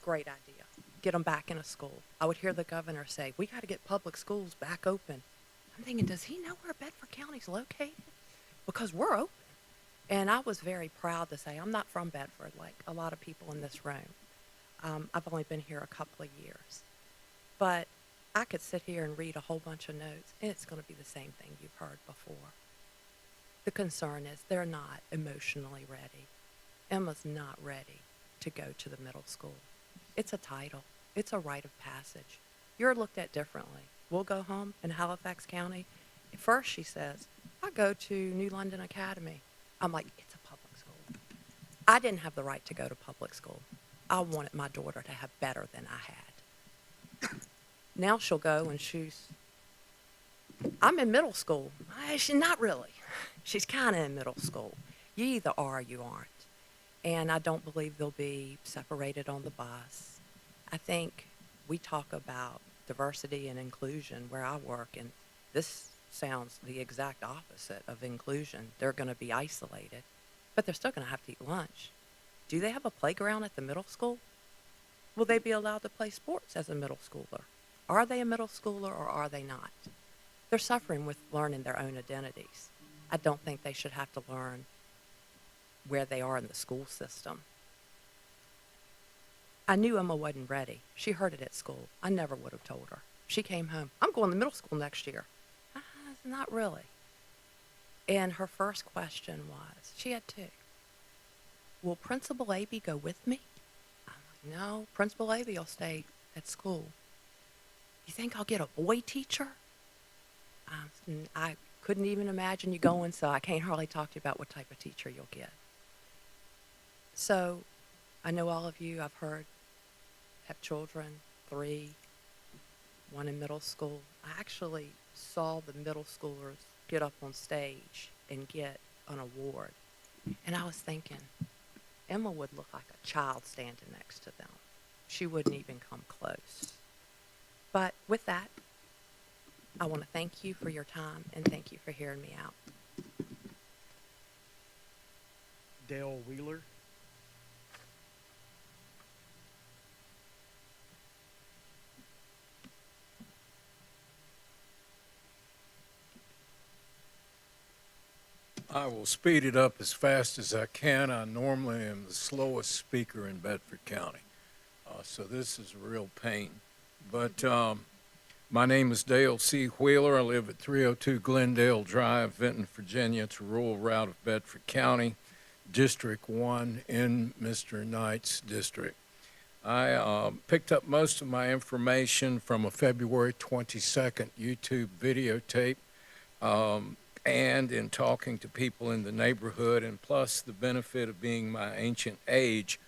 Great idea. Get them back in a school. I would hear the governor say, we got to get public schools back open. I'm thinking, does he know where Bedford County's located? Because we're open. And I was very proud to say, I'm not from Bedford like a lot of people in this room. I've only been here a couple of years. But I could sit here and read a whole bunch of notes, and it's going to be the same thing you've heard before. The concern is they're not emotionally ready. Emma's not ready to go to the middle school. It's a title. It's a rite of passage. You're looked at differently. We'll go home in Halifax County. At first, she says, I go to New London Academy. I'm like, it's a public school. I didn't have the right to go to public school. I wanted my daughter to have better than I had. Now she'll go and I'm in middle school. She's not really. She's kind of in middle school. You either are or you aren't. And I don't believe they'll be separated on the bus. I think we talk about diversity and inclusion where I work, and this sounds the exact opposite of inclusion. They're going to be isolated, but they're still going to have to eat lunch. Do they have a playground at the middle school? Will they be allowed to play sports as a middle schooler? Are they a middle schooler or are they not? They're suffering with learning their own identities. I don't think they should have to learn where they are in the school system. I knew Emma wasn't ready. She heard it at school. I never would have told her. She came home. I'm going to middle school next year. Not really. And her first question was, she had two. Will Principal Aby go with me? I'm like, no, Principal Aby will stay at school. You think I'll get a boy teacher? I couldn't even imagine you going, so I can't hardly talk to you about what type of teacher you'll get. So I know all of you, I've heard, have children, 3, 1 in middle school. I actually saw the middle schoolers get up on stage and get an award. And I was thinking, Emma would look like a child standing next to them. She wouldn't even come close. But with that, I want to thank you for your time and thank you for hearing me out. Dale Wheeler. I will speed it up as fast as I can. I normally am the slowest speaker in Bedford County, so this is a real pain. But my name is Dale C. Wheeler. I live at 302 Glendale Drive, Vinton, Virginia. It's a rural route of Bedford County, District 1 in Mr. Knight's district. I picked up most of my information from a February 22nd YouTube videotape. And in talking to people in the neighborhood, and plus the benefit of being my ancient age,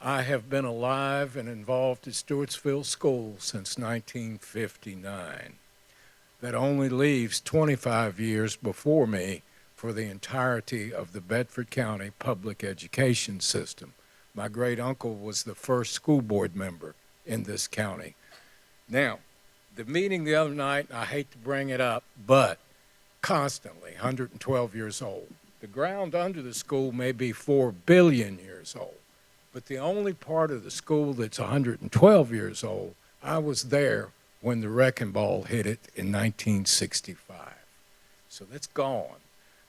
I have been alive and involved at Stewartsville School since 1959. That only leaves 25 years before me for the entirety of the Bedford County public education system. My great uncle was the first school board member in this county. Now, the meeting the other night, I hate to bring it up, but constantly 112 years old. The ground under the school may be 4 billion years old, but the only part of the school that's 112 years old, I was there when the wrecking ball hit it in 1965. So that's gone.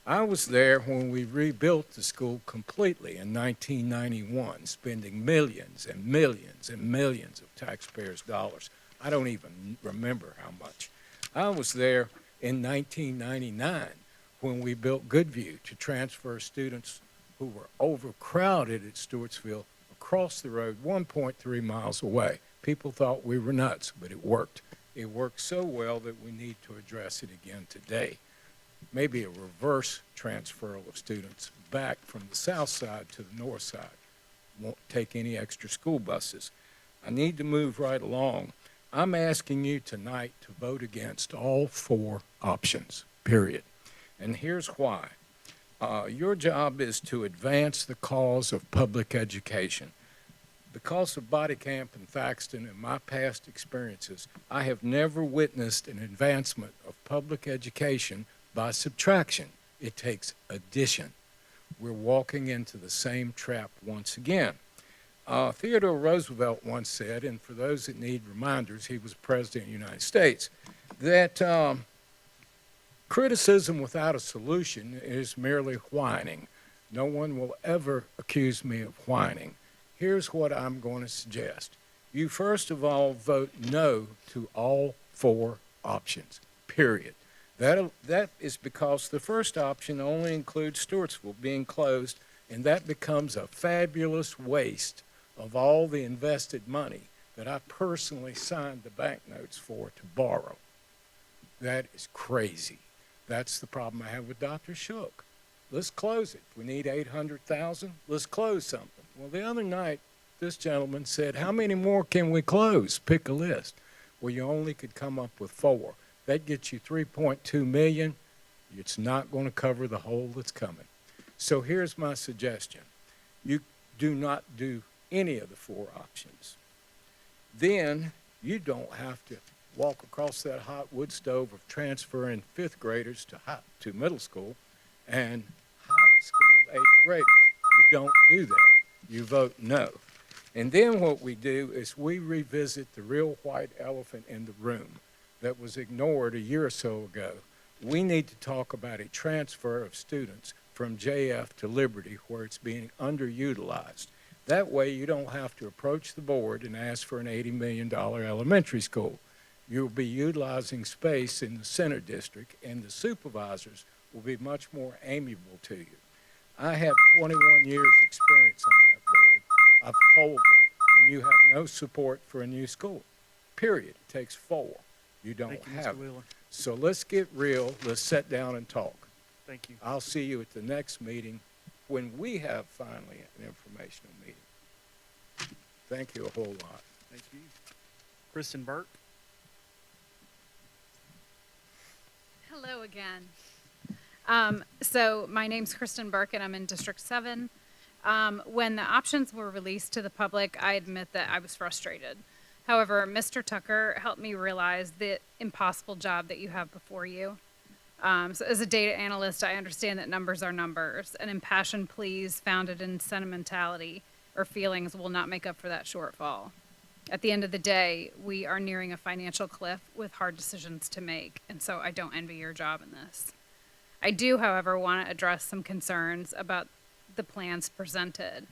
I was there when we rebuilt the school completely in 1991, spending millions and millions and millions of taxpayers' dollars. I don't even remember how much. I was there in 1999 when we built Goodview to transfer students who were overcrowded at Stewartsville across the road 1.3 miles away. People thought we were nuts, but it worked. It worked so well that we need to address it again today. Maybe a reverse transferal of students back from the south side to the north side. Won't take any extra school buses. I need to move right along. I'm asking you tonight to vote against all 4 options, period. And here's why. Your job is to advance the cause of public education. Because of Body Camp and Thaxton and my past experiences, I have never witnessed an advancement of public education by subtraction. It takes addition. We're walking into the same trap once again. Theodore Roosevelt once said, and for those that need reminders, he was president of the United States, that criticism without a solution is merely whining. No one will ever accuse me of whining. Here's what I'm going to suggest. You first of all vote no to all 4 options, period. That is because the first option only includes Stewartsville being closed, and that becomes a fabulous waste of all the invested money that I personally signed the banknotes for to borrow. That is crazy. That's the problem I have with Dr. Shook. Let's close it. If we need 800,000, let's close something. Well, the other night, this gentleman said, how many more can we close? Pick a list. Well, you only could come up with 4. That gets you 3.2 million. It's not going to cover the hole that's coming. So here's my suggestion. You do not do any of the 4 options. Then you don't have to walk across that hot wood stove of transferring 5th graders to middle school and high school 8th graders. You don't do that. You vote no. And then what we do is we revisit the real white elephant in the room that was ignored a year or so ago. We need to talk about a transfer of students from JF to Liberty where it's being underutilized. That way, you don't have to approach the board and ask for an $80 million elementary school. You'll be utilizing space in the center district, and the supervisors will be much more amiable to you. I have 21 years' experience on that board. I've polled them, and you have no support for a new school. Period. It takes 4. You don't Thank you, have Mr. it. Wheeler. So let's get real. Let's sit down and talk. Thank you. I'll see you at the next meeting when we have finally an informational meeting. Thank you a whole lot. Thank you. Kristen Burke. Hello again. So my name's Kristen Burke and I'm in District 7. When the options were released to the public, I admit that I was frustrated. However, Mr. Tucker helped me realize the impossible job that you have before you. So as a data analyst, I understand that numbers are numbers, and impassioned pleas founded in sentimentality or feelings will not make up for that shortfall. At the end of the day, we are nearing a financial cliff with hard decisions to make, and so I don't envy your job in this. I do, however, want to address some concerns about the plans presented.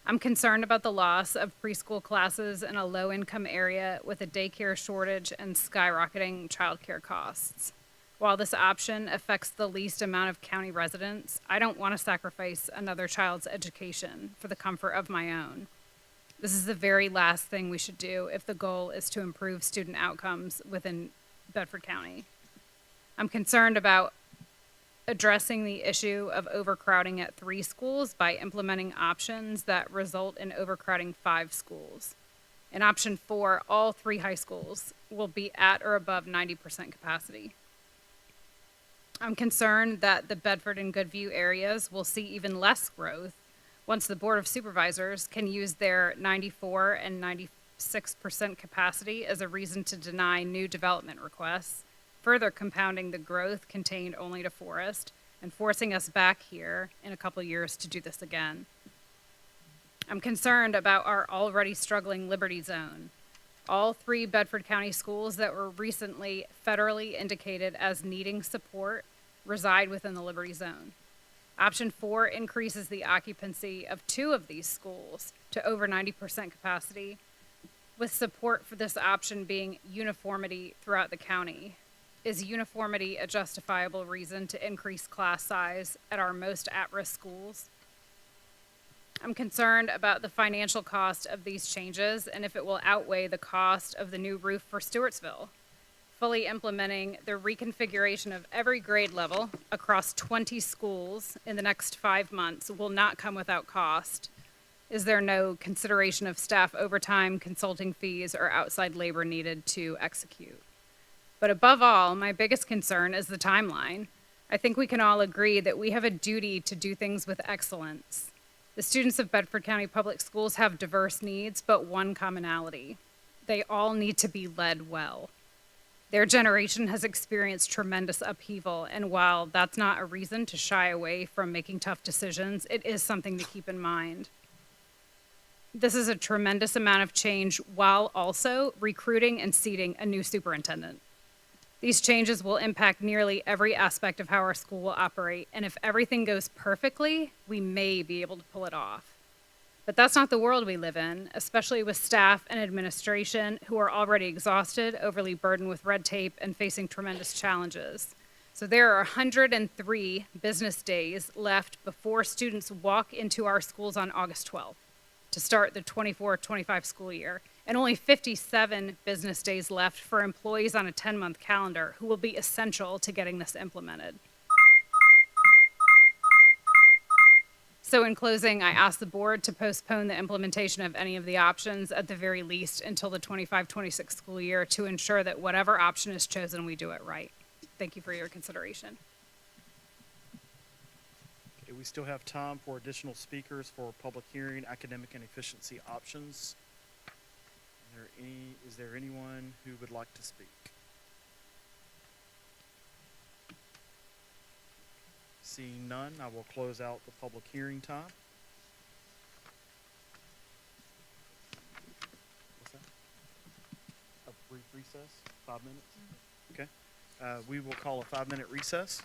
I'm concerned about the loss of preschool classes in a low-income area with a daycare shortage and skyrocketing childcare costs. While this option affects the least amount of county residents, I don't want to sacrifice another child's education for the comfort of my own. This is the very last thing we should do if the goal is to improve student outcomes within Bedford County. I'm concerned about addressing the issue of overcrowding at 3 schools by implementing options that result in overcrowding 5 schools. In option 4, all 3 high schools will be at or above 90% capacity. I'm concerned that the Bedford and Goodview areas will see even less growth once the Board of Supervisors can use their 94 and 96% capacity as a reason to deny new development requests, further compounding the growth contained only to Forest and forcing us back here in a couple years to do this again. I'm concerned about our already struggling Liberty Zone. All 3 Bedford County schools that were recently federally indicated as needing support reside within the Liberty Zone. Option 4 increases the occupancy of 2 of these schools to over 90% capacity, with support for this option being uniformity throughout the county. Is uniformity a justifiable reason to increase class size at our most at-risk schools? I'm concerned about the financial cost of these changes and if it will outweigh the cost of the new roof for Stewartsville. Fully implementing the reconfiguration of every grade level across 20 schools in the next 5 months will not come without cost. Is there no consideration of staff overtime, consulting fees, or outside labor needed to execute? But above all, my biggest concern is the timeline. I think we can all agree that we have a duty to do things with excellence. The students of Bedford County Public Schools have diverse needs, but one commonality. They all need to be led well. Their generation has experienced tremendous upheaval, and while that's not a reason to shy away from making tough decisions, it is something to keep in mind. This is a tremendous amount of change while also recruiting and seating a new superintendent. These changes will impact nearly every aspect of how our school will operate, and if everything goes perfectly, we may be able to pull it off. But that's not the world we live in, especially with staff and administration who are already exhausted, overly burdened with red tape, and facing tremendous challenges. So there are 103 business days left before students walk into our schools on August 12th to start the 24-25 school year, and only 57 business days left for employees on a 10-month calendar who will be essential to getting this implemented. So in closing, I ask the board to postpone the implementation of any of the options at the very least until the 25-26 school year to ensure that whatever option is chosen, we do it right. Thank you for your consideration. Okay, we still have time for additional speakers for public hearing, academic and efficiency options. Is there anyone who would like to speak? Seeing none, I will close out the public hearing time. What's that? A brief recess, 5 minutes? Okay. We will call a 5-minute recess.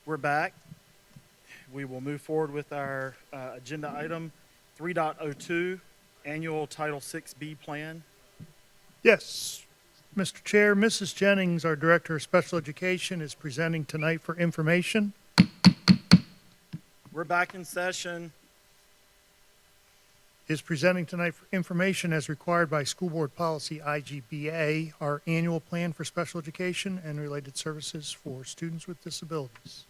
We're back. We will move forward with our agenda item 3.02, Annual Title VI-B Plan. Yes, Mr. Chair, Mrs. Jennings, our Director of Special Education, is presenting tonight for information. We're back in session. Is presenting tonight for information as required by School Board Policy IGBA, our annual plan for special education and related services for students with disabilities.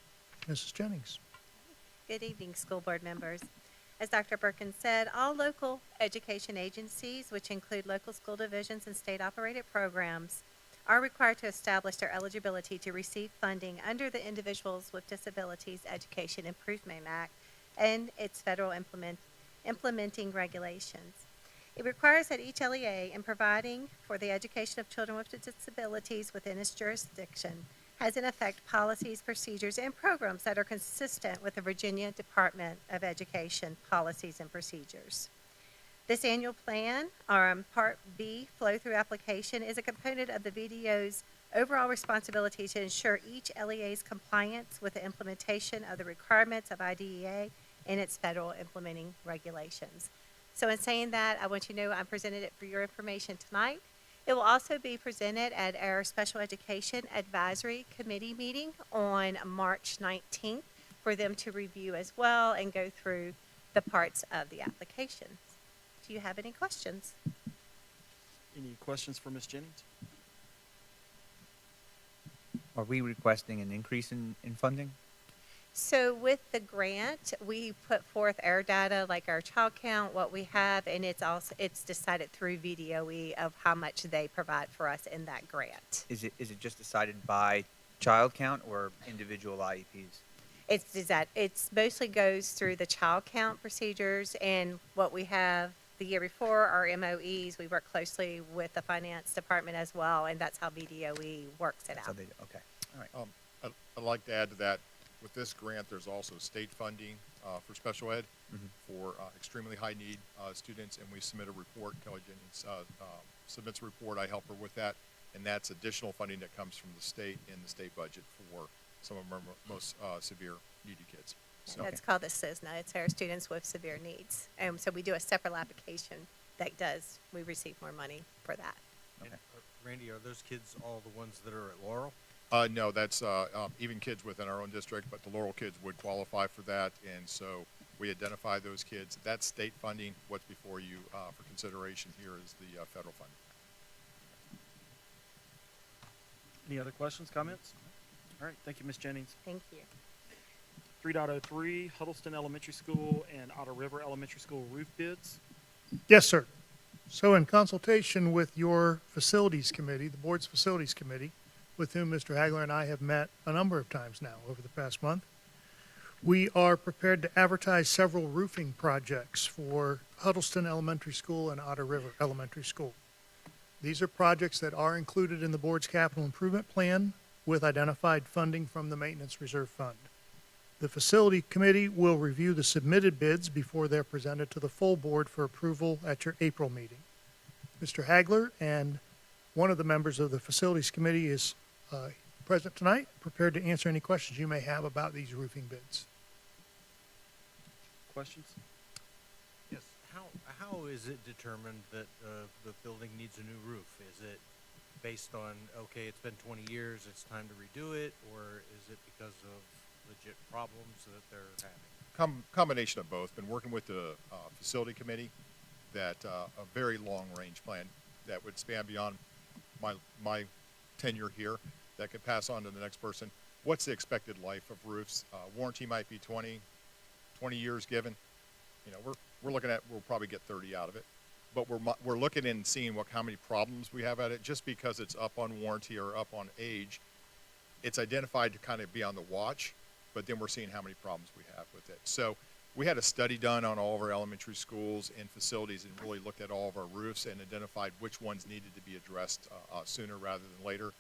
Mrs. Jennings. Good evening, school board members. As Dr. Birkin said, all local education agencies, which include local school divisions and state-operated programs, are required to establish their eligibility to receive funding under the Individuals with Disabilities Education Improvement Act and its federal implementing regulations. It requires that each LEA, in providing for the education of children with disabilities within its jurisdiction, has in effect policies, procedures, and programs that are consistent with the Virginia Department of Education policies and procedures. This annual plan, or Part B flow-through application, is a component of the VDO's overall responsibility to ensure each LEA's compliance with the implementation of the requirements of IDEA and its federal implementing regulations. So in saying that, I want you to know I presented it for your information tonight. It will also be presented at our Special Education Advisory Committee meeting on March 19th for them to review as well and go through the parts of the application. Do you have any questions? Any questions for Ms. Jennings? Are we requesting an increase in funding? So with the grant, we put forth our data, like our child count, what we have, and it's decided through VDOE of how much they provide for us in that grant. Is it just decided by child count or individual IEPs? It's mostly goes through the child count procedures and what we have the year before, our MOEs. We work closely with the finance department as well, and that's how VDOE works it That's out. how they, okay, all right. I'd like to add to that, with this grant, there's also state funding for special ed for extremely high need students, and we submit a report. Kelly Jennings submits a report. I help her with that, and that's additional funding that comes from the state in the state budget for some of our most severe needy kids. So. That's called the SISNA. It's our students with severe needs. So we do a separate application we receive more money for that. Okay. Randy, are those kids all the ones that are at Laurel? No, that's even kids within our own district, but the Laurel kids would qualify for that, and so we identify those kids. That's state funding. What's before you for consideration here is the federal funding. Any other questions, comments? All right, thank you, Ms. Jennings. Thank you. 3.03, Huddleston Elementary School and Otter River Elementary School roof bids. Yes, sir. So in consultation with your facilities committee, the board's facilities committee, with whom Mr. Hagler and I have met a number of times now over the past month, we are prepared to advertise several roofing projects for Huddleston Elementary School and Otter River Elementary School. These are projects that are included in the board's capital improvement plan with identified funding from the Maintenance Reserve Fund. The facility committee will review the submitted bids before they're presented to the full board for approval at your April meeting. Mr. Hagler and one of the members of the facilities committee is present tonight, prepared to answer any questions you may have about these roofing bids. Questions? Yes. How is it determined that the building needs a new roof? Is it based on, okay, it's been 20 years, it's time to redo it, or is it because of legit problems that they're having? Combination of both. Been working with the facility committee that a very long range plan that would span beyond my tenure here that could pass on to the next person. What's the expected life of roofs? Warranty might be 20 years given. You know, we're looking at, we'll probably get 30 out of it. But we're looking and seeing how many problems we have at it. Just because it's up on warranty or up on age, it's identified to kind of be on the watch, but then we're seeing how many problems we have with it. So we had a study done on all of our elementary schools and facilities and really looked at all of our roofs and identified which ones needed to be addressed sooner rather than later.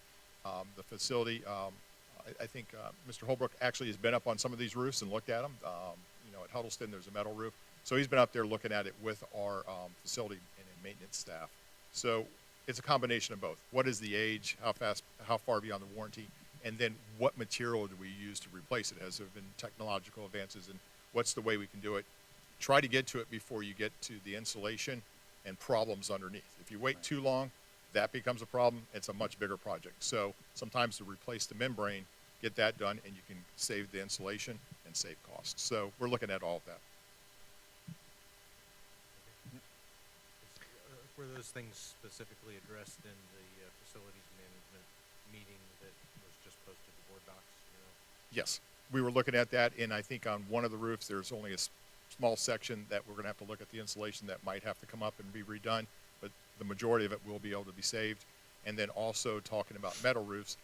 The facility, I think Mr. Holbrook actually has been up on some of these roofs and looked at them. You know, at Huddleston, there's a metal roof. So he's been up there looking at it with our facility and maintenance staff. So it's a combination of both. What is the age? How far beyond the warranty? and then what material do we use to replace it? Has there been technological advances, and what's the way we can do it? Try to get to it before you get to the insulation and problems underneath. If you wait too long, that becomes a problem. It's a much bigger project. So sometimes to replace the membrane, get that done, and you can save the insulation and save costs. So we're looking at all of that. Were those things specifically addressed in the facilities management meeting that was just posted to board docs? You know? Yes, we were looking at that, and I think on one of the roofs, there's only a small section that we're going to have to look at the insulation that might have to come up and be redone, but the majority of it will be able to be saved. And then also talking about metal roofs,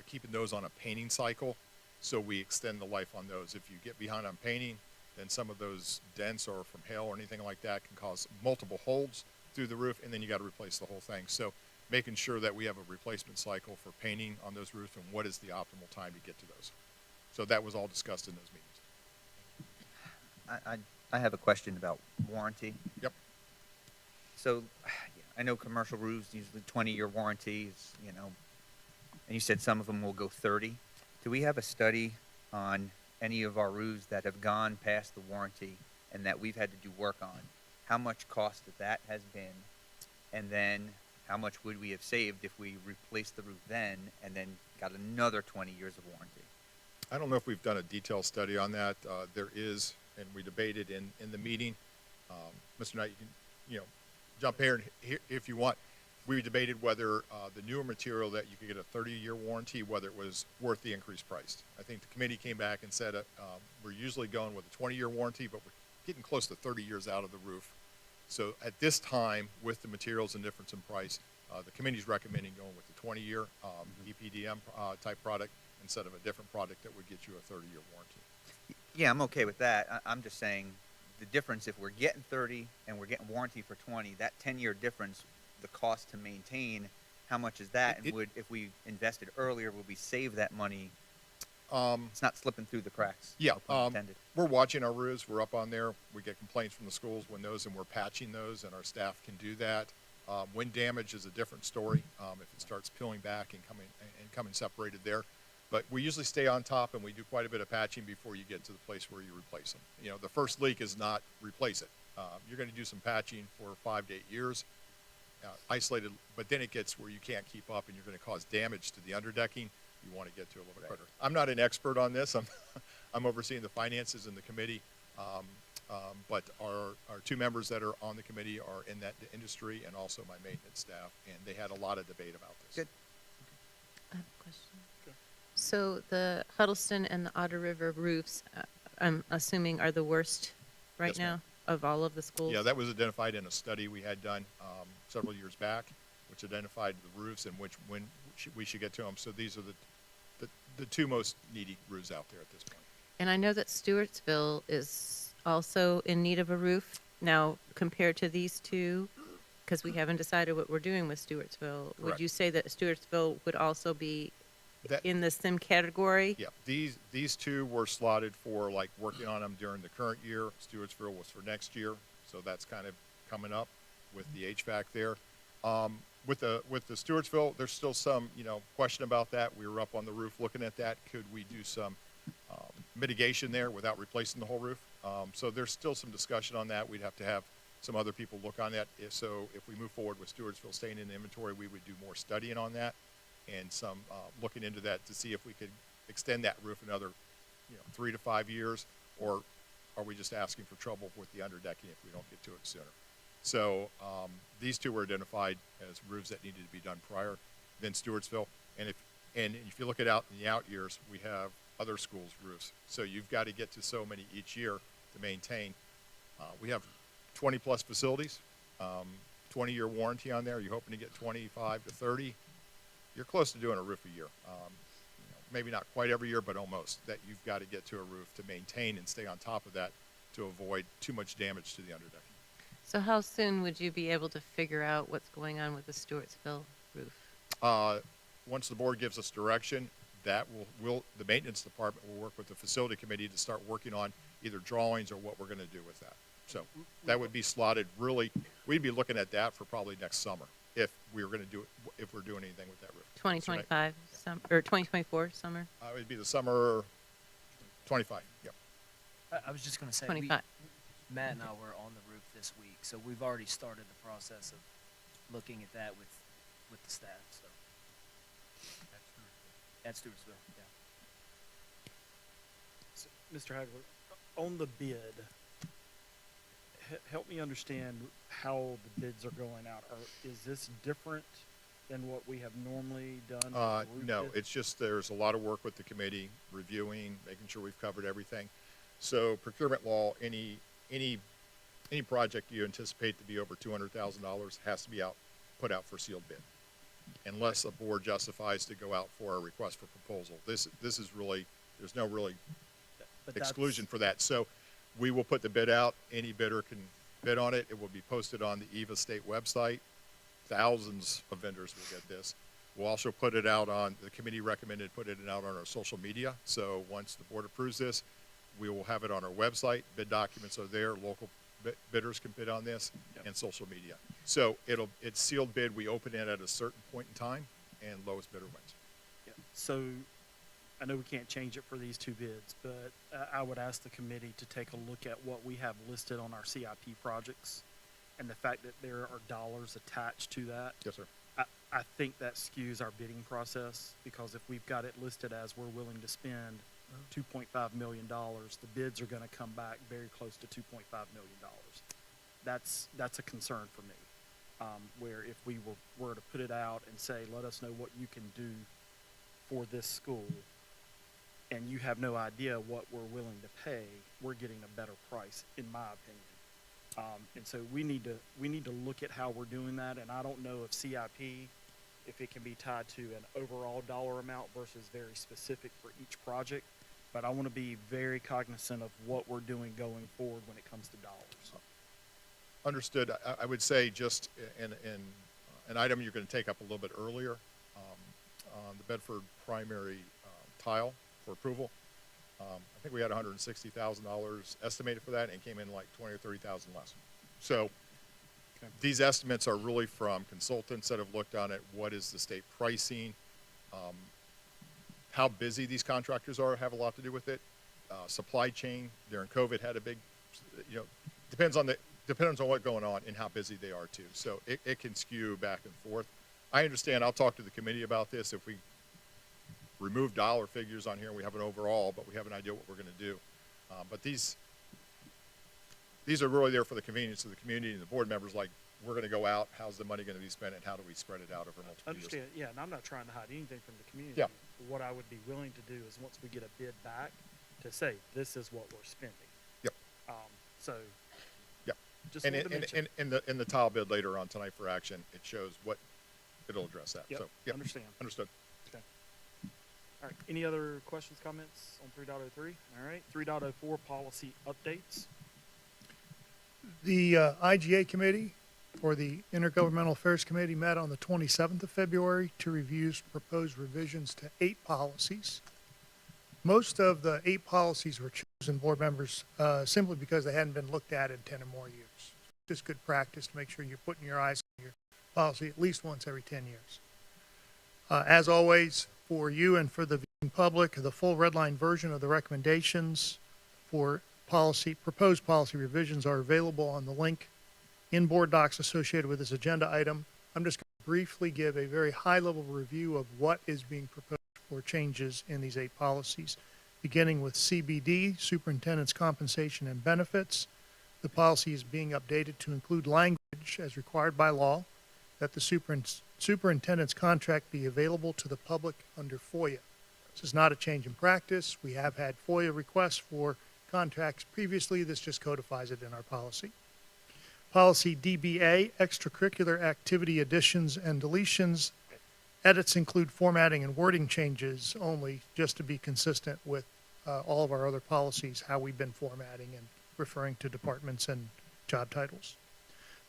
keeping those on a painting cycle, so we extend the life on those. If you get behind on painting, then some of those dents or from hail or anything like that can cause multiple holes through the roof, and then you got to replace the whole thing. So making sure that we have a replacement cycle for painting on those roofs and what is the optimal time to get to those. So that was all discussed in those meetings. I have a question about warranty. Yep. So, I know commercial roofs usually 20-year warranties, you know, and you said some of them will go 30. Do we have a study on any of our roofs that have gone past the warranty and that we've had to do work on? How much cost that has been, and then how much would we have saved if we replaced the roof then and then got another 20 years of warranty? I don't know if we've done a detailed study on that. There is, and we debated in the meeting. Mr. Knight, you can, jump here and if you want. We debated whether the newer material that you could get a 30-year warranty, whether it was worth the increased price. I think the committee came back and said we're usually going with a 20-year warranty, but we're getting close to 30 years out of the roof. So at this time, with the materials and difference in price, the committee's recommending going with the 20-year EPDM type product instead of a different product that would get you a 30-year warranty. Yeah, I'm okay with that. I'm just saying the difference, if we're getting 30 and we're getting warranty for 20, that 10-year difference, the cost to maintain, how much is that? And would, if we invested earlier, would we save that money? It's not slipping through the cracks. Yeah, no pun intended. we're watching our roofs. We're up on there. We get complaints from the schools when those, and we're patching those, and our staff can do that. Wind damage is a different story. If it starts peeling back and coming separated there. But we usually stay on top, and we do quite a bit of patching before you get to the place where you replace them. The first leak is not replace it. You're going to do some patching for 5 to 8 years, isolated, but then it gets where you can't keep up, and you're going to cause damage to the underdecking. You want to get to a little bit quicker. I'm not an expert on this. I'm overseeing the finances in the committee, but our two members that are on the committee are in that industry, and also my maintenance staff, and they had a lot of debate about this. Good. I have a question. So the Huddleston and the Otter River roofs, I'm assuming, are the worst right Yes, now ma'am. of all of the schools? Yeah, that was identified in a study we had done several years back, which identified the roofs and when we should get to them. So these are the two most needy roofs out there at this point. And I know that Stewartsville is also in need of a roof. Now, compared to these two, because we haven't decided what we're doing with Stewartsville, would Correct. you say that Stewartsville would also be in the same category? Yeah, these two were slotted for like working on them during the current year. Stewartsville was for next year, so that's kind of coming up with the HVAC there. With the Stewartsville, there's still some question about that. We were up on the roof looking at that. Could we do some mitigation there without replacing the whole roof? So there's still some discussion on that. We'd have to have some other people look on that. If we move forward with Stewartsville staying in the inventory, we would do more studying on that and some looking into that to see if we could extend that roof another 3 to 5 years, or are we just asking for trouble with the underdecking if we don't get to it sooner? So these two were identified as roofs that needed to be done prior, then Stewartsville. And if you look at out in the out years, we have other schools' roofs. So you've got to get to so many each year to maintain. We have 20 plus facilities, 20-year warranty on there. You're hoping to get 25 to 30. You're close to doing a roof a year. Maybe not quite every year, but almost. That you've got to get to a roof to maintain and stay on top of that to avoid too much damage to the underdecking. So how soon would you be able to figure out what's going on with the Stewartsville roof? Once the board gives us direction, that will the maintenance department will work with the facility committee to start working on either drawings or what we're going to do with that. So that would be slotted really, we'd be looking at that for probably next summer. if we were going to do it, if we're doing anything with that roof. 2025 or 2024 summer. It would be the summer 25. Yep. I was just going to say, 25. Matt and I were on the roof this week, so we've already started the process of looking at that with the staff. So at Stewartsville, yeah. So, Mr. Hagler, on the bid, help me understand how the bids are going out. Is this different than what we have normally done? with No, roof bids? it's just there's a lot of work with the committee, reviewing, making sure we've covered everything. So procurement law, any project you anticipate to be over $200,000 has to be put out for sealed bid, unless a board justifies to go out for a request for proposal. This is really, there's no really But exclusion for that. So we will put the bid out. Any bidder can bid on it. It will be posted on the Eva State website. Thousands of vendors will get this. We'll also put it out on, the committee recommended putting it out on our social media. So once the board approves this, we will have it on our website. Bid documents are there. Local bidders can bid on this, and social media. So it's sealed bid. We open it at a certain point in time, and lowest bidder wins. Yeah. So I know we can't change it for these two bids, but I would ask the committee to take a look at what we have listed on our CIP projects and the fact that there are dollars attached to that. Yes, sir. I think that skews our bidding process, because if we've got it listed as we're willing to spend $2.5 million, the bids are going to come back very close to $2.5 million. That's a concern for me, where if we were to put it out and say, let us know what you can do for this school, and you have no idea what we're willing to pay, we're getting a better price, in my opinion. And so we need to look at how we're doing that, and I don't know if CIP, if it can be tied to an overall dollar amount versus very specific for each project, but I want to be very cognizant of what we're doing going forward when it comes to dollars. Understood. I would say just in an item you're going to take up a little bit earlier, on the Bedford primary tile for approval. I think we had $160,000 estimated for that, and it came in like 20 or 30,000 less. So these estimates are really from consultants that have looked on it. What is the state pricing? How busy these contractors are have a lot to do with it. Supply chain during COVID had a big, depends on what's going on and how busy they are too. So it can skew back and forth. I understand. I'll talk to the committee about this. If we remove dollar figures on here, we have an overall, but we have an idea what we're going to do. But these are really there for the convenience of the community and the board members. Like, we're going to go out. How's the money going to be spent, and how do we spread it out over multiple years? Understand, yeah, and I'm not trying to hide anything from the community. Yeah. What I would be willing to do is, once we get a bid back, to say, this is what we're spending. Yep. So, Yep. just And wanted to mention. in the tile bid later on tonight for action, it shows what it'll address that. Yep, So, yep. understand. Understood. Okay. All right, any other questions, comments on 3.03? All right, 3.04, policy updates. The IGA committee, or the Intergovernmental Affairs Committee, met on the 27th of February to review proposed revisions to 8 policies. Most of the 8 policies were chosen, board members, simply because they hadn't been looked at in 10 or more years. Just good practice to make sure you're putting your eyes on your policy at least once every 10 years. As always, for you and for the viewing public, the full red line version of the recommendations for proposed policy revisions are available on the link in board docs associated with this agenda item. I'm just going to briefly give a very high-level review of what is being proposed for changes in these 8 policies, beginning with CBD, Superintendent's Compensation and Benefits. The policy is being updated to include language, as required by law, that the superintendent's contract be available to the public under FOIA. This is not a change in practice. We have had FOIA requests for contracts previously. This just codifies it in our policy. Policy DBA, extracurricular activity additions and deletions. Edits include formatting and wording changes only, just to be consistent with all of our other policies, how we've been formatting and referring to departments and job titles.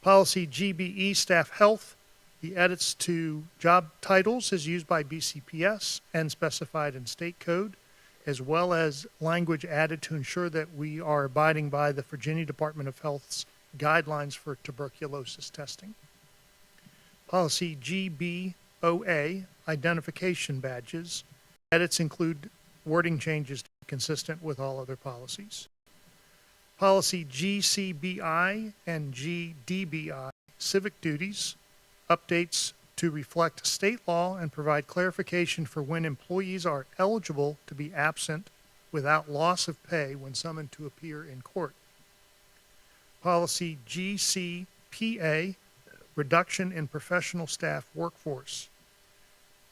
Policy GBE, staff health. The edits to job titles is used by BCPS and specified in state code, as well as language added to ensure that we are abiding by the Virginia Department of Health's guidelines for tuberculosis testing. Policy GBOA, identification badges. Edits include wording changes to be consistent with all other policies. Policy GCBI and GDBI, civic duties, updates to reflect state law and provide clarification for when employees are eligible to be absent without loss of pay when summoned to appear in court. Policy GCPA, reduction in professional staff workforce.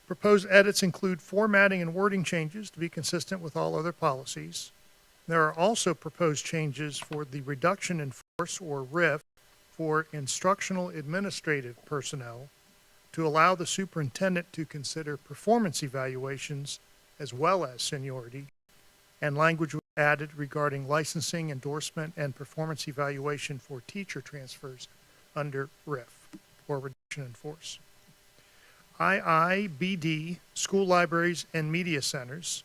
Proposed edits include formatting and wording changes to be consistent with all other policies. There are also proposed changes for the reduction in force, or RIF, for instructional administrative personnel to allow the superintendent to consider performance evaluations as well as seniority, and language was added regarding licensing, endorsement, and performance evaluation for teacher transfers under RIF, or reduction in force. IIBD, school libraries and media centers.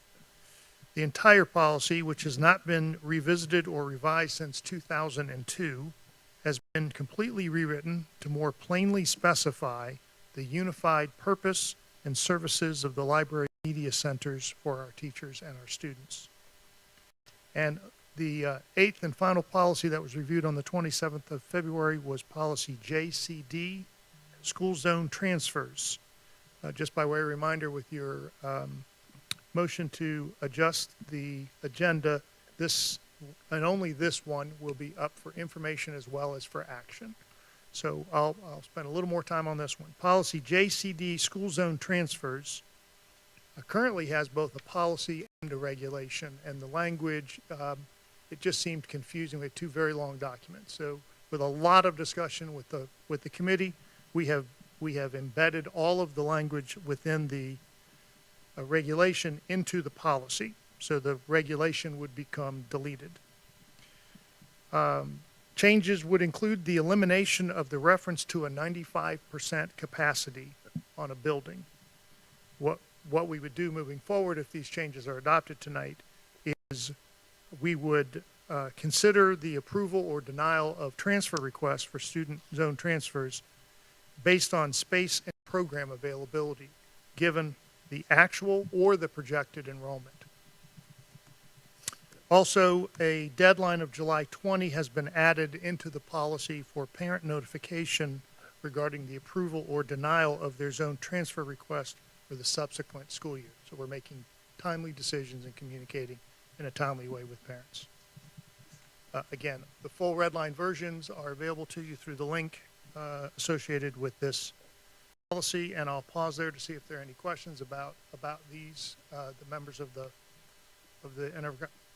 The entire policy, which has not been revisited or revised since 2002, has been completely rewritten to more plainly specify the unified purpose and services of the library media centers for our teachers and our students. And the eighth and final policy that was reviewed on the 27th of February was policy JCD, school zone transfers. Just by way of reminder, with your motion to adjust the agenda, this and only this one will be up for information as well as for action. So I'll spend a little more time on this one. Policy JCD, school zone transfers, currently has both a policy and a regulation, and the language, it just seemed confusing. We had two very long documents. So with a lot of discussion with the committee, we have embedded all of the language within the regulation into the policy. So the regulation would become deleted. Changes would include the elimination of the reference to a 95% capacity on a building. What we would do moving forward if these changes are adopted tonight is we would consider the approval or denial of transfer requests for student zone transfers based on space and program availability, given the actual or the projected enrollment. Also, a deadline of July 20 has been added into the policy for parent notification regarding the approval or denial of their zone transfer request for the subsequent school year. So we're making timely decisions and communicating in a timely way with parents. Again, the full red line versions are available to you through the link associated with this policy, and I'll pause there to see if there are any questions about these. The members of the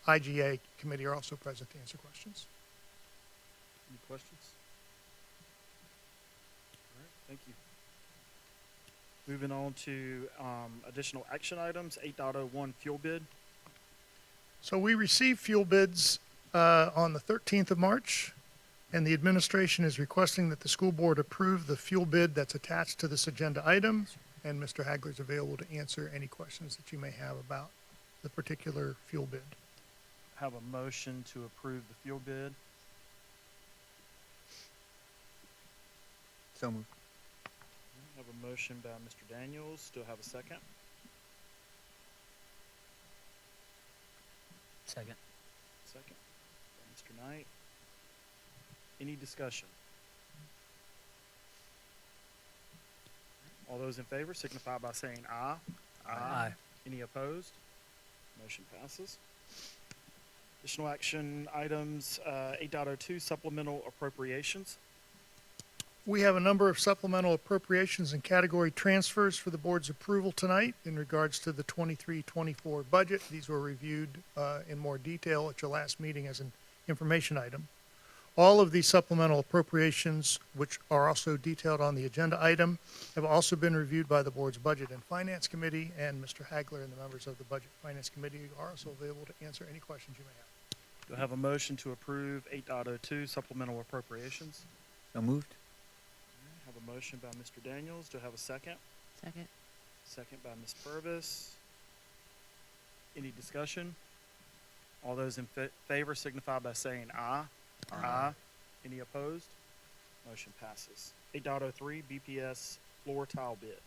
IGA committee are also present to answer questions. Any questions? All right, thank you. Moving on to additional action items, 8.01 fuel bid. So we received fuel bids on the 13th of March, and the administration is requesting that the school board approve the fuel bid that's attached to this agenda item, and Mr. Hagler is available to answer any questions that you may have about the particular fuel bid. Have a motion to approve the fuel bid. So moved. Have a motion by Mr. Daniels. Do I have a second? Second. Second by Mr. Knight. Any discussion? All those in favor signify by saying aye. Aye. Any opposed? Motion passes. Additional action items, 8.02 supplemental appropriations. We have a number of supplemental appropriations and category transfers for the board's approval tonight in regards to the 23-24 budget. These were reviewed in more detail at your last meeting as an information item. All of these supplemental appropriations, which are also detailed on the agenda item, have also been reviewed by the board's Budget and Finance Committee, and Mr. Hagler and the members of the Budget and Finance Committee are also available to answer any questions you may have. Do I have a motion to approve 8.02 supplemental appropriations? So moved. Have a motion by Mr. Daniels. Do I have a second? Second. Second by Ms. Purvis. Any discussion? All those in favor signify by saying aye. Aye. Any opposed? Motion passes. 8.03 BPS floor tile bid.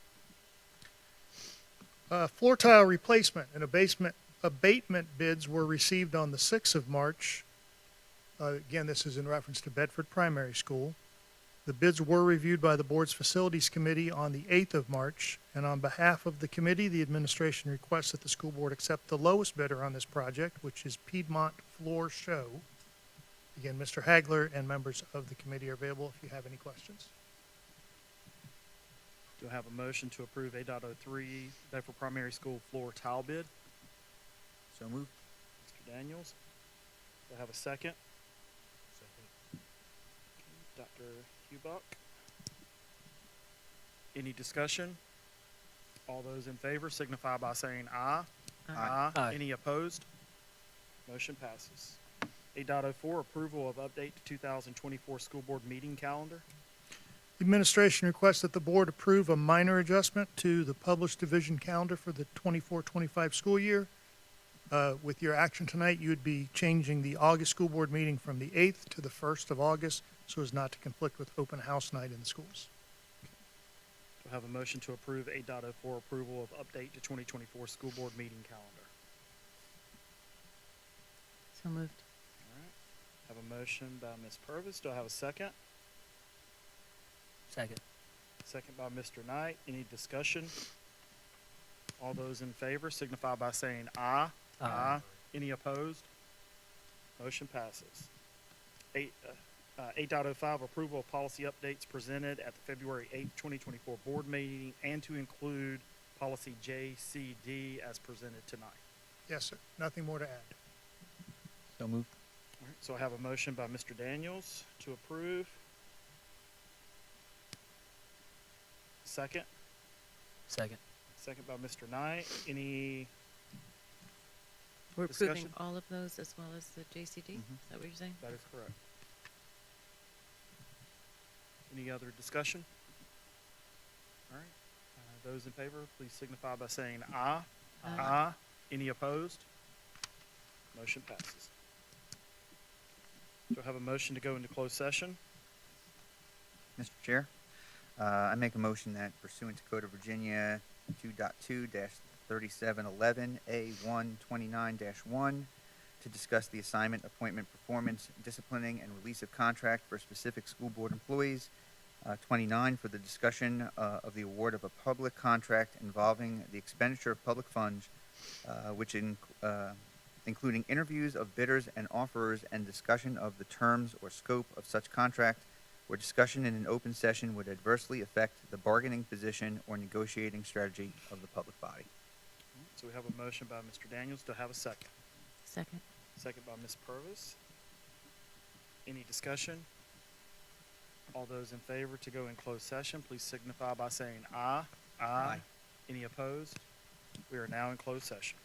Floor tile replacement and abatement bids were received on the 6th of March. Again, this is in reference to Bedford Primary School. The bids were reviewed by the board's Facilities Committee on the 8th of March, and on behalf of the committee, the administration requests that the school board accept the lowest bidder on this project, which is Piedmont Floor Show. Again, Mr. Hagler and members of the committee are available if you have any questions. Do I have a motion to approve 8.03 Bedford Primary School floor tile bid? So moved. Mr. Daniels. Do I have a second? Dr. Hubach. Any discussion? All those in favor signify by saying aye. Aye. Any opposed? Motion passes. 8.04 approval of update to 2024 school board meeting calendar. The administration requests that the board approve a minor adjustment to the published division calendar for the 24-25 school year. With your action tonight, you would be changing the August school board meeting from the 8th to the 1st of August so as not to conflict with open house night in the schools. Do I have a motion to approve 8.04 approval of update to 2024 school board meeting calendar? So moved. All right. Have a motion by Ms. Purvis. Do I have a second? Second. Second by Mr. Knight. Any discussion? All those in favor signify by saying aye. Aye. Any opposed? Motion passes. 8.05 approval of policy updates presented at the February 8th, 2024 board meeting and to include policy JCD as presented tonight. Yes, sir. Nothing more to add. So moved. All right, so I have a motion by Mr. Daniels to approve. Second. Second. Second by Mr. Knight. Any We're approving discussion? all of those as well as the JCD? Mhm. Is that what you're saying? That is correct. Any other discussion? All right. Those in favor, please signify by saying aye. Aye. Any opposed? Motion passes. Do I have a motion to go into closed session? Mr. Chair, I make a motion that pursuant to Code of Virginia 2.2-3711A129-1 to discuss the assignment, appointment, performance, disciplining, and release of contract for specific school board employees. 29 for the discussion of the award of a public contract involving the expenditure of public funds, including interviews of bidders and offerers and discussion of the terms or scope of such contract, where discussion in an open session would adversely affect the bargaining position or negotiating strategy of the public body. So we have a motion by Mr. Daniels. Do I have a second? Second. Second by Ms. Purvis. Any discussion? All those in favor to go in closed session, please signify by saying aye. Aye. Any opposed? We are now in closed session.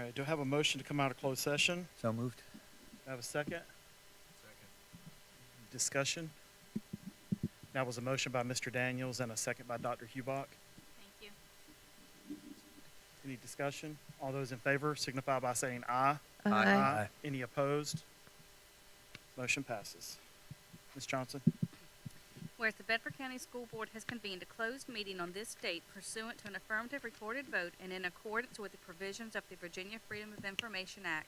right, do I have a motion to come out of closed session? So moved. Do I have a second? Discussion? That was a motion by Mr. Daniels and a second by Dr. Hubach. Thank you. Any discussion? All those in favor signify by saying aye. Aye. Aye. Any opposed? Motion passes. Ms. Johnson? Whereas the Bedford County School Board has convened a closed meeting on this date pursuant to an affirmative recorded vote and in accordance with the provisions of the Virginia Freedom of Information Act.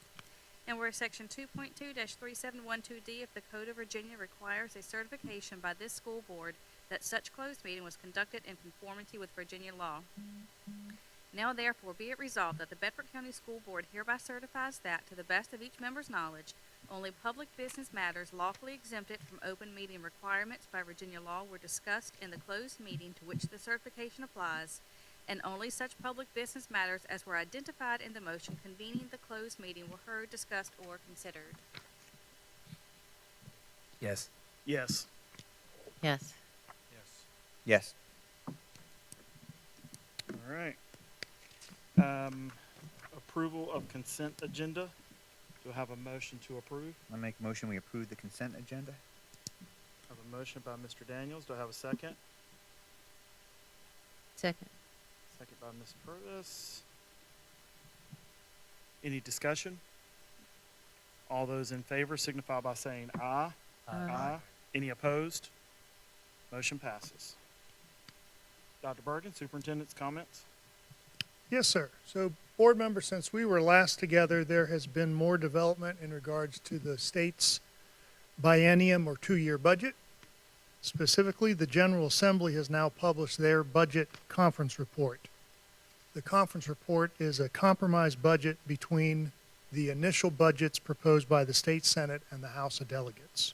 And where Section 2.2-3712D of the Code of Virginia requires a certification by this school board that such closed meeting was conducted in conformity with Virginia law. Now therefore be it resolved that the Bedford County School Board hereby certifies that, to the best of each member's knowledge, only public business matters lawfully exempted from open meeting requirements by Virginia law were discussed in the closed meeting to which the certification applies, and only such public business matters as were identified in the motion convening the closed meeting were heard, discussed, or considered. Yes. Yes. Yes. Yes. All right. Approval of consent agenda. Do I have a motion to approve? I make a motion we approve the consent agenda. I have a motion by Mr. Daniels. Do I have a second? Second. Second by Ms. Purvis. Any discussion? All those in favor signify by saying aye. Aye. Any opposed? Motion passes. Dr. Bergen, superintendent's comments? Yes, sir. So, board members, since we were last together, there has been more development in regards to the state's biennium or 2-year budget. Specifically, the General Assembly has now published their budget conference report. The conference report is a compromise budget between the initial budgets proposed by the State Senate and the House of Delegates.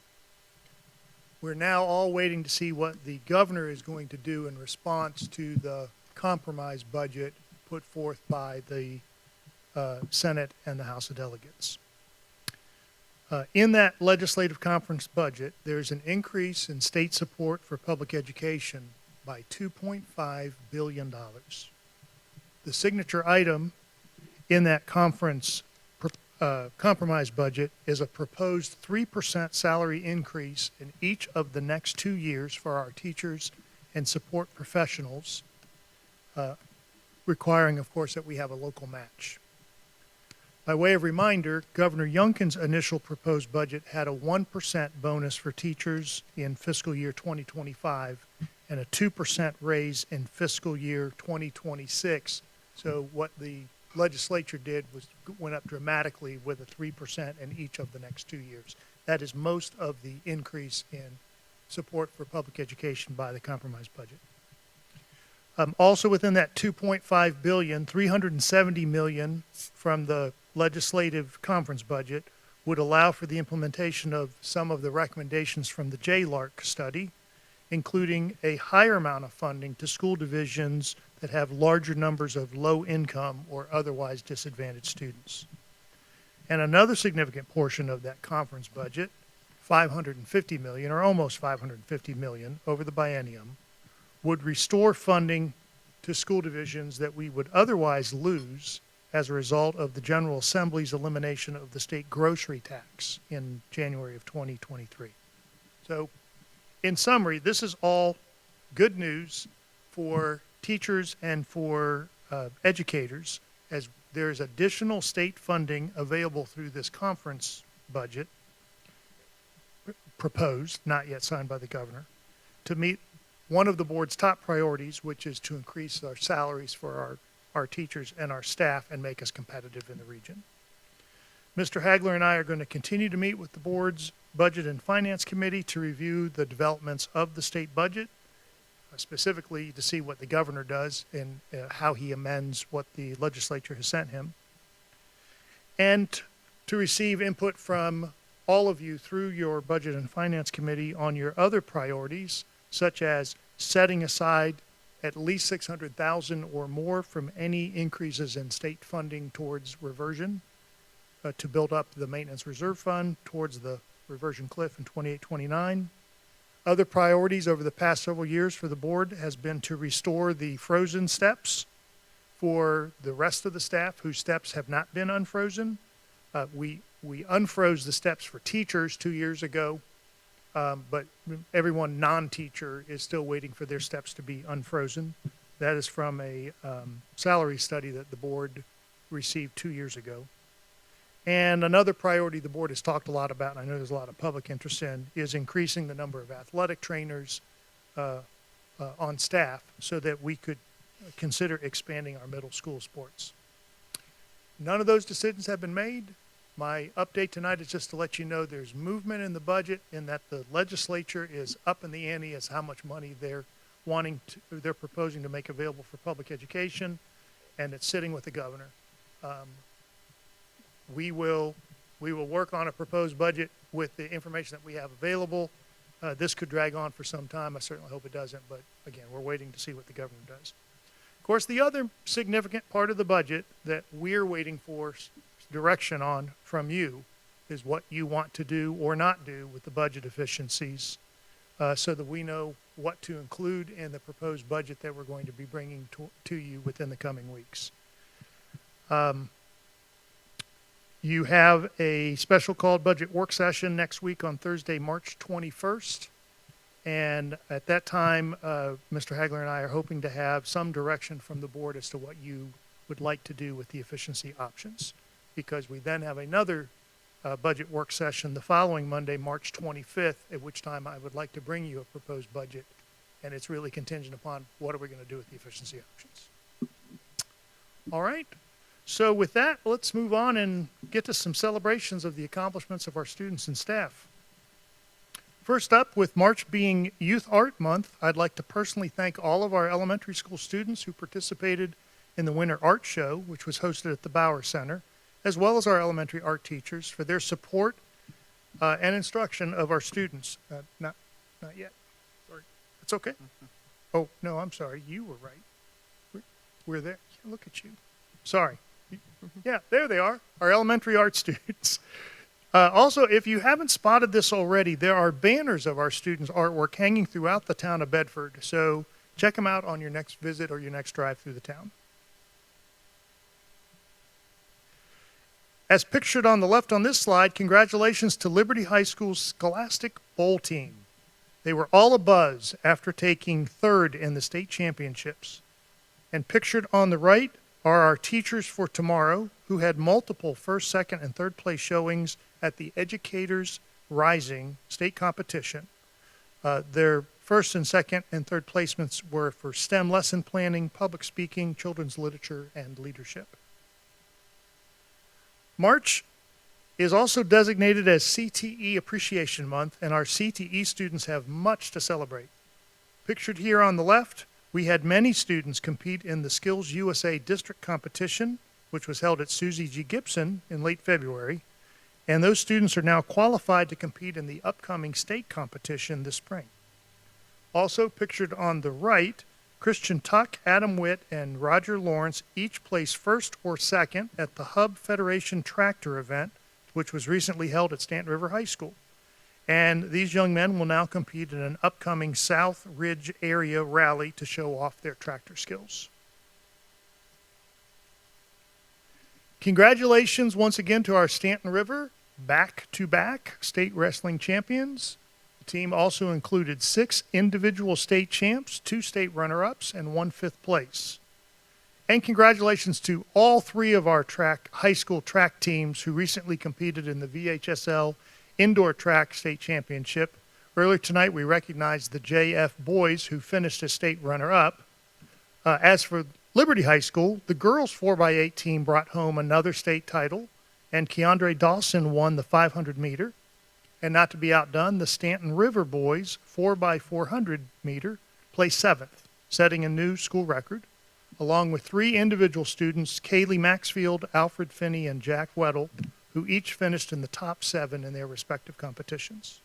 We're now all waiting to see what the governor is going to do in response to the compromise budget put forth by the Senate and the House of Delegates. In that legislative conference budget, there's an increase in state support for public education by $2.5 billion. The signature item in that conference compromise budget is a proposed 3% salary increase in each of the next 2 years for our teachers and support professionals, requiring, of course, that we have a local match. By way of reminder, Governor Youngkin's initial proposed budget had a 1% bonus for teachers in fiscal year 2025 and a 2% raise in fiscal year 2026. So what the legislature did was went up dramatically with a 3% in each of the next 2 years. That is most of the increase in support for public education by the compromise budget. Also within that $2.5 billion, $370 million from the legislative conference budget would allow for the implementation of some of the recommendations from the JLARC study, including a higher amount of funding to school divisions that have larger numbers of low income or otherwise disadvantaged students. And another significant portion of that conference budget, $550 million or almost $550 million over the biennium, would restore funding to school divisions that we would otherwise lose as a result of the General Assembly's elimination of the state grocery tax in January of 2023. So, in summary, this is all good news for teachers and for educators, as there's additional state funding available through this conference budget proposed, not yet signed by the governor, to meet one of the board's top priorities, which is to increase our salaries for our teachers and our staff and make us competitive in the region. Mr. Hagler and I are going to continue to meet with the board's Budget and Finance Committee to review the developments of the state budget, specifically to see what the governor does and how he amends what the legislature has sent him, and to receive input from all of you through your Budget and Finance Committee on your other priorities, such as setting aside at least $600,000 or more from any increases in state funding towards reversion to build up the maintenance reserve fund towards the reversion cliff in 28-29. Other priorities over the past several years for the board has been to restore the frozen steps For the rest of the staff whose steps have not been unfrozen, we unfroze the steps for teachers 2 years ago, but everyone non-teacher is still waiting for their steps to be unfrozen. That is from a salary study that the board received 2 years ago. And another priority the board has talked a lot about, and I know there's a lot of public interest in, is increasing the number of athletic trainers on staff so that we could consider expanding our middle school sports. None of those decisions have been made. My update tonight is just to let you know there's movement in the budget in that the legislature is up in the ante as how much money they're proposing to make available for public education, and it's sitting with the governor. We will work on a proposed budget with the information that we have available. This could drag on for some time. I certainly hope it doesn't, but again, we're waiting to see what the governor does. Of course, the other significant part of the budget that we're waiting for direction on from you is what you want to do or not do with the budget efficiencies, so that we know what to include in the proposed budget that we're going to be bringing to you within the coming weeks. You have a special called budget work session next week on Thursday, March 21st. And at that time, Mr. Hagler and I are hoping to have some direction from the board as to what you would like to do with the efficiency options, because we then have another budget work session the following Monday, March 25th, at which time I would like to bring you a proposed budget, and it's really contingent upon what are we going to do with the efficiency options. All right. So with that, let's move on and get to some celebrations of the accomplishments of our students and staff. First up, with March being Youth Art Month, I'd like to personally thank all of our elementary school students who participated in the Winter Art Show, which was hosted at the Bauer Center, as well as our elementary art teachers for their support and instruction of our students. Not yet. Sorry. It's okay. Oh, no, I'm sorry. You were right. We're there. Look at you. Sorry. Yeah, there they are, our elementary art students. Also, if you haven't spotted this already, there are banners of our students' artwork hanging throughout the town of Bedford. So check them out on your next visit or your next drive through the town. As pictured on the left on this slide, congratulations to Liberty High School's Scholastic Bowl team. They were all abuzz after taking third in the state championships. And pictured on the right are our teachers for tomorrow, who had multiple first, second, and third place showings at the Educators Rising state competition. Their first and second and third placements were for STEM lesson planning, public speaking, children's literature, and leadership. March is also designated as CTE Appreciation Month, and our CTE students have much to celebrate. Pictured here on the left, we had many students compete in the Skills USA District Competition, which was held at Susie G. Gibson in late February, and those students are now qualified to compete in the upcoming state competition this spring. Also pictured on the right, Christian Tuck, Adam Witt, and Roger Lawrence each placed first or second at the Hub Federation Tractor event, which was recently held at Stanton River High School. And these young men will now compete in an upcoming South Ridge area rally to show off their tractor skills. Congratulations once again to our Stanton River back-to-back state wrestling champions. The team also included 6 individual state champs, 2 state runner-ups, and 1 fifth place. And congratulations to all 3 of our high school track teams who recently competed in the VHSL Indoor Track State Championship. Earlier tonight, we recognized the JF boys who finished as state runner-up. As for Liberty High School, the girls 4x8 team brought home another state title, and Keandre Dawson won the 500 meter. And not to be outdone, the Stanton River boys 4x400 meter placed 7th, setting a new school record, along with 3 individual students, Kaylee Maxfield, Alfred Finney, and Jack Weddle, who each finished in the top 7 in their respective competitions.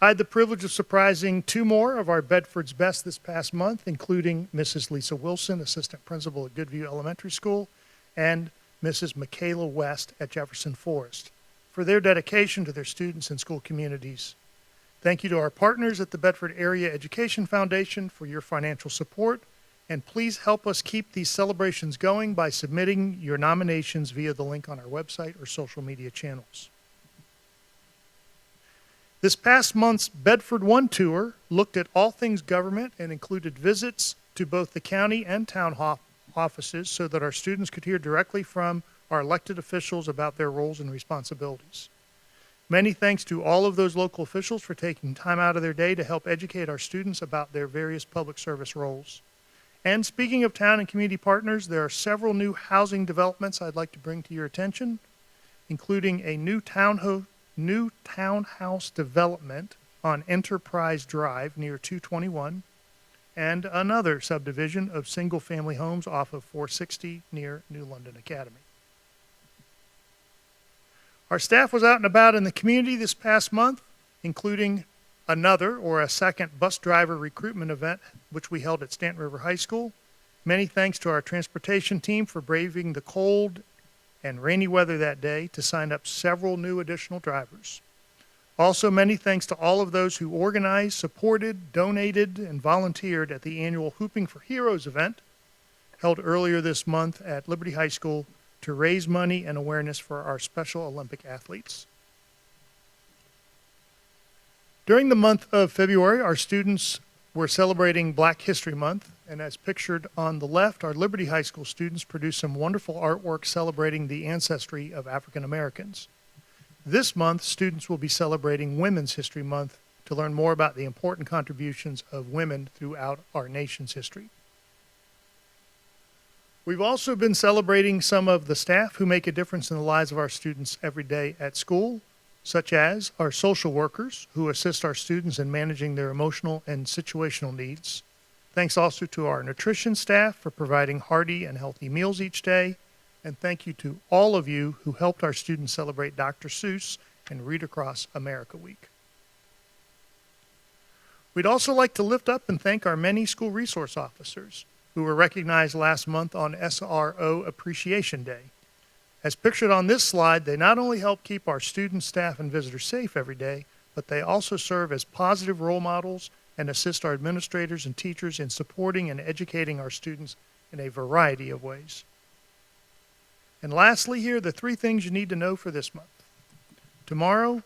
I had the privilege of surprising 2 more of our Bedford's best this past month, including Mrs. Lisa Wilson, assistant principal at Goodview Elementary School, and Mrs. Michaela West at Jefferson Forest, for their dedication to their students and school communities. Thank you to our partners at the Bedford Area Education Foundation for your financial support, And please help us keep these celebrations going by submitting your nominations via the link on our website or social media channels. This past month's Bedford One Tour looked at all things government and included visits to both the county and town offices so that our students could hear directly from our elected officials about their roles and responsibilities. Many thanks to all of those local officials for taking time out of their day to help educate our students about their various public service roles. And speaking of town and community partners, there are several new housing developments I'd like to bring to your attention, including a new townhouse development on Enterprise Drive near 221, and another subdivision of single-family homes off of 460 near New London Academy. Our staff was out and about in the community this past month, including a second bus driver recruitment event, which we held at Stanton River High School. Many thanks to our transportation team for braving the cold and rainy weather that day to sign up several new additional drivers. Also, many thanks to all of those who organized, supported, donated, and volunteered at the annual Hooping for Heroes event held earlier this month at Liberty High School to raise money and awareness for our Special Olympic athletes. During the month of February, our students were celebrating Black History Month, and as pictured on the left, our Liberty High School students produced some wonderful artwork celebrating the ancestry of African Americans. This month, students will be celebrating Women's History Month to learn more about the important contributions of women throughout our nation's history. We've also been celebrating some of the staff who make a difference in the lives of our students every day at school, such as our social workers who assist our students in managing their emotional and situational needs. Thanks also to our nutrition staff for providing hearty and healthy meals each day. And thank you to all of you who helped our students celebrate Dr. Seuss and Read Across America Week. We'd also like to lift up and thank our many school resource officers who were recognized last month on SRO Appreciation Day. As pictured on this slide, they not only help keep our students, staff, and visitors safe every day, but they also serve as positive role models and assist our administrators and teachers in supporting and educating our students in a variety of ways. And lastly here, the 3 things you need to know for this month. Tomorrow,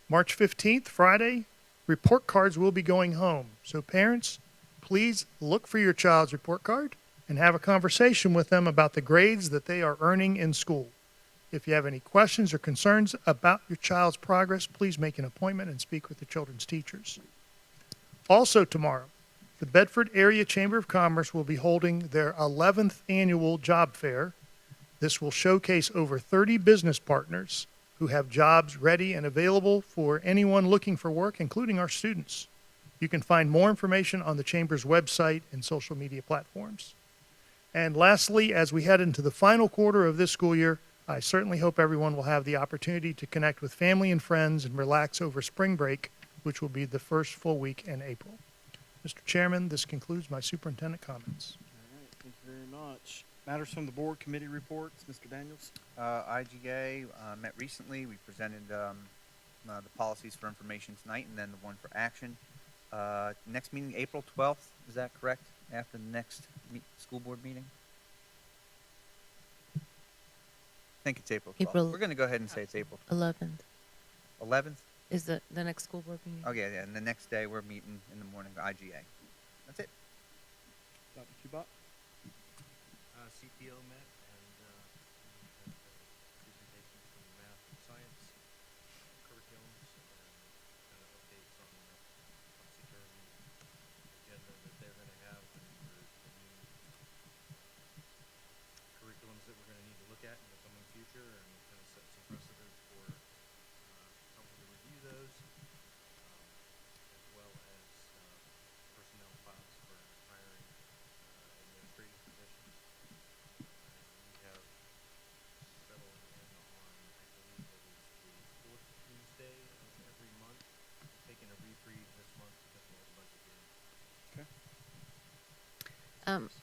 March 15th, Friday, report cards will be going home. So parents, please look for your child's report card and have a conversation with them about the grades that they are earning in school. If you have any questions or concerns about your child's progress, please make an appointment and speak with the children's teachers. Also tomorrow, the Bedford Area Chamber of Commerce will be holding their 11th annual job fair. This will showcase over 30 business partners who have jobs ready and available for anyone looking for work, including our students. You can find more information on the Chamber's website and social media platforms. And lastly, as we head into the final quarter of this school year, I certainly hope everyone will have the opportunity to connect with family and friends and relax over spring break, which will be the first full week in April. Mr. Chairman, this concludes my superintendent comments. All right, thank you very much. Matters from the board, committee reports, Mr. Daniels? IGA met recently. We presented the policies for information tonight and then the one for action. Next meeting, April 12th, is that correct? After the next school board meeting? I think it's April 12th. We're going to go ahead and say it's April 11th 11th? is the next school board meeting. Oh, yeah, and the next day we're meeting in the morning, IGA. That's it. Dr. Kubat? CPO met and we had presentations from math and science curriculums and kind of updates on the topsy-turvy agenda that they're going to have and for the new curriculums that we're going to need to look at in the coming future and kind of set some precedents for how we're going to review those, as well as personnel files for hiring administrative positions. We have settled in on, I believe it is the 4th Tuesday of every month. We're taking a reprieve this month because of all the budget hearings. Okay.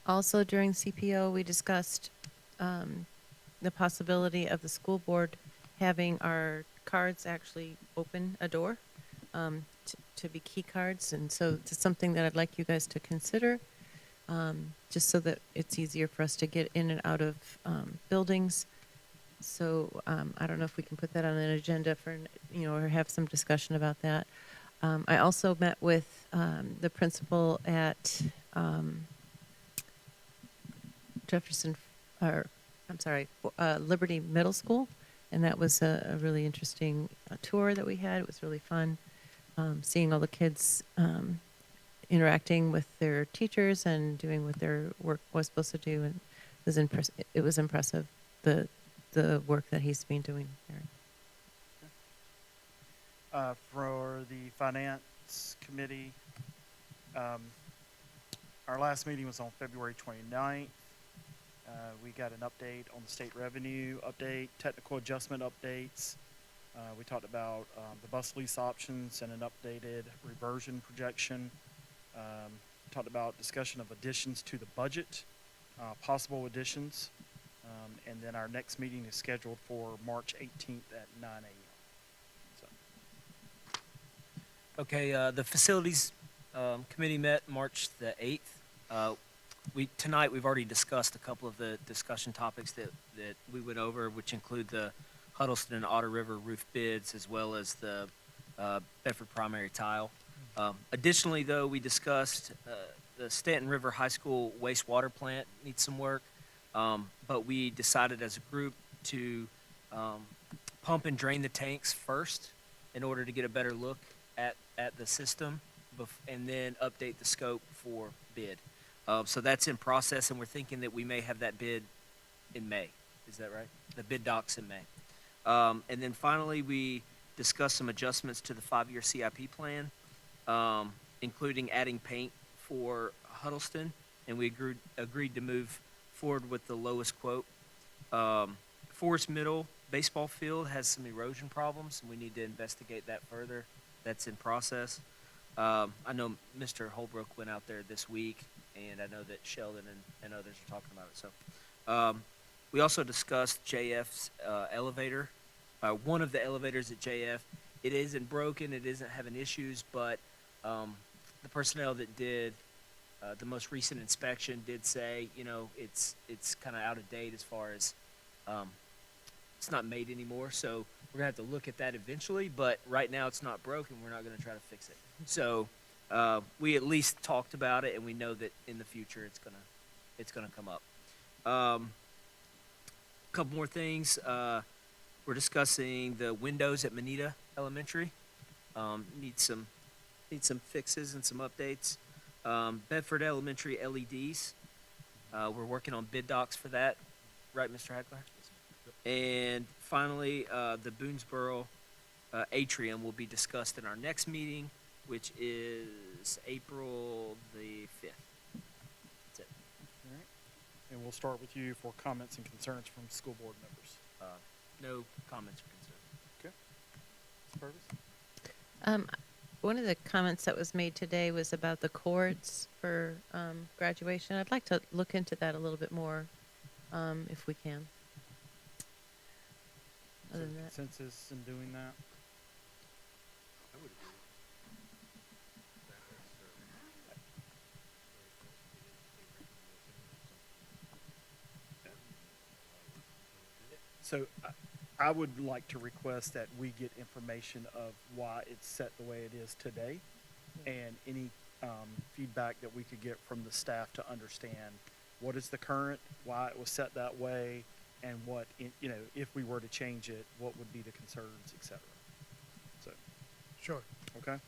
Also during CPO, we discussed the possibility of the school board having our cards actually open a door to be key cards. And so it's something that I'd like you guys to consider. just so that it's easier for us to get in and out of buildings. So I don't know if we can put that on an agenda for, or have some discussion about that. I also met with the principal at Liberty Middle School, and that was a really interesting tour that we had. It was really fun, seeing all the kids interacting with their teachers and doing what their work was supposed to do, and it was impressive, the work that he's been doing there. For the Finance Committee, our last meeting was on February 29th. We got an update on the state revenue update, technical adjustment updates. We talked about the bus lease options and an updated reversion projection. Talked about discussion of additions to the budget, possible additions. And then our next meeting is scheduled for March 18th at 9 a.m. Okay, the Facilities Committee met March the 8th. Tonight we've already discussed a couple of the discussion topics that we went over, which include the Huddleston and Otter River roof bids, as well as the Bedford primary tile. Additionally, though, we discussed the Stanton River High School wastewater plant needs some work, but we decided as a group to pump and drain the tanks first in order to get a better look at the system, and then update the scope for bid. So that's in process, and we're thinking that we may have that bid in May. Is that right? The bid docs in May. And then finally, we discussed some adjustments to the 5-year CIP plan, including adding paint for Huddleston, and we agreed to move forward with the lowest quote. Forest Middle baseball field has some erosion problems, and we need to investigate that further. That's in process. I know Mr. Holbrook went out there this week, and I know that Sheldon and others are talking about it. So we also discussed JF's elevator. One of the elevators at JF, it isn't broken, it isn't having issues, but the personnel that did the most recent inspection did say, it's kind of out of date as far as it's not made anymore. So we're gonna have to look at that eventually, but right now it's not broken. We're not gonna try to fix it. So we at least talked about it, and we know that in the future it's gonna come up. A couple more things. We're discussing the windows at Manita Elementary. Need some fixes and some updates. Bedford Elementary LEDs. We're working on bid docs for that, right, Mr. Hackler? And finally, the Boonesboro atrium will be discussed in our next meeting, which is April the 5th. That's it. All right. And we'll start with you for comments and concerns from school board members. No comments or concerns. Okay. Ms. Purvis? One of the comments that was made today was about the cords for graduation. I'd like to look into that a little bit more, if we can. Is there consensus in doing that? So I would like to request that we get information of why it's set the way it is today, and any feedback that we could get from the staff to understand what is the current, why it was set that way, and what, if we were to change it, what would be the concerns, et cetera. So, Sure. okay.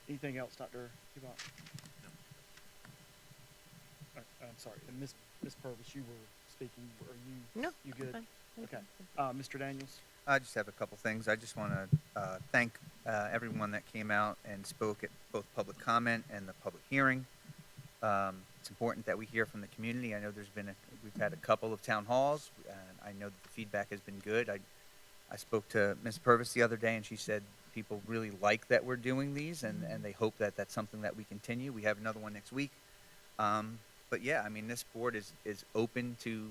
Anything else, Dr. Yvonne? No. I'm sorry, and Ms. Purvis, you were speaking. Are you? No. You good? fine. Okay. Mr. Daniels? I just have a couple things. I just want to thank everyone that came out and spoke at both public comment and the public hearing. It's important that we hear from the community. I know we've had a couple of town halls, and I know that the feedback has been good. I spoke to Ms. Purvis the other day, and she said people really like that we're doing these, and they hope that that's something that we continue. We have another one next week. But yeah, I mean, this board is open to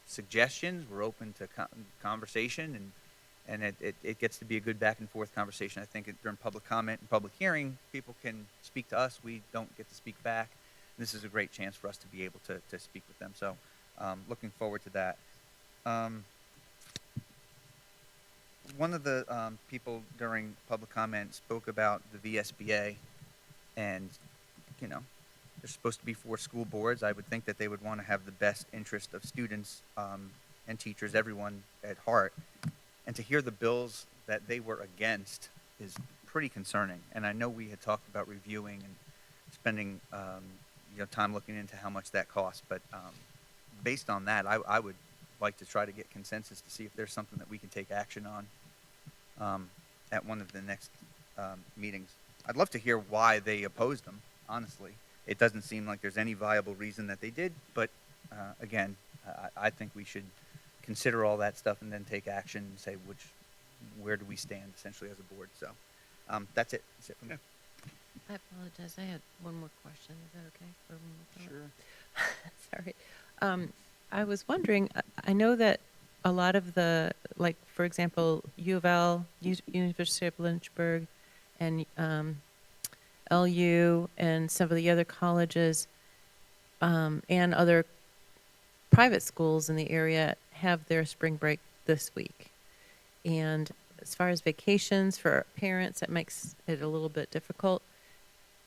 suggestions. We're open to conversation, and it gets to be a good back and forth conversation. I think during public comment and public hearing, people can speak to us. We don't get to speak back. This is a great chance for us to be able to speak with them. So looking forward to that. One of the people during public comment spoke about the VSBA, and you know, they're supposed to be for school boards. I would think that they would want to have the best interest of students and teachers, everyone at heart. And to hear the bills that they were against is pretty concerning. And I know we had talked about reviewing and spending time looking into how much that costs. But based on that, I would like to try to get consensus to see if there's something that we can take action on at one of the next meetings. I'd love to hear why they opposed them, honestly. It doesn't seem like there's any viable reason that they did, but again, I think we should consider all that stuff and then take action and say where do we stand essentially as a board. So that's it. That's it for me. I apologize. I had one more question. Is that okay? For one more comment? Sorry. I was wondering, I know that a lot of the, like, for example, U of L, University of Lynchburg, and LU, and some of the other colleges, and other private schools in the area have their spring break this week. And as far as vacations for parents, that makes it a little bit difficult.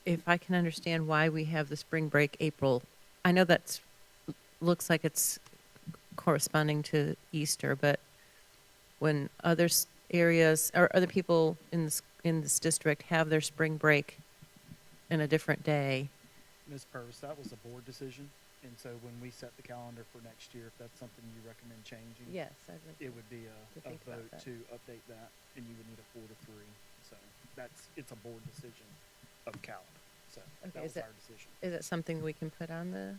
If I can understand why we have the spring break April, I know that's looks like it's corresponding to Easter, but when other areas or other people in this district have their spring break in a different day. Ms. Purvis, that was a board decision, and so when we set the calendar for next year, if that's something you recommend changing, Yes, I'd like it would be a think about vote that. to update that, and you would need a 4-3. So it's a board decision of calendar. So that Okay, was our decision. is it something we can put on the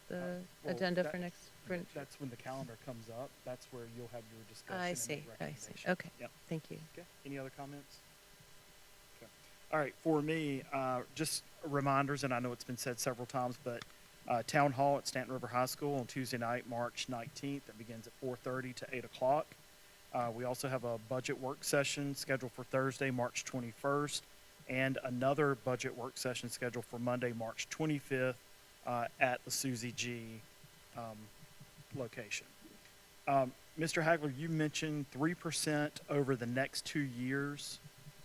Well, agenda that- for next? That's when the calendar comes up. That's where you'll have your discussion. I and see. make I see. recommendations. Okay. Yep. Thank you. Okay. Any other comments? Okay. All right. For me, just reminders, and I know it's been said several times, but town hall at Stanton River High School on Tuesday night, March 19th. That begins at 4:30 to 8 o'clock. We also have a budget work session scheduled for Thursday, March 21st, and another budget work session scheduled for Monday, March 25th at the Susie G location. Mr. Hagler, you mentioned 3% over the next 2 years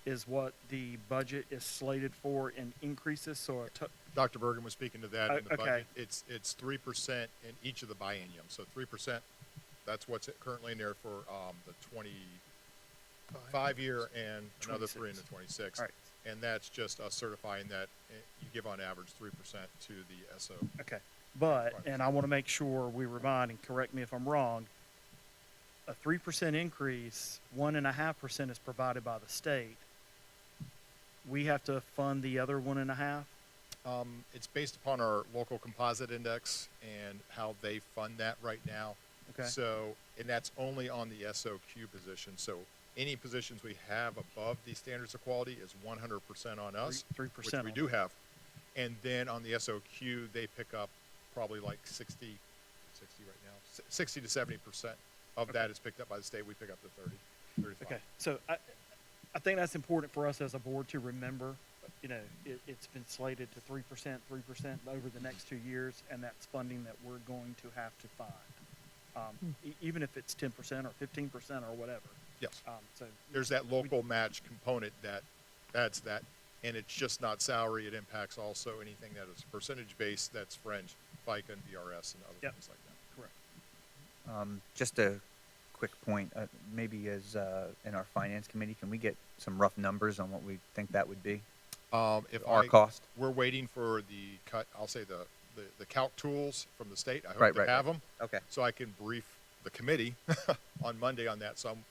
is what the budget is slated for in increases. So Dr. Bergen was speaking to that in the okay. budget. It's 3% in each of the bienniums. So 3%, that's what's currently in there for the 25 year and another 3 in the 26. All right. And that's just us certifying that you give on average 3% to the SO. Okay. But, and I want to make sure we remind, and correct me if I'm wrong, a 3% increase, 1.5% is provided by the state. We have to fund the other 1.5%? It's based upon our local composite index and how they fund that right now. Okay. So, and that's only on the SOQ position. So any positions we have above the standards of quality is 100% on us, 3% which we on do have. And then on the SOQ, they pick up probably like 60 right now, 60 to 70% of that is picked up by the state. We pick up to 35. Okay, so I think that's important for us as a board to remember. You know, it's been slated to 3% over the next 2 years, and that's funding that we're going to have to find, even if it's 10% or 15% or whatever. Yes. So there's that local match component that adds that, and it's just not salary. It impacts also anything that is percentage based. That's fringe, FICA and VRS and other things like that. Correct. Just a quick point, maybe as in our finance committee, can we get some rough numbers on what we think that would be? If our cost? We're waiting for the cut. I'll say the calc tools from the state. I hope Right, to right, have right. them. Okay. So I can brief the committee on Monday on that. So I'm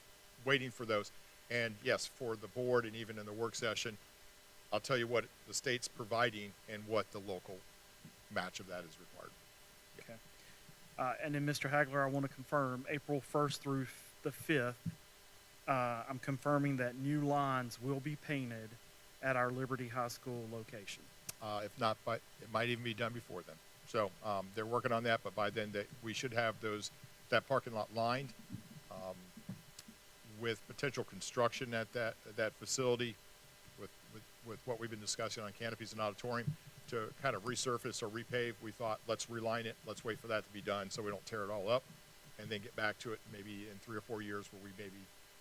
waiting for those. And yes, for the board and even in the work session, I'll tell you what the state's providing and what the local match of that is required. Okay. And then, Mr. Hagler, I want to confirm April 1st through the 5th, I'm confirming that new lines will be painted at our Liberty High School location. If not, but it might even be done before then. So they're working on that, but by then we should have that parking lot lined with potential construction at that facility with what we've been discussing on canopies and auditorium. to kind of resurface or repave, we thought, let's reline it, let's wait for that to be done so we don't tear it all up, and then get back to it maybe in 3 or 4 years where we maybe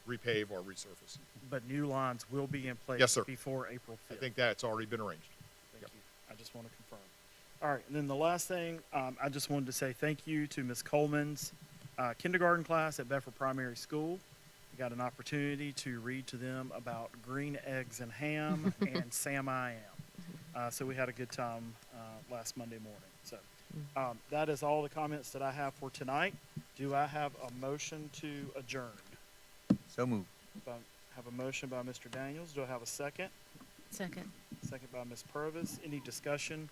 repave or resurface. But new lines will be in place Yes, sir. before April 5th. I think that's already been arranged. Thank you. I just want to confirm. All right, and then the last thing, I just wanted to say thank you to Ms. Coleman's kindergarten class at Bedford Primary School. We got an opportunity to read to them about green eggs and ham and Sam I Am. So we had a good time last Monday morning. So that is all the comments that I have for tonight. Do I have a motion to adjourn? So moved. I have a motion by Mr. Daniels. Do I have a second? Second. Second by Ms. Purvis. Any discussion?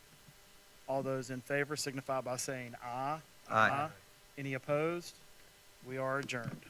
All those in favor signify by saying aye. Aye. Any opposed? We are adjourned.